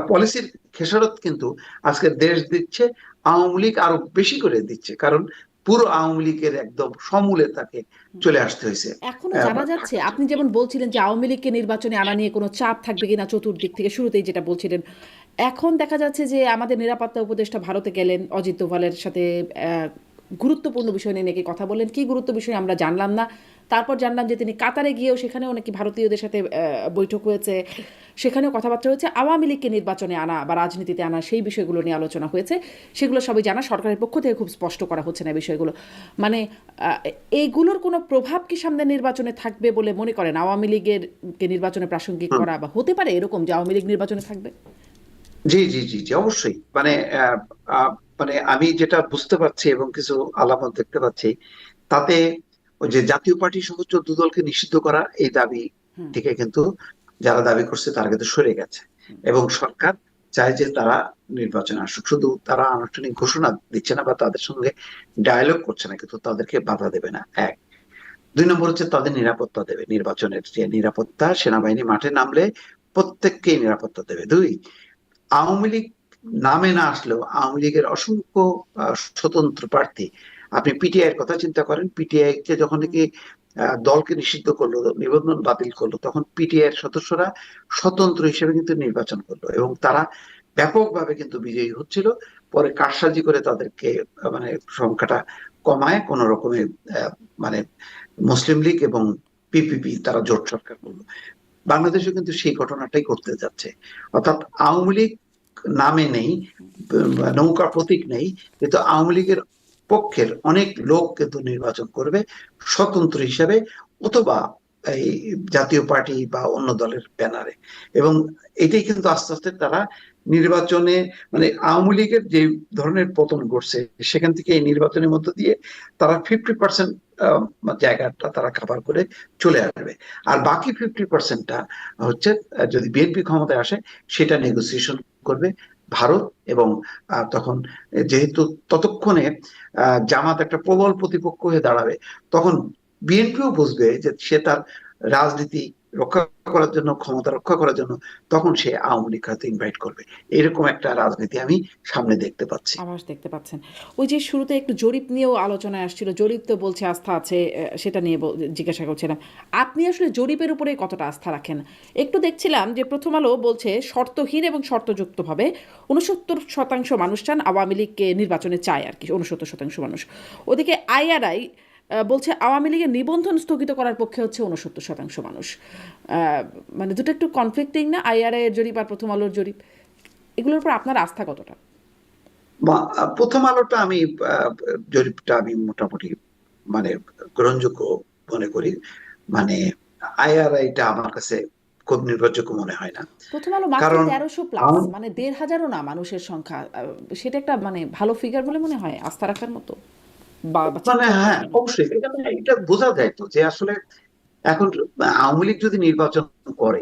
পলিসির খেসারত কিন্তু আজকে দেশ দিচ্ছে, আওয়ামী লীগ আরো বেশি করে দিচ্ছে। কারণ পুরো আওয়ামী লীগের একদম সমূলে তাকে চলে আসতে হয়েছে এখনো জানা যাচ্ছে, ঢাকার আপনি জন্য। যেমন বলছিলেন যে আওয়ামী লীগকে নির্বাচনে আনা নিয়ে কোনো চাপ থাকবে কিনা চতুর্দিক থেকে, শুরুতেই যেটা বলছিলেন, এখন দেখা যাচ্ছে যে আমাদের নিরাপত্তা উপদেষ্টা ভারতে গেলেন, অজিত দোভালের সাথে গুরুত্বপূর্ণ বিষয় নিয়ে নাকি কথা বললেন। কি গুরুত্ব বিষয় আমরা জানলাম না। তারপর জানলাম যে তিনি কাতারে গিয়েও সেখানেও নাকি ভারতীয়দের সাথে বৈঠক হয়েছে, সেখানেও কথাবার্তা হয়েছে। আওয়ামী লীগকে নির্বাচনে আনা বা রাজনীতিতে আনা, সেই বিষয়গুলো নিয়ে আলোচনা হয়েছে। সেগুলো সবই জানা, সরকারের পক্ষ থেকে খুব স্পষ্ট করা হচ্ছে না বিষয়গুলো। মানে এইগুলোর কোনো প্রভাব কি সামনে নির্বাচনে থাকবে বলে মনে করেন? আওয়ামী লীগের কে নির্বাচনে প্রাসঙ্গিক হুম। করা, বা হতে পারে এরকম যে আওয়ামী লীগ নির্বাচনে থাকবে? জি, জি, জি, জি, অবশ্যই। মানে আহ, আহ, মানে আমি যেটা বুঝতে পারছি এবং কিছু আলামত দেখতে পাচ্ছি, তাতে ওই যে জাতীয় পার্টি সহ 14 দলকে নিষিদ্ধ করা, এই দাবি হুম। থেকে কিন্তু যারা দাবি করছে তারা কিন্তু সরে গেছে। এবং সরকার চায় যে তারা নির্বাচনে আসুক। শুধু তারা আনুষ্ঠানিক ঘোষণা দিচ্ছে না বা তাদের সঙ্গে ডায়ালগ করছে না, কিন্তু তাদেরকে বাধা দেবে না, এক। 2 নম্বর হচ্ছে তাদের নিরাপত্তা দেবে, নির্বাচনের যে নিরাপত্তা, সেনাবাহিনী মাঠে নামলে প্রত্যেককেই নিরাপত্তা দেবে। দুই, আওয়ামী লীগ নামে না আসলেও আওয়ামী লীগের অসংখ্য স্বতন্ত্র প্রার্থী, আপনি পিটিআই এর কথা চিন্তা করেন, পিটিআই কে যখন হুম। নাকি দলকে নিষিদ্ধ করলো, নিবন্ধন বাতিল করলো, তখন পিটিআই এর সদস্যরা স্বতন্ত্র হিসেবে কিন্তু নির্বাচন করলো এবং তারা ব্যাপকভাবে কিন্তু বিজয়ী হচ্ছিল। পরে কারসাজি করে তাদেরকে মানে সংখ্যাটা কমায় কোন রকমে মানে মুসলিম লীগ এবং পিপিপি তারা জোট সরকার করলো। বাংলাদেশে কিন্তু সেই ঘটনাটাই করতে যাচ্ছে, অর্থাৎ আওয়ামী লীগ নামে নেই, নৌকা প্রতীক নেই, কিন্তু আওয়ামী লীগের পক্ষের অনেক লোক কিন্তু নির্বাচন করবে স্বতন্ত্র হিসাবে, অথবা এই জাতীয় পার্টি বা অন্য দলের ব্যানারে। এবং এটাই কিন্তু আস্তে আস্তে তারা নির্বাচনে, মানে আওয়ামী লীগের যে ধরনের পতন ঘটছে সেখান থেকে এই নির্বাচনের মধ্য দিয়ে তারা 50% জায়গাটা তারা কাভার করে চলে আসবে। আর বাকি 50%টা হচ্ছে যদি বিএনপি ক্ষমতায় আসে সেটা নেগোসিয়েশন করবে ভারত। এবং তখন যেহেতু ততক্ষণে জামাত একটা প্রবল প্রতিপক্ষ হয়ে দাঁড়াবে, তখন বিএনপিও বুঝবে যে সে তার রাজনীতি রক্ষা করার জন্য, ক্ষমতা রক্ষা করার জন্য তখন সে আওয়ামী লীগ হয়তো ইনভাইট করবে। এরকম একটা রাজনীতি আমি সামনে দেখতে পাচ্ছি। আভাস দেখতে পাচ্ছেন। ওই যে শুরুতে একটু জরিপ নিয়েও আলোচনায় আসছিল, জরিপ তো বলছে আস্থা আছে, সেটা নিয়ে জিজ্ঞাসা করছিলাম আপনি আসলে জরিপের উপরে কতটা আস্থা রাখেন? একটু দেখছিলাম যে প্রথম আলো বলছে শর্তহীন এবং শর্তযুক্তভাবে 69% মানুষ চান আওয়ামী লীগকে নির্বাচনে চায় আর কি, 69% মানুষ। ওদিকে আইআরআই বলছে আওয়ামী লীগের নিবন্ধন স্থগিত করার পক্ষে হচ্ছে 69% মানুষ। মানে দুটো একটু কনফ্লিক্টিং না, আইআরআই এর জরিপ আর প্রথম আলোর জরিপ? এগুলোর উপর আপনার আস্থা কতটা? প্রথম আলোটা আমি জরিপটা আমি মোটামুটি মানে গ্রহণযোগ্য মনে করি। মানে আইআরআইটা আমার কাছে খুব নির্ভরযোগ্য মনে হয় না। প্রথম আলো মাত্র কারণ 1300+, মানে 1500ও না মানুষের সংখ্যা। সেটা একটা মানে ভালো ফিগার বলে মনে হয়, আস্থা রাখার মতো বা মানে চিন্তা হ্যাঁ, করার জন্য। অবশ্যই এটা বোঝা যায় তো যে আসলে এখন আওয়ামী লীগ যদি নির্বাচন করে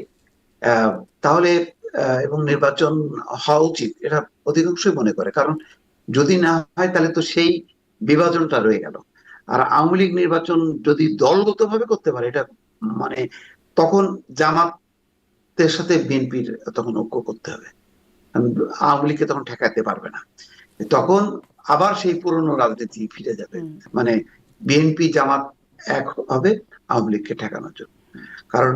তাহলে এবং নির্বাচন হওয়া উচিত এটা অধিকাংশই মনে করে। কারণ যদি না হয় তাহলে তো সেই বিভাজনটা রয়ে গেল। আর আওয়ামী লীগ নির্বাচন যদি দলগতভাবে করতে পারে, এটা মানে তখন জামাতের সাথে বিএনপির তখন ঐক্য করতে হবে, আওয়ামী লীগকে তখন ঠেকাতে পারবে না। তখন আবার সেই পুরনো রাজনীতি ফিরে যাবে, মানে বিএনপি জামাত এক হবে আওয়ামী লীগকে ঠেকানোর জন্য। কারণ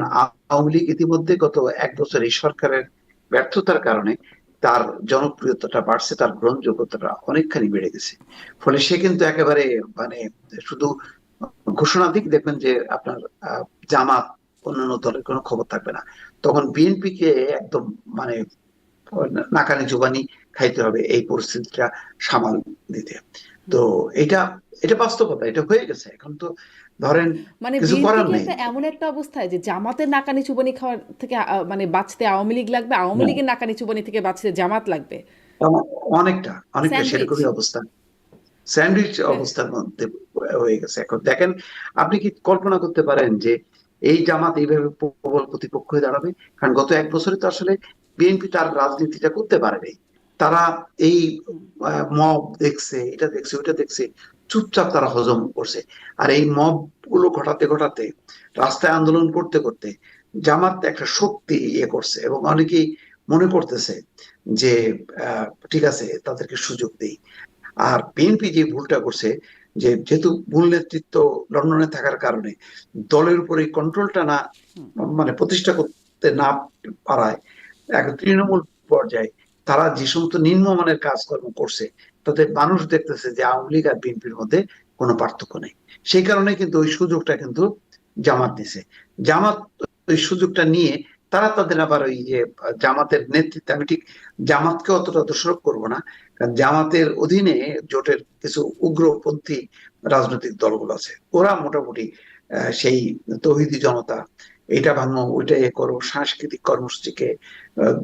আওয়ামী লীগ ইতিমধ্যে গত 1 বছর এই সরকারের ব্যর্থতার কারণে তার জনপ্রিয়তাটা বাড়ছে, তার গ্রহণযোগ্যতাটা অনেকখানি বেড়ে গেছে। ফলে সে কিন্তু একেবারে মানে শুধু ঘোষণা দিক, দেখবেন যে আপনার জামাত অন্যান্য দলের কোনো খবর থাকবে না। তখন বিএনপি কে একদম মানে নাকানি জোবানি খাইতে হবে এই পরিস্থিতিটা সামাল দিতে। তো এটা এটা বাস্তবতা, এটা হয়ে গেছে। এখন তো ধরেন মানে কিছু বিএনপি করার কি নেই। একটা এমন একটা অবস্থায় যে জামাতের নাকানি চুবানি খাওয়ার থেকে মানে বাঁচতে আওয়ামী লীগ লাগবে, আওয়ামী হ্যাঁ, লীগের নাকানি চুবানি থেকে বাঁচতে জামাত লাগবে? অনেকটা অনেকটা স্যান্ডউইচ। সেরকমই অবস্থা, স্যান্ডউইচ অবস্থার মধ্যে হয়ে গেছে। এখন দেখেন, আপনি কি কল্পনা করতে পারেন যে এই জামাত এইভাবে প্রবল প্রতিপক্ষ হয়ে দাঁড়াবে? কারণ গত 1 বছরে তো আসলে বিএনপি তার রাজনীতিটা করতে পারেনি। তারা এই মব দেখছে, এটা দেখছে, ওইটা দেখছে, চুপচাপ তারা হজম করছে। আর এই মব গুলো ঘটাতে ঘটাতে, রাস্তায় আন্দোলন করতে করতে জামাত একটা শক্তি ইয়ে করছে, এবং অনেকেই মনে করতেছে যে ঠিক আছে তাদেরকে সুযোগ দেই। আর বিএনপি যে ভুলটা করছে, যে যেহেতু মূল নেতৃত্ব লন্ডনে থাকার কারণে দলের উপরে কন্ট্রোলটা না মানে প্রতিষ্ঠা করতে না পারায় এক তৃণমূল পর্যায়ে তারা যে সমস্ত নিম্নমানের কাজকর্ম করছে, তাতে মানুষ দেখতেছে যে আওয়ামী লীগ আর বিএনপির মধ্যে কোনো পার্থক্য নেই। সেই কারণে কিন্তু ওই সুযোগটা কিন্তু জামাত নিছে। জামাত ওই সুযোগটা নিয়ে তারা তাদের আবার ওই যে জামাতের নেতৃত্বে, আমি ঠিক জামাতকে অতটা দোষারোপ করবো না, কারণ জামাতের অধীনে জোটের কিছু উগ্রপন্থী রাজনৈতিক দলগুলো আছে, ওরা মোটামুটি সেই তৌহিদি জনতা, এটা ভাঙো ওইটা এ করো, সাংস্কৃতিক কর্মসূচিকে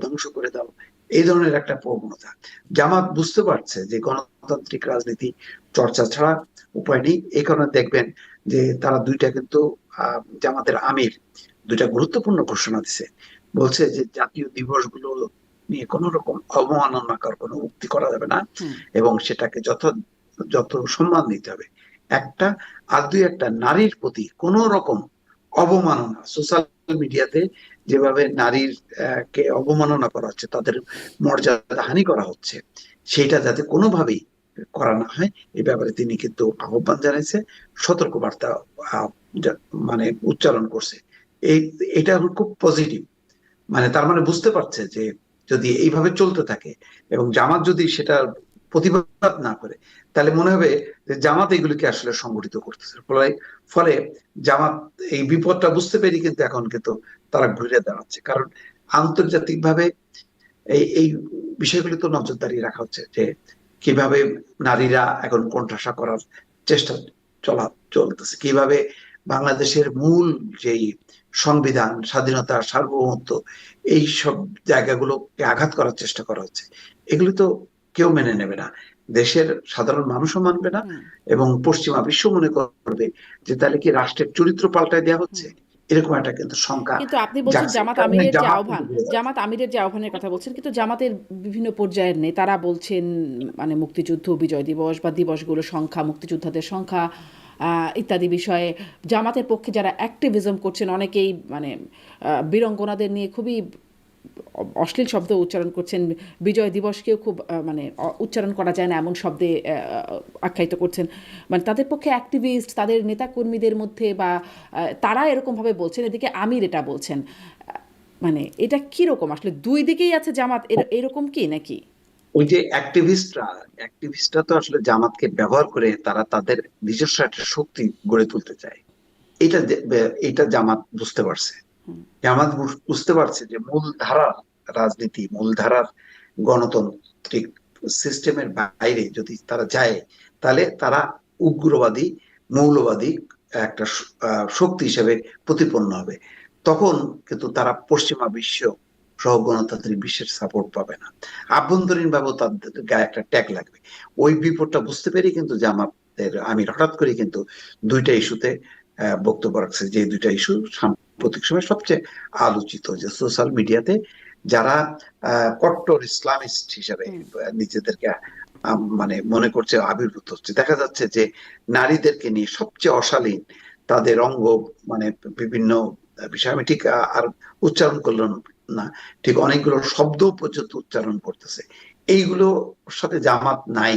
ধ্বংস করে দাও, এই ধরনের একটা প্রবণতা। জামাত বুঝতে পারছে যে গণতান্ত্রিক রাজনীতি চর্চা ছাড়া উপায় নেই। এই কারণে দেখবেন যে তারা দুইটা কিন্তু জামাতের আমির দুইটা গুরুত্বপূর্ণ ঘোষণা দিছে। বলছে যে জাতীয় দিবসগুলো নিয়ে কোন রকম অবমাননাকর কোনো উক্তি করা যাবে না, এবং সেটাকে যত সম্মান দিতে হবে একটা। আর দুই, একটা নারীর প্রতি কোন রকম অবমাননা, সোশ্যাল মিডিয়াতে যেভাবে নারীর কে অবমাননা করা হচ্ছে, তাদের মর্যাদা হানি করা হচ্ছে, সেটা যাতে কোনোভাবেই করা না হয় এই ব্যাপারে তিনি কিন্তু আহ্বান জানাইছে, সতর্কবার্তা মানে উচ্চারণ করছে। এই এটা খুব পজিটিভ। মানে তার মানে বুঝতে পারছে যে যদি এইভাবে চলতে থাকে এবং জামাত যদি সেটা প্রতিবাদ না করে, তাহলে মনে হবে যে জামাত এগুলিকে আসলে সংগঠিত করতেছে। ফলে ফলে জামাত এই বিপদটা বুঝতে পেরে কিন্তু এখন কিন্তু তারা ঘুরে দাঁড়াচ্ছে, কারণ আন্তর্জাতিকভাবে এই এই বিষয়গুলি তো নজরদারি রাখা হচ্ছে যে কিভাবে নারীরা এখন কোণঠাসা করার চেষ্টা চলতেছে, কিভাবে বাংলাদেশের মূল যেই সংবিধান, স্বাধীনতা, সার্বভৌমত্ব, এই সব জায়গাগুলোকে আঘাত করার চেষ্টা করা হচ্ছে। এগুলি তো কেউ মেনে নেবে না, দেশের সাধারণ মানুষও মানবে না, হুম এবং পশ্চিমা বিশ্ব মনে করবে যে তাহলে কি রাষ্ট্রের চরিত্র পাল্টায় দেওয়া হচ্ছে, হুম এরকম একটা কিন্তু শঙ্কা কিন্তু আপনি বলছেন জাগছে। এই জামাত কারণে আমিরের যে জামাত কিন্তু আহ্বান, ঘুরে যাচ্ছে। জামাত আমিরের যে আহ্বানের কথা বলছেন, কিন্তু জামাতের বিভিন্ন পর্যায়ের নেতারা বলছেন মানে মুক্তিযুদ্ধ, বিজয় দিবস বা দিবসগুলোর সংখ্যা, মুক্তিযোদ্ধাদের সংখ্যা ইত্যাদি বিষয়ে জামাতের পক্ষে যারা অ্যাক্টিভিজম করছেন অনেকেই মানে বীরঙ্গনাদের নিয়ে খুবই অশ্লীল শব্দ উচ্চারণ করছেন, বিজয় দিবসকেও খুব মানে উচ্চারণ করা যায় না এমন শব্দে আখ্যায়িত করছেন। মানে তাদের পক্ষে অ্যাক্টিভিস্ট, তাদের নেতাকর্মীদের মধ্যে বা তারা এরকমভাবে বলছেন, এদিকে আমির এটা বলছেন। মানে এটা কীরকম আসলে, দুই দিকেই আছে জামাত, এরকম কি নাকি? ওই যে অ্যাক্টিভিস্টরা তো আসলে জামাতকে ব্যবহার করে তারা তাদের নিজস্ব একটা শক্তি গড়ে তুলতে চায়। এটা জামাত বুঝতে পারছে। হুম জামাত বুঝতে পারছে যে মূলধারার রাজনীতি, মূলধারার গণতান্ত্রিক সিস্টেমের বাইরে যদি তারা যায়, তাহলে তারা উগ্রবাদী, মৌলবাদী একটা শক্তি হিসেবে প্রতিপন্ন হবে। তখন কিন্তু তারা পশ্চিমা বিশ্ব সহ গণতান্ত্রিক বিশ্বের সাপোর্ট পাবে না, আভ্যন্তরীণ ভাবেও তাদের গায়ে একটা ট্যাগ লাগবে। ওই বিপদটা বুঝতে পেরে কিন্তু জামাতের আমির হঠাৎ করে কিন্তু দুইটা ইস্যুতে বক্তব্য রাখছে, যে দুইটা ইস্যু সাম্প্রতিক সময় সবচেয়ে আলোচিত, যে সোশ্যাল মিডিয়াতে যারা কট্টর ইসলামিস্ট হিসেবে হুম নিজেদেরকে মানে মনে করছে, আবির্ভূত হচ্ছে। দেখা যাচ্ছে যে নারীদেরকে নিয়ে সবচেয়ে অশালীন তাদের অঙ্গ, মানে বিভিন্ন বিষয়, আমি ঠিক আর উচ্চারণ করলাম না, ঠিক অনেকগুলো শব্দ পর্যন্ত উচ্চারণ করতেছে। এইগুলোর সাথে জামাত নাই,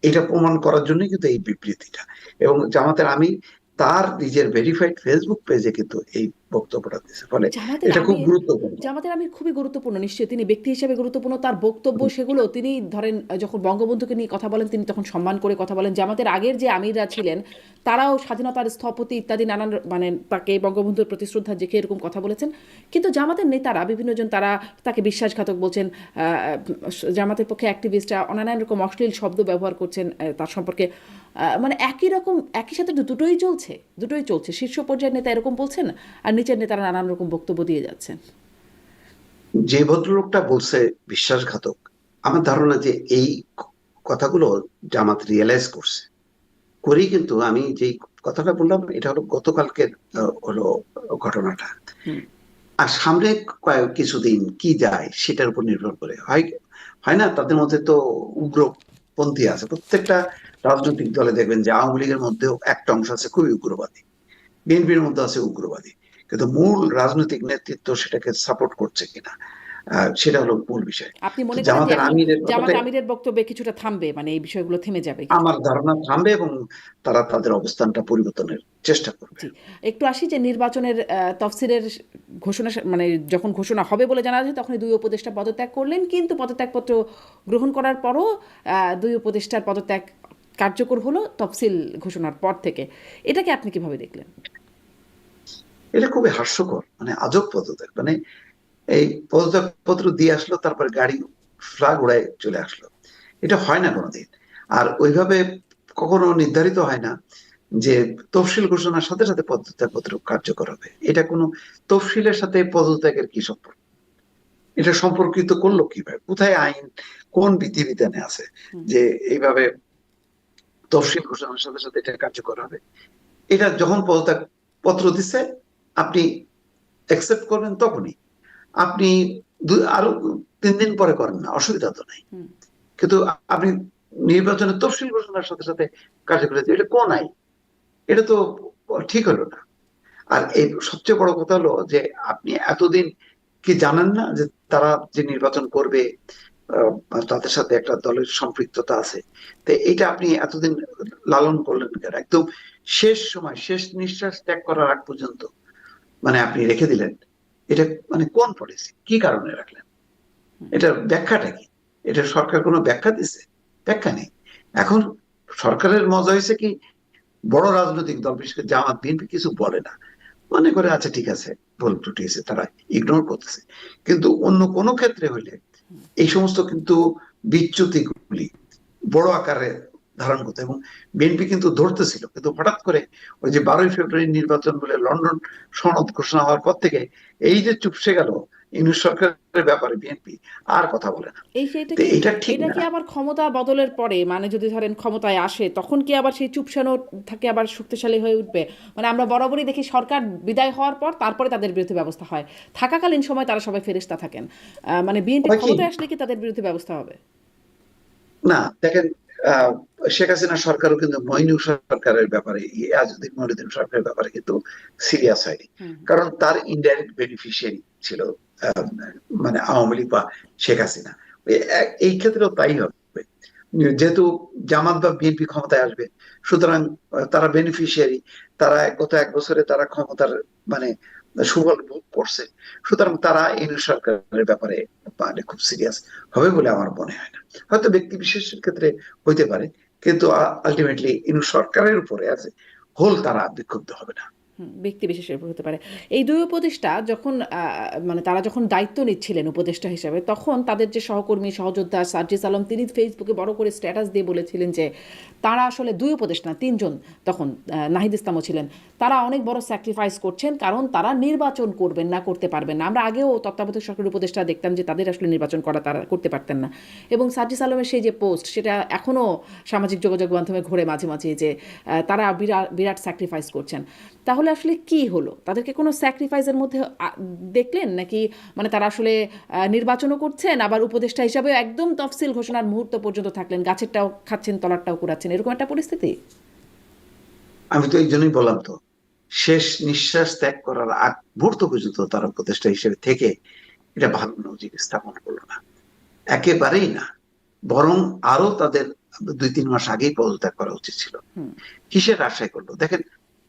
এটা প্রমাণ করার জন্য কিন্তু এই বিবৃতিটা। এবং জামাতের আমি তার নিজের ভেরিফাইড ফেসবুক পেজে কিন্তু এই বক্তব্যটা দিয়েছে, ফলে জামাতের এটা খুব আমির, গুরুত্বপূর্ণ। জামাতের আমির খুবই গুরুত্বপূর্ণ, নিশ্চয়ই তিনি ব্যক্তি হিসেবে গুরুত্বপূর্ণ, তার বক্তব্য সেগুলো তিনি ধরেন যখন বঙ্গবন্ধুকে নিয়ে কথা বলেন তিনি তখন সম্মান করে কথা বলেন। জামাতের আগের যে আমিররা ছিলেন তারাও স্বাধীনতার স্থপতি ইত্যাদি নানান মানে তাকে বঙ্গবন্ধুর প্রতি শ্রদ্ধা দেখে এরকম কথা বলেছেন। কিন্তু জামাতের নেতারা বিভিন্নজন তারা তাকে বিশ্বাসঘাতক বলছেন, জামাতের পক্ষে অ্যাক্টিভিস্টরা নানান রকম অশ্লীল শব্দ ব্যবহার করছেন তার সম্পর্কে। মানে একই রকম একই সাথে দুটোই চলছে, দুটোই চলছে। শীর্ষ পর্যায়ের নেতা এরকম বলছেন আর নিচের নেতারা নানান রকম বক্তব্য দিয়ে যাচ্ছেন। যে ভদ্রলোকটা বলছে বিশ্বাসঘাতক, আমার ধারণা যে এই কথাগুলো জামাত রিয়েলাইজ করছে, করেই কিন্তু আমি যে কথাটা বললাম এটা হলো গতকালকের হুম হলো ঘটনাটা। হুম আর সামনে কিছুদিন কি যায় সেটার উপর নির্ভর করে হয়, হয় না, তাদের মধ্যে তো উগ্রপন্থী আছে। প্রত্যেকটা রাজনৈতিক দলে দেখবেন যে আওয়ামী লীগের মধ্যেও একটা অংশ আছে খুবই উগ্রবাদী, বিএনপির মধ্যে আছে উগ্রবাদী, কিন্তু মূল রাজনৈতিক নেতৃত্ব সেটাকে সাপোর্ট করছে কিনা, সেটা হলো মূল বিষয়। আপনি তো মনে করেন যে জামাতের এখন আমিরের জামাত কথাটা আমিরের বক্তব্যে কিছুটা থামবে, মানে এই বিষয়গুলো থেমে যাবে কিছুটা? আমার ধারণা থামবে, এবং তারা তাদের অবস্থানটা পরিবর্তনের চেষ্টা করবে। জি, একটু আসি যে নির্বাচনের তফসিলের ঘোষণা মানে যখন ঘোষণা হবে বলে জানা যায় তখনই দুই উপদেষ্টা পদত্যাগ করলেন, কিন্তু পদত্যাগপত্র গ্রহণ করার পরও দুই উপদেষ্টার পদত্যাগ কার্যকর হলো তফসিল ঘোষণার পর থেকে। এটাকে আপনি কিভাবে দেখলেন? এটা খুবই হাস্যকর, মানে আজব পদত্যাগ। মানে এই পদত্যাগ পত্র দিয়ে আসলো, তারপর গাড়ি ফ্ল্যাগ উড়ায় চলে আসলো। এটা হয় না কোনোদিন। আর ওইভাবে কখনো নির্ধারিত হয় না যে তফসিল ঘোষণার সাথে সাথে পদত্যাগ পত্র কার্যকর হবে। এটা কোনো তফসিলের সাথে পদত্যাগের কি সম্পর্ক? এটা সম্পর্কিত করলো কিভাবে? কোথায় আইন, কোন বিধিবিধানে আছে হুম যে এইভাবে তফসিল ঘোষণার সাথে সাথে এটা কার্যকর হবে? এটা যখন পদত্যাগ পত্র দিচ্ছে আপনি অ্যাকসেপ্ট করবেন তখনই। আপনি আরো 3 দিন পরে করেন না, অসুবিধা তো নাই। হুম কিন্তু আপনি নির্বাচনের তফসিল ঘোষণার সাথে সাথে কার্যকর, এটা কোন আইন? এটা তো ঠিক হলো না। আর এই সবচেয়ে বড় কথা হলো যে আপনি এতদিন কি জানেন না যে তারা যে নির্বাচন করবে তাদের সাথে একটা দলের সম্পৃক্ততা আছে? তো এটা আপনি এতদিন লালন করলেন কেন? একদম শেষ সময়, শেষ নিঃশ্বাস ত্যাগ করার আগ পর্যন্ত মানে আপনি রেখে দিলেন। এটা মানে কোন পলিসি, কি কারণে রাখলেন? হুম এটার ব্যাখ্যাটা কি? এটা সরকার কোনো ব্যাখ্যা দিছে? ব্যাখ্যা নেই। এখন সরকারের মজা হয়েছে কি, বড় রাজনৈতিক দল বিশেষ করে জামাত বিএনপি কিছু বলে না, মনে করে আচ্ছা ঠিক আছে, ভুল ত্রুটি হয়েছে, তারা ইগনোর করতেছে। কিন্তু অন্য কোনো ক্ষেত্রে হইলে এই সমস্ত কিন্তু বিচ্যুতিগুলি বড় আকারে ধারণ করতো, এবং বিএনপি কিন্তু ধরতেছিল। কিন্তু হঠাৎ করে ওই যে 12ই ফেব্রুয়ারি নির্বাচন বলে লন্ডন সনদ ঘোষণা হওয়ার পর থেকে এই যে চুপসে গেল ইউনূস সরকারের ব্যাপারে, বিএনপি আর কথা বলে না। সেইটা তো কি, এটা ঠিক এটা না। কি আবার ক্ষমতা বদলের পরে, মানে যদি ধরেন ক্ষমতায় আসে তখন কি আবার সেই চুপসানো থাকে আবার শক্তিশালী হয়ে উঠবে? মানে আমরা বরাবরই দেখি সরকার বিদায় হওয়ার পর তারপরে তাদের বিরুদ্ধে ব্যবস্থা হয়, থাকাকালীন সময় তারা সবাই ফেরেশতা থাকেন। মানে বিএনপি হয় কি, ক্ষমতায় আসলে কি তাদের বিরুদ্ধে ব্যবস্থা হবে? না দেখেন, আহ শেখ হাসিনা সরকারও কিন্তু মইনূর সরকারের ব্যাপারে, আজউদ্দিন মনিরুদ্দিন সরকারের ব্যাপারে কিন্তু সিরিয়াস হয়নি। হুম। কারণ তার ইনডাইরেক্ট বেনিফিশিয়ারি ছিল আহ, মানে আওয়ামী লীগ বা শেখ হাসিনা। এই ক্ষেত্রেও তাই হবে, যেহেতু জামাত বা বিএনপি ক্ষমতায় আসবে, সুতরাং তারা বেনিফিশিয়ারি, তারা গত 1 বছরে তারা ক্ষমতার মানে সুফল ভোগ করছে, সুতরাং তারা এই সরকারের ব্যাপারে মানে খুব সিরিয়াস হবে বলে আমার মনে হয় না। হয়তো ব্যক্তি বিশেষের ক্ষেত্রে হইতে পারে, কিন্তু আলটিমেটলি ইনু সরকারের উপরে আছে হোল তারা বিক্ষুব্ধ হবে না। ব্যক্তি বিশেষের উপর হতে পারে। এই দুই উপদেষ্টা যখন মানে তারা যখন দায়িত্ব নিচ্ছিলেন উপদেষ্টা হিসাবে, তখন তাদের যে সহকর্মী সহযোদ্ধা সার্জিস আলম, তিনি ফেসবুকে বড় করে স্ট্যাটাস দিয়ে বলেছিলেন যে তারা আসলে দুই উপদেষ্টা না, তিনজন, তখন নাহিদ ইসলামও ছিলেন, তারা অনেক বড় স্যাক্রিফাইস করছেন কারণ তারা নির্বাচন করবেন না, করতে পারবেন না। আমরা আগেও তত্ত্বাবধায়ক সরকারের উপদেষ্টা দেখতাম যে তাদের আসলে নির্বাচন করা তারা করতে পারতেন না। এবং সার্জিস আলমের সেই যে পোস্ট, সেটা এখনও সামাজিক যোগাযোগ মাধ্যমে ঘোরে মাঝে মাঝে, যে তারা বিরাট বিরাট স্যাক্রিফাইস করছেন। তাহলে আসলে কি হলো? তাদেরকে কোনো স্যাক্রিফাইসের মধ্যে দেখলেন নাকি? মানে তারা আসলে নির্বাচনও করছেন, আবার উপদেষ্টা হিসাবে একদম তফসিল ঘোষণার মুহূর্ত পর্যন্ত থাকলেন, গাছেরটাও খাচ্ছেন তলারটাও কুড়াচ্ছেন, এরকম একটা পরিস্থিতি? আমি তো এই জন্যই বললাম তো, শেষ নিঃশ্বাস ত্যাগ করার আগ মুহূর্ত পর্যন্ত তারা উপদেষ্টা হিসেবে থেকে এটা ভালো নজির স্থাপন করলো না, একেবারেই না। বরং আরো তাদের 2-3 মাস আগেই পদত্যাগ করা উচিত ছিল। হুম। কিসের আশায় করলো দেখেন,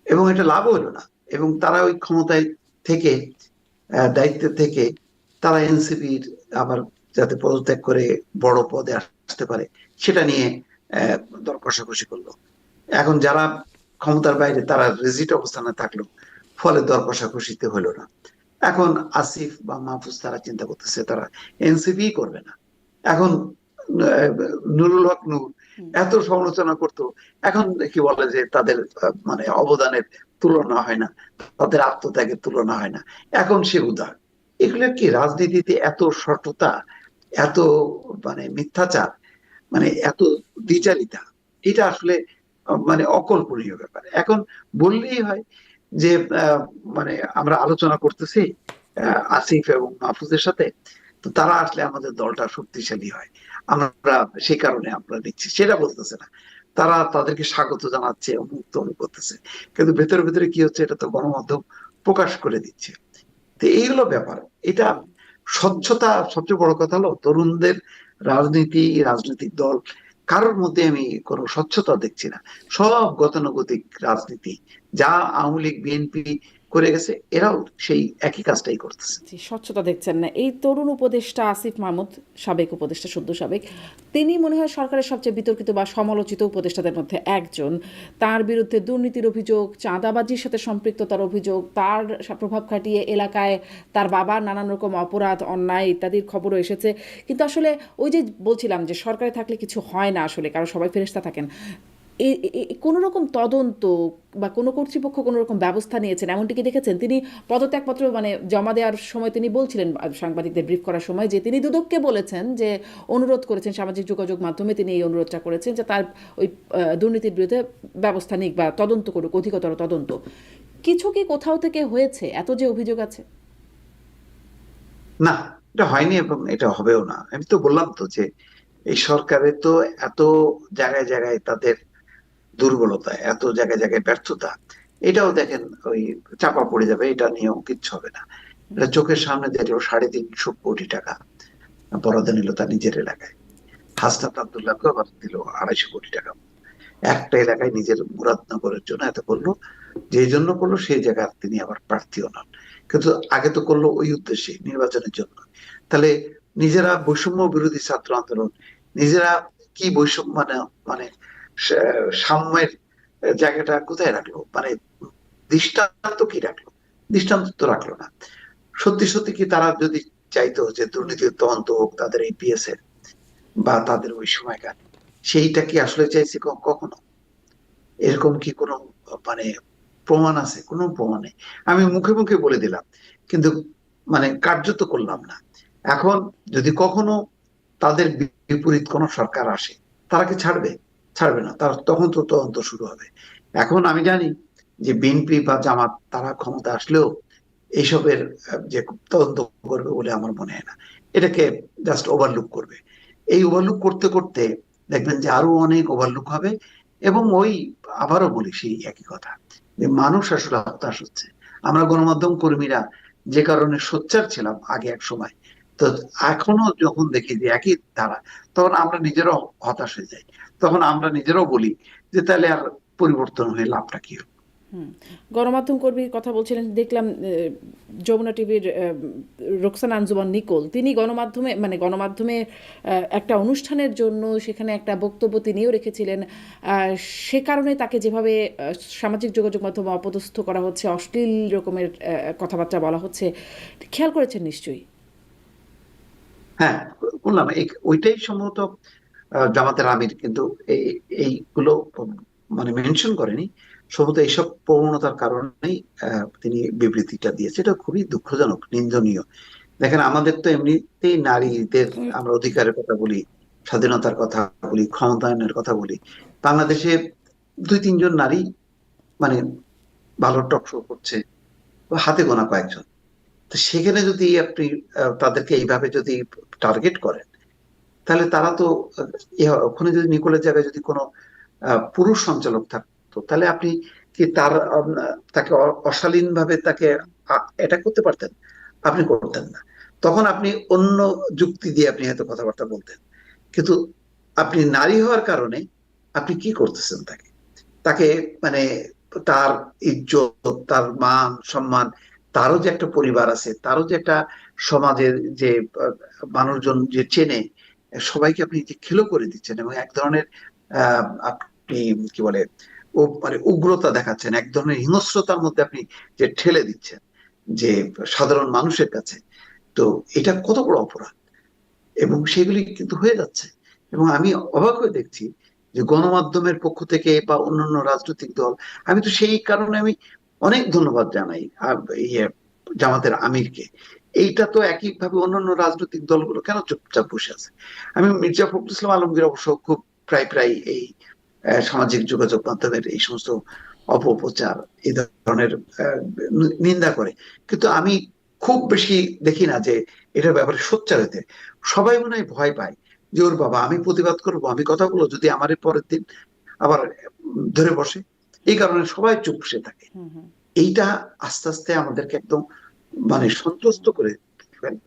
এবং এটা লাভও হলো না। এবং তারা ওই ক্ষমতায় থেকে, দায়িত্বে থেকে, তারা এনসিপির আবার যাতে পদত্যাগ করে বড় পদে আসতে পারে সেটা নিয়ে আহ, দর কষাকষি করলো। এখন যারা ক্ষমতার বাইরে তারা রেজিট অবস্থানে থাকলো, ফলে দর কষাকষিতে হলো না। এখন আসিফ বা মাহফুজ তারা চিন্তা করতেছে তারা এনসিপি করবে না। এখন নুরুল হক নূর এত সমালোচনা করতো, এখন কি বলে যে তাদের মানে অবদানের তুলনা হয় না, তাদের আত্মত্যাগের তুলনা হয় না, এখন সে উদার। এগুলো কি রাজনীতিতে এত শর্টতা, এত মানে মিথ্যাচার, মানে এত দ্বিচারিতা, এটা আসলে মানে অকল্পনীয় ব্যাপার। এখন বললেই হয় যে মানে আমরা আলোচনা করতেছি আসিফ এবং মাহফুজের সাথে, তো তারা আসলে আমাদের দলটা শক্তিশালী হয়, আমরা সেই কারণে আমরা নিচ্ছি, সেটা বলতেছে না। তারা তাদেরকে স্বাগত জানাচ্ছে, অমুক তমুক করতেছে, কিন্তু ভেতরে ভেতরে কি হচ্ছে এটা তো গণমাধ্যম প্রকাশ করে দিচ্ছে। তো এইগুলো ব্যাপার, এটা স্বচ্ছতা। সবচেয়ে বড় কথা হলো তরুণদের রাজনীতি, রাজনৈতিক দল কারোর মধ্যে আমি কোনো স্বচ্ছতা দেখছি না। সব গতানুগতিক রাজনীতি, যা আওয়ামী লীগ বিএনপি করে গেছে, এরাও সেই একই কাজটাই করতেছে। জি, স্বচ্ছতা দেখছেন না। এই তরুণ উপদেষ্টা আসিফ মাহমুদ, সাবেক উপদেষ্টা, সদ্য সাবেক, তিনি মনে হয় সরকারের সবচেয়ে বিতর্কিত বা সমালোচিত উপদেষ্টাদের মধ্যে একজন। তার বিরুদ্ধে দুর্নীতির অভিযোগ, চাঁদাবাজির সাথে সম্পৃক্ততার অভিযোগ, তার প্রভাব খাটিয়ে এলাকায় তার বাবার নানান রকম অপরাধ, অন্যায় ইত্যাদির খবরও এসেছে। কিন্তু আসলে ওই যে বলছিলাম যে সরকারে থাকলে কিছু হয় না আসলে, কারণ সবাই ফেরেশতা থাকেন। কোনো রকম তদন্ত বা কোনো কর্তৃপক্ষ কোনো রকম ব্যবস্থা নিয়েছেন এমনটি কি দেখেছেন? তিনি পদত্যাগপত্র মানে জমা দেওয়ার সময় তিনি বলছিলেন, সাংবাদিকদের ব্রিফ করার সময়, যে তিনি দুদককে বলেছেন, যে অনুরোধ করেছেন, সামাজিক যোগাযোগ মাধ্যমে তিনি এই অনুরোধটা করেছেন যে তার ওই দুর্নীতির বিরুদ্ধে ব্যবস্থা নিক বা তদন্ত করুক, অধিকতর তদন্ত। কিছু কি কোথাও থেকে হয়েছে? এত যে অভিযোগ আছে। না, এটা হয়নি এবং এটা হবেও না। আমি তো বললাম তো যে এই সরকারের তো এত জায়গায় জায়গায় তাদের দুর্বলতা, এত জায়গায় জায়গায় ব্যর্থতা, এটাও দেখেন ওই চাপা পড়ে যাবে, এটা নিয়েও কিচ্ছু হবে না। এটা চোখের সামনে দেখলো 350 কোটি টাকা বরাদ্দ নিল তার নিজের এলাকায়। হাসনাত আব্দুল্লাহকে আবার দিল 250 কোটি টাকা। একটা এলাকায় নিজের মুরাদনগরের জন্য এত করলো, যে জন্য করলো সেই জায়গায় তিনি আবার প্রার্থীও নন, কিন্তু আগে তো করলো ওই উদ্দেশ্যে নির্বাচনের জন্য। তাহলে নিজেরা বৈষম্য বিরোধী ছাত্র আন্দোলন, নিজেরা কি বৈষম্য, মানে মানে সাম্যের জায়গাটা কোথায় রাখলো, মানে দৃষ্টান্ত কি রাখলো? দৃষ্টান্ত তো রাখলো না। সত্যি সত্যি কি তারা যদি চাইতো যে দুর্নীতির তদন্ত হোক তাদের APS এর বা তাদের ওই সময়কার, সেইটা কি আসলে চাইছে কখনো? এরকম কি কোনো মানে প্রমাণ আছে? কোনো প্রমাণ নেই। আমি মুখে মুখে বলে দিলাম, কিন্তু মানে কার্যত করলাম না। এখন যদি কখনো তাদের বিপরীত কোন সরকার আসে, তারা কি ছাড়বে? ছাড়বে না, তার তখন তো তদন্ত শুরু হবে। এখন আমি জানি যে বিএনপি বা জামাত তারা ক্ষমতা আসলেও এইসবের যে তদন্ত করবে বলে আমার মনে হয় না। এটাকে জাস্ট ওভারলুক করবে। এই ওভারলুক করতে করতে দেখবেন যে আরো অনেক ওভারলুক হবে। এবং ওই, আবারও বলি সেই একই কথা, যে মানুষ আসলে হতাশ হচ্ছে। আমরা গণমাধ্যম কর্মীরা যে কারণে সোচ্চার ছিলাম আগে এক সময়, তো এখনো যখন দেখি যে একই ধারা, তখন আমরা নিজেরাও হতাশ হয়ে যাই। তখন আমরা নিজেরাও বলি যে তাহলে আর পরিবর্তন হয়ে লাভটা কি হলো? হুম। গণমাধ্যম কর্মীর কথা বলছিলেন, দেখলাম যমুনা টিভির রোকসানা আঞ্জুমান নিকোল, তিনি গণমাধ্যমে একটা অনুষ্ঠানের জন্য সেখানে একটা বক্তব্য তিনিও রেখেছিলেন। সে কারণে তাকে যেভাবে সামাজিক যোগাযোগ মাধ্যমে অপদস্থ করা হচ্ছে, অশ্লীল রকমের কথাবার্তা বলা হচ্ছে, খেয়াল করেছেন নিশ্চয়ই। হ্যাঁ, বললাম ওইটাই সম্ভবত জামাতের আমির কিন্তু এইগুলো মানে মেনশন করেনি। সম্ভবত এইসব প্রবণতার কারণেই তিনি বিবৃতিটা দিয়েছে। এটা খুবই দুঃখজনক, নিন্দনীয়। দেখেন, আমাদের তো এমনিতেই নারীদের, আমরা অধিকারের কথা বলি, স্বাধীনতার কথা বলি, ক্ষমতায়নের কথা বলি। বাংলাদেশে 2-3 জন নারী মানে ভালো টক শো করছে, হাতে গোনা কয়েকজন। তো সেখানে যদি আপনি তাদেরকে এইভাবে যদি টার্গেট করেন, তাহলে তারা তো ওখানে যদি নিকোলের জায়গায় যদি কোনো পুরুষ সঞ্চালক থাকতো, তাহলে আপনি কি তাকে অশালীন ভাবে তাকে এটা করতে পারতেন? আপনি করতেন না। তখন আপনি অন্য যুক্তি দিয়ে আপনি হয়তো কথাবার্তা বলতেন। কিন্তু আপনি নারী হওয়ার কারণে আপনি কি করতেছেন তাকে? তাকে মানে তার ইজ্জত, তার মান সম্মান, তারও যে একটা পরিবার আছে, তারও যে একটা সমাজের যে আহ, মানুষজন যে চেনে, সবাইকে আপনি যে খেলো করে দিচ্ছেন, এবং এক ধরনের আপনি কি বলে, ও মানে উগ্রতা দেখাচ্ছেন, এক ধরনের হিংস্রতার মধ্যে আপনি যে ঠেলে দিচ্ছেন যে সাধারণ মানুষের কাছে। তো এটা কত বড় অপরাধ! এবং সেগুলি কিন্তু হয়ে যাচ্ছে। এবং আমি অবাক হয়ে দেখছি যে গণমাধ্যমের পক্ষ থেকে বা অন্যান্য রাজনৈতিক দল, আমি তো সেই কারণে আমি অনেক ধন্যবাদ জানাই ইয়ে জামাতের আমিরকে। এইটা তো একইভাবে অন্যান্য রাজনৈতিক দলগুলো কেন চুপচাপ বসে আছে? আমি মির্জা ফখরুল ইসলাম আলমগীর অবশ্য খুব প্রায় প্রায় এই সামাজিক যোগাযোগ মাধ্যমের এই সমস্ত অপপ্রচার, এই ধরনের আহ, নিন্দা করে, কিন্তু আমি খুব বেশি দেখি না যে এটার ব্যাপারে সোচ্চার হতে। সবাই মনে হয় ভয় পায় যে ওর বাবা, আমি প্রতিবাদ করবো, আমি কথা বলবো, যদি আমার পরের দিন আবার ধরে বসে। এই কারণে সবাই চুপ বসে থাকে। হুম হুম। এইটা আস্তে আস্তে আমাদেরকে একদম মানে সন্ত্রস্ত করে ফেলে।